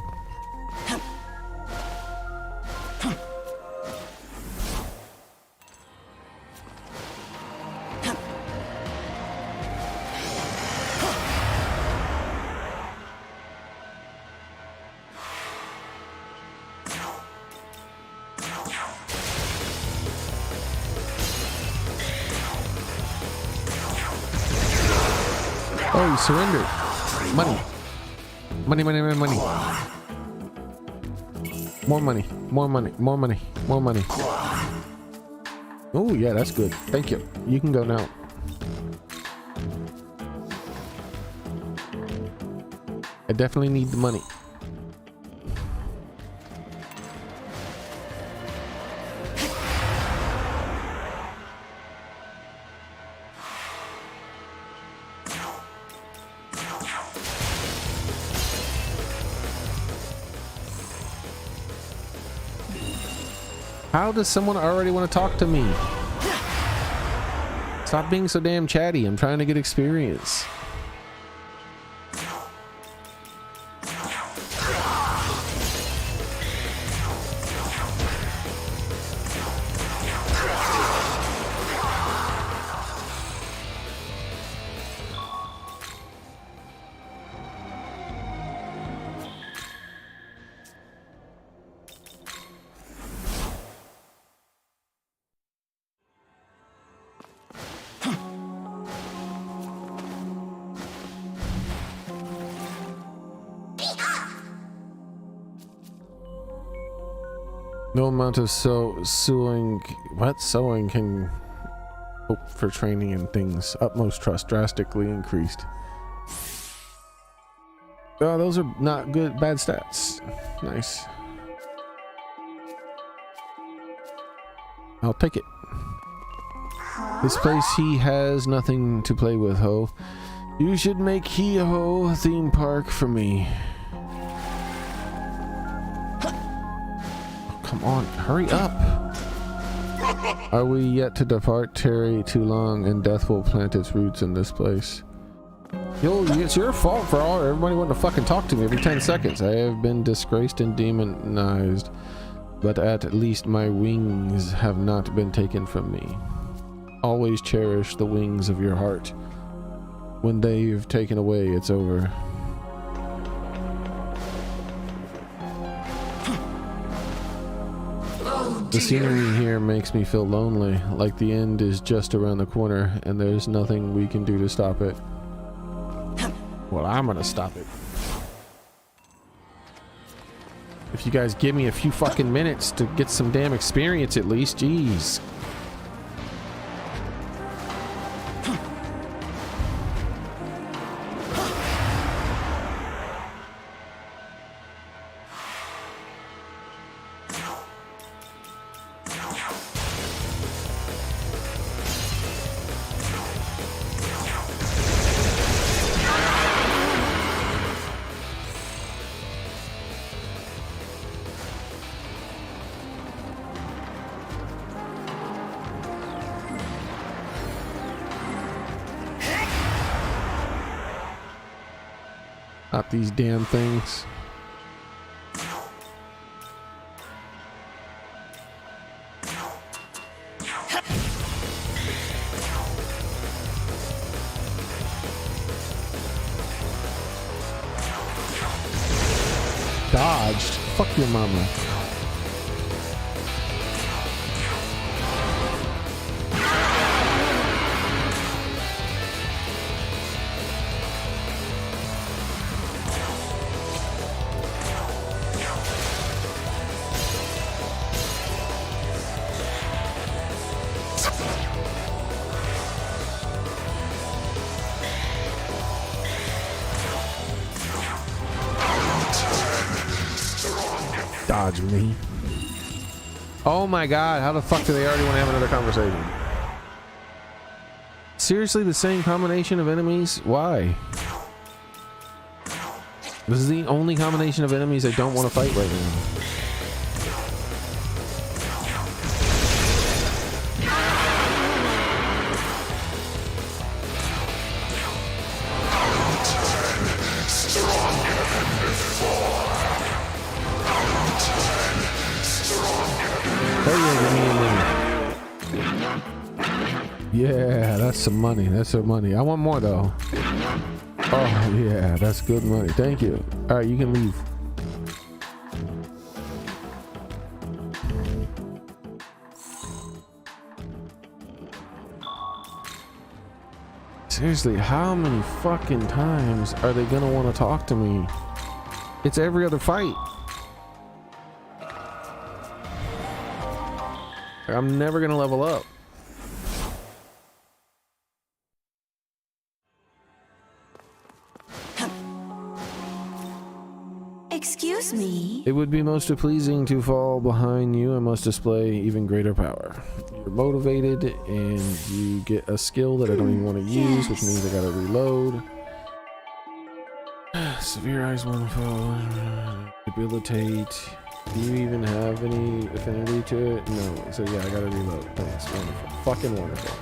Oh, you surrendered. Money. Money, money, money, money. More money, more money, more money, more money. Oh, yeah, that's good. Thank you. You can go now. I definitely need the money. How does someone already want to talk to me? Stop being so damn chatty. I'm trying to get experience. No amount of sewing can hope for training and things. Utmost trust drastically increased. Oh, those are not good, bad stats. Nice. I'll take it. This place he has nothing to play with, ho. You should make He-Ho a theme park for me. Oh, come on, hurry up. Are we yet to depart? Tarry too long and death will plant its roots in this place. It's your fault for all everybody wanting to fucking talk to me every 10 seconds. I have been disgraced and demonized, but at least my wings have not been taken from me. Always cherish the wings of your heart. When they've taken away, it's over. The scenery here makes me feel lonely, like the end is just around the corner and there's nothing we can do to stop it. Well, I'm gonna stop it. If you guys give me a few fucking minutes to get some damn experience at least, jeez. Not these damn things. Dodged. Fuck your mama. Dodge me. Oh my god, how the fuck do they already want to have another conversation? Seriously, the same combination of enemies? Why? This is the only combination of enemies I don't want to fight right now. Yeah, that's some money. That's some money. I want more though. Oh yeah, that's good money. Thank you. All right, you can leave. Seriously, how many fucking times are they gonna want to talk to me? It's every other fight. I'm never gonna level up. Excuse me? It would be most pleasing to fall behind you and must display even greater power. You're motivated and you get a skill that I don't even want to use, which means I gotta reload. Severe eyes one foe. Debilitate. Do you even have any affinity to it? No. So yeah, I gotta reload. Thanks. Wonderful. Fucking wonderful.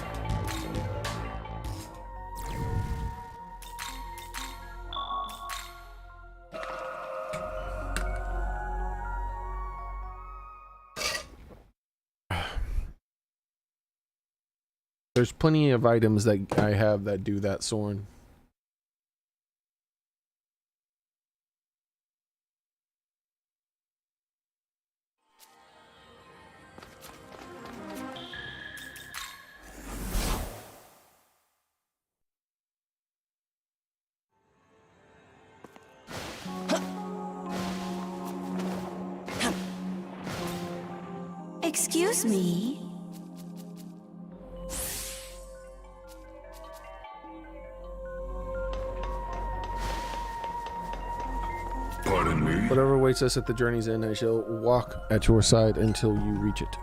There's plenty of items that I have that do that, Soren. Excuse me. Pardon me? Whatever awaits us at the journey's end, I shall walk at your side until you reach it.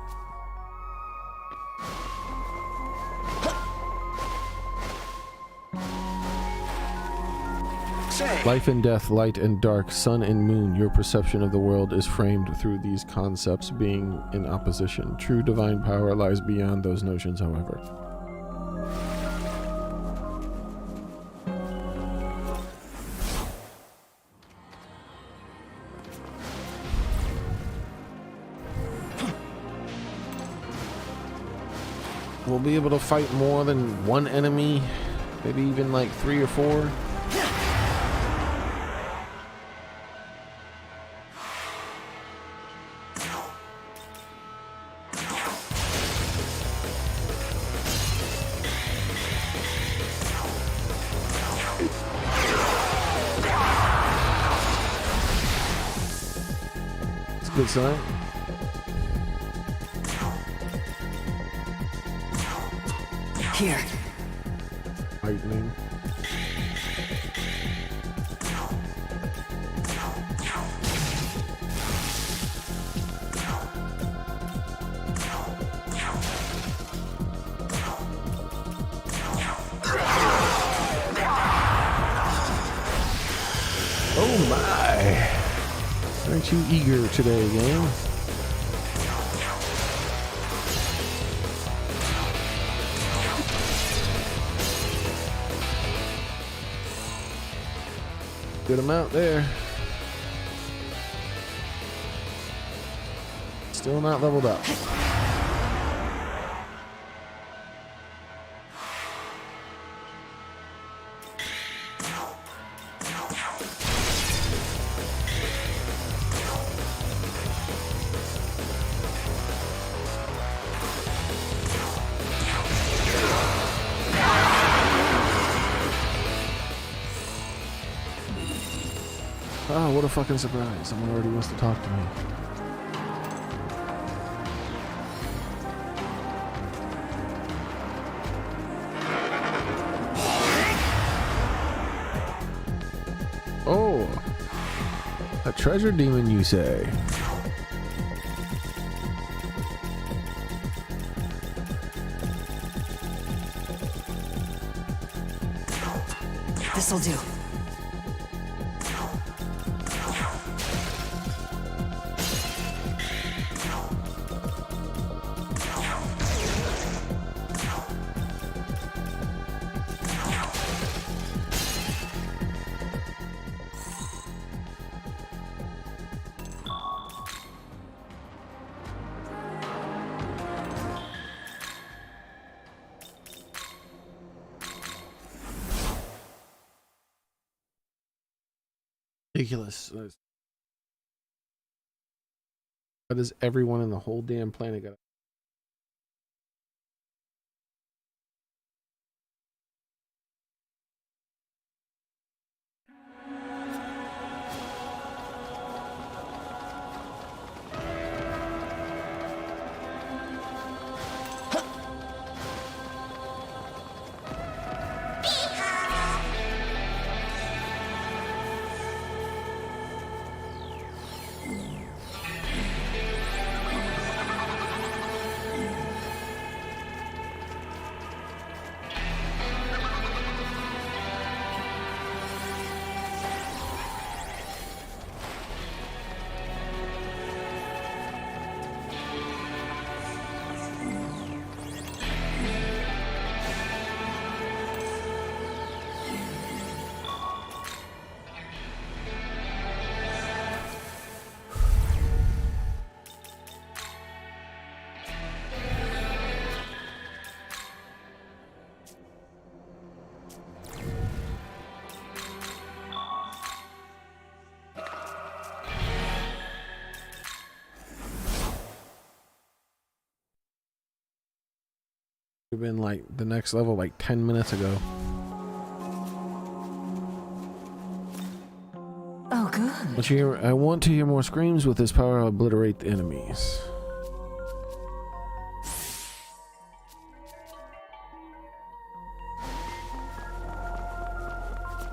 Say, Life and death, light and dark, sun and moon, your perception of the world is framed through these concepts being in opposition. True divine power lies beyond those notions, however. We'll be able to fight more than one enemy, maybe even like 3 or 4. It's a good sign. here. Lightning. Oh my! Aren't you eager today, game? Good amount there. Still not leveled up. Oh, what a fucking surprise. Someone already wants to talk to me. Oh, a treasure demon, you say? This'll do. Ridiculous. Why does everyone in the whole damn planet got? Have been like the next level like 10 minutes ago. Oh, good. I want to hear more screams. With this power, I'll obliterate the enemies.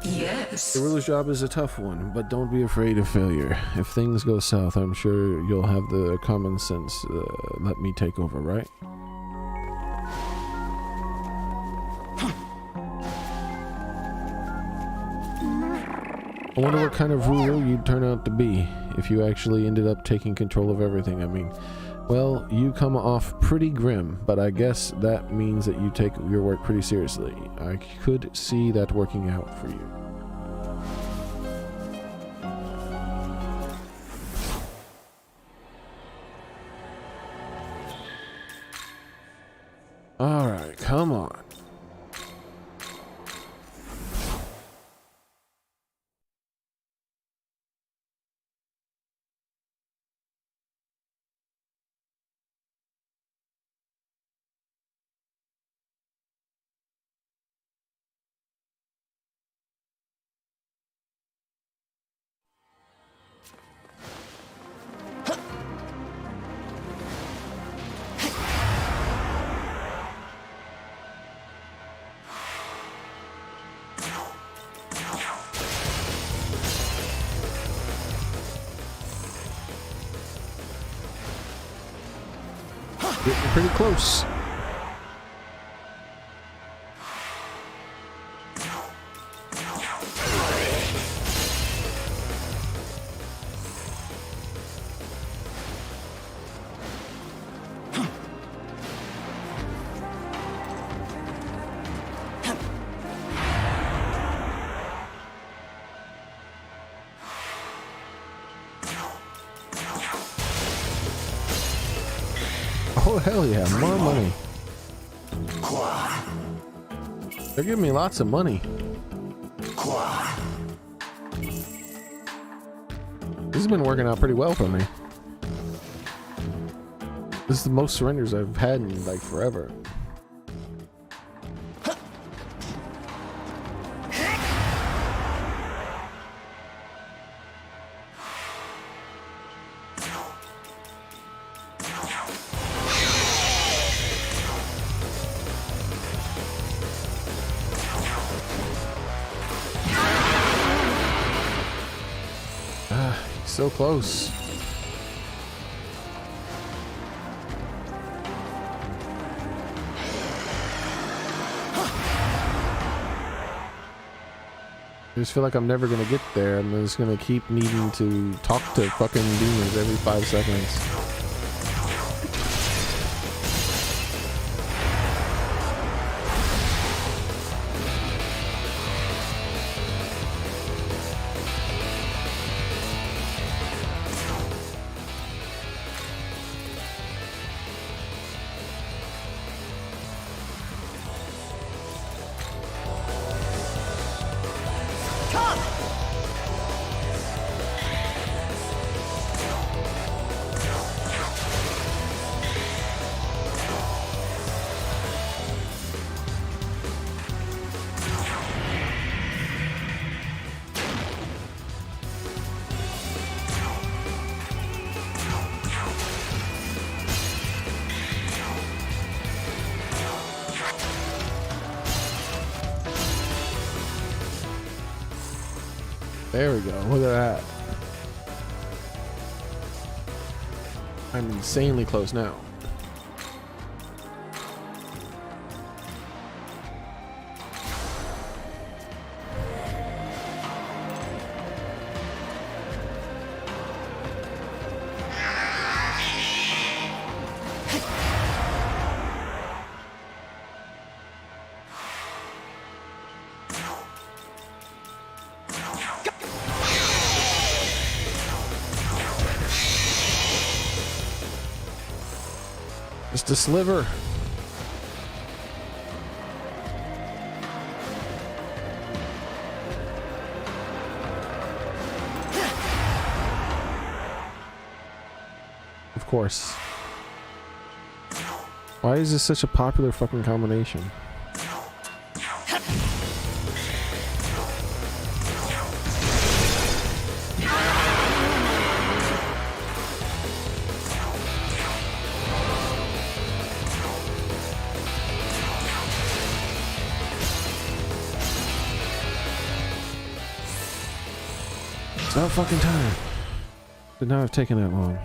Yes. The ruler's job is a tough one, but don't be afraid of failure. If things go south, I'm sure you'll have the common sense. Let me take over, right? I wonder what kind of ruler you'd turn out to be if you actually ended up taking control of everything. I mean, well, you come off pretty grim, but I guess that means that you take your work pretty seriously. I could see that working out for you. Alright, come on. Getting pretty close. Oh, hell yeah, more money. They're giving me lots of money. This has been working out pretty well for me. This is the most surrenders I've had in like forever. So close. I just feel like I'm never gonna get there. I'm just gonna keep needing to talk to fucking demons every 5 seconds. There we go. Look at that. I'm insanely close now. Just a sliver. Of course. Why is this such a popular fucking combination? About fucking time. Did not have taken that long.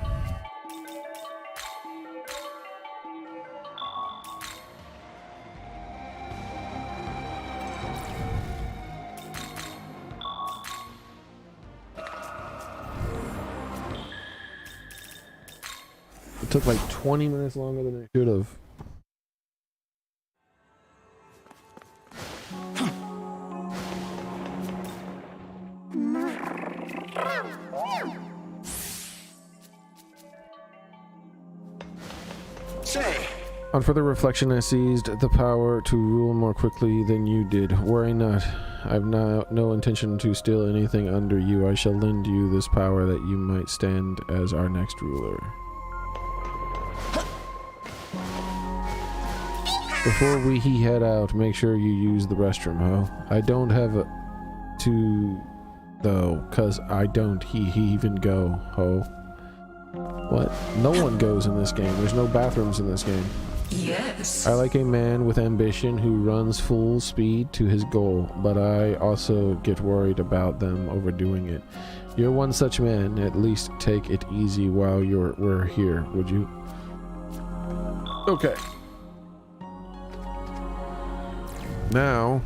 It took like 20 minutes longer than it should have. Say, On further reflection, I seized the power to rule more quickly than you did. Worry not. I've no intention to steal anything under you. I shall lend you this power that you might stand as our next ruler. Before we head out, make sure you use the restroom, ho. I don't have to, though, cause I don't even go, ho. What? No one goes in this game. There's no bathrooms in this game. Yes. I like a man with ambition who runs full speed to his goal, but I also get worried about them overdoing it. You're one such man. At least take it easy while we're here, would you? Okay. Now,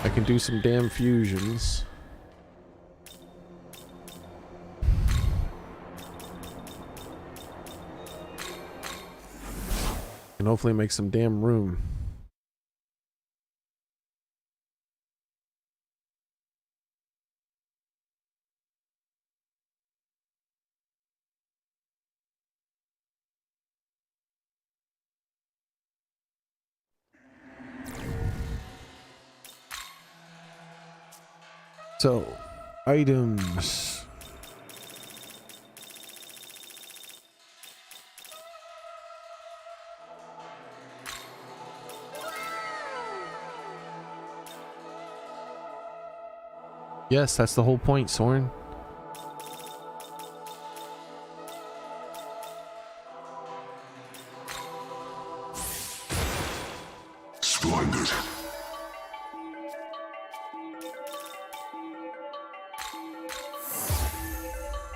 I can do some damn fusions. And hopefully make some damn room. So, items. Yes, that's the whole point, Soren. Splendid.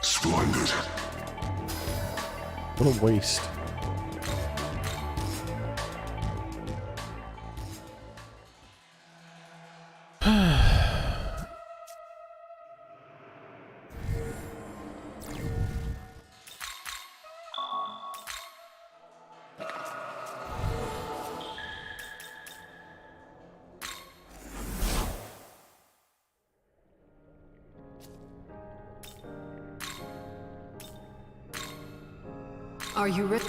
Splendid. What a waste. Are you ready?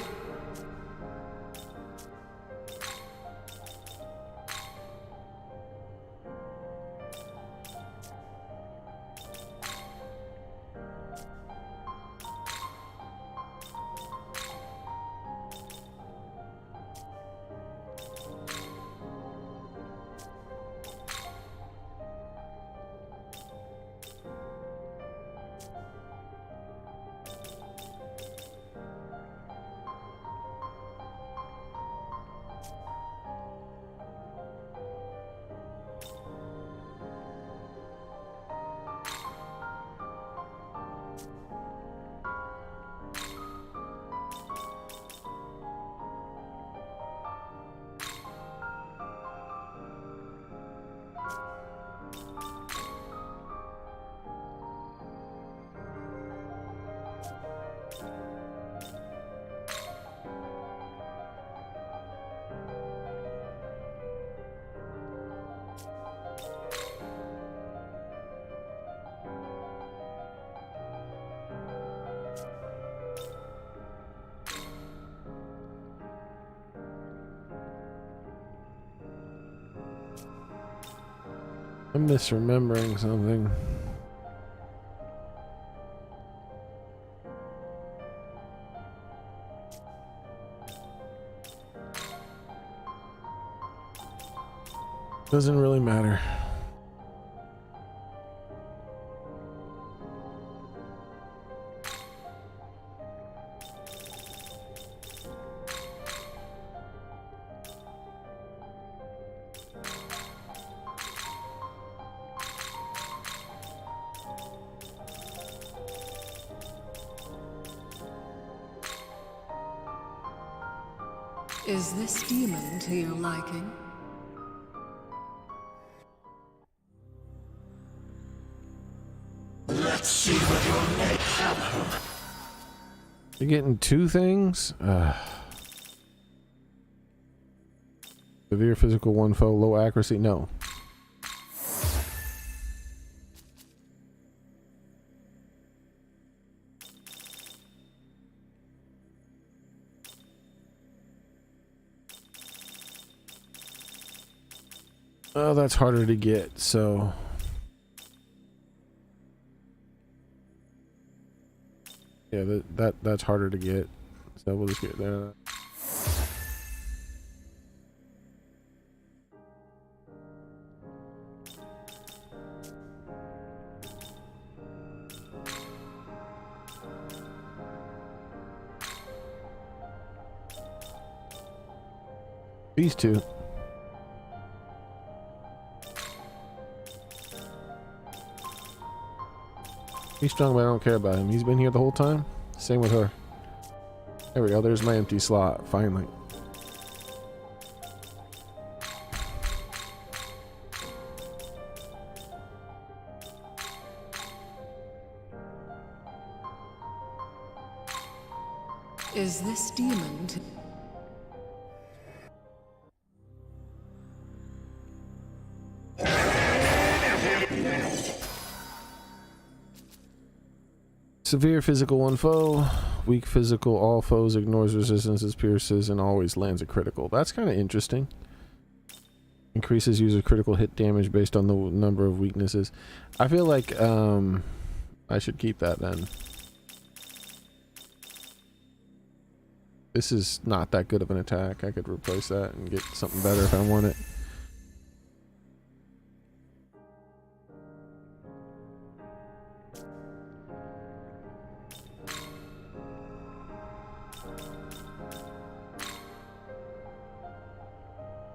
I'm misremembering something. Doesn't really matter. Is this demon to your liking? Let's see what you'll make happen. You're getting two things? Severe physical, one foe, low accuracy? No. Oh, that's harder to get, so... Yeah, that's harder to get. So we'll just get that. These two. He's strong, but I don't care about him. He's been here the whole time. Same with her. There we go. There's my empty slot. Finally. Is this demon to... Severe physical, one foe. Weak physical, all foes, ignores resistances, pierces, and always lands a critical. That's kind of interesting. Increases user critical hit damage based on the number of weaknesses. I feel like I should keep that then. This is not that good of an attack. I could replace that and get something better if I want it.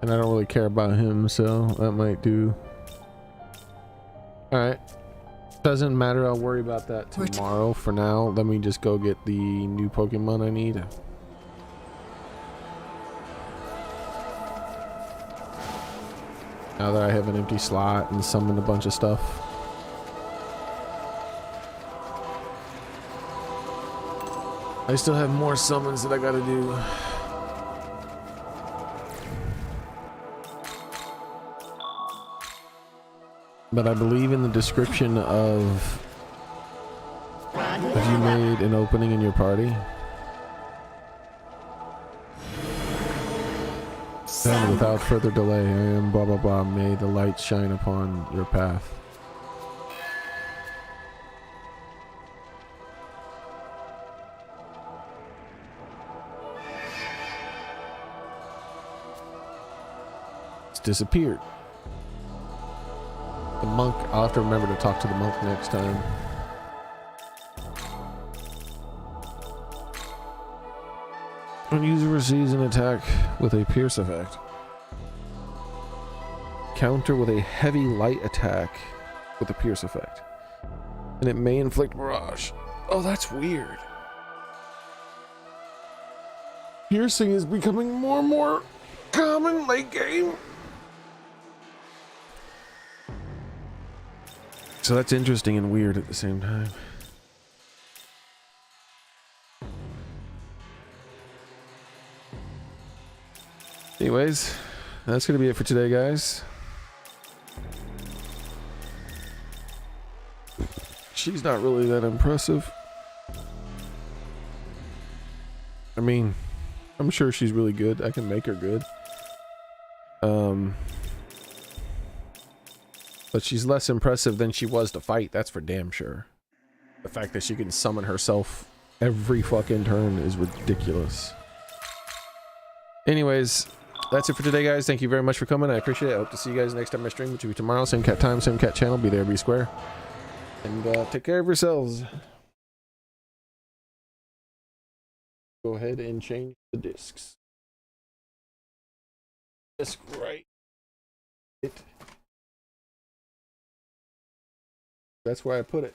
And I don't really care about him, so that might do. Alright. Doesn't matter, I'll worry about that tomorrow. For now, let me just go get the new Pokemon I need. Now that I have an empty slot and summoned a bunch of stuff. I still have more summons that I gotta do. But I believe in the description of have you made an opening in your party? And without further delay, I am blah blah blah, may the light shine upon your path. It's disappeared. The monk, I'll have to remember to talk to the monk next time. When user receives an attack with a pierce effect, counter with a heavy light attack with a pierce effect, and it may inflict barrage. Oh, that's weird. Piercing is becoming more and more common late game. So that's interesting and weird at the same time. Anyways, that's gonna be it for today, guys. She's not really that impressive. I mean, I'm sure she's really good. I can make her good. But she's less impressive than she was to fight, that's for damn sure. The fact that she can summon herself every fucking turn is ridiculous. Anyways, that's it for today, guys. Thank you very much for coming. I appreciate it. I hope to see you guys next time I stream, which will be tomorrow. Same cat time, same cat channel. Be there, be square. And take care of yourselves. Go ahead and change the discs. Disc right. That's where I put it.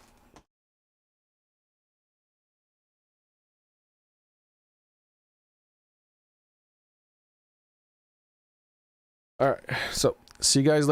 All right, so see you guys later.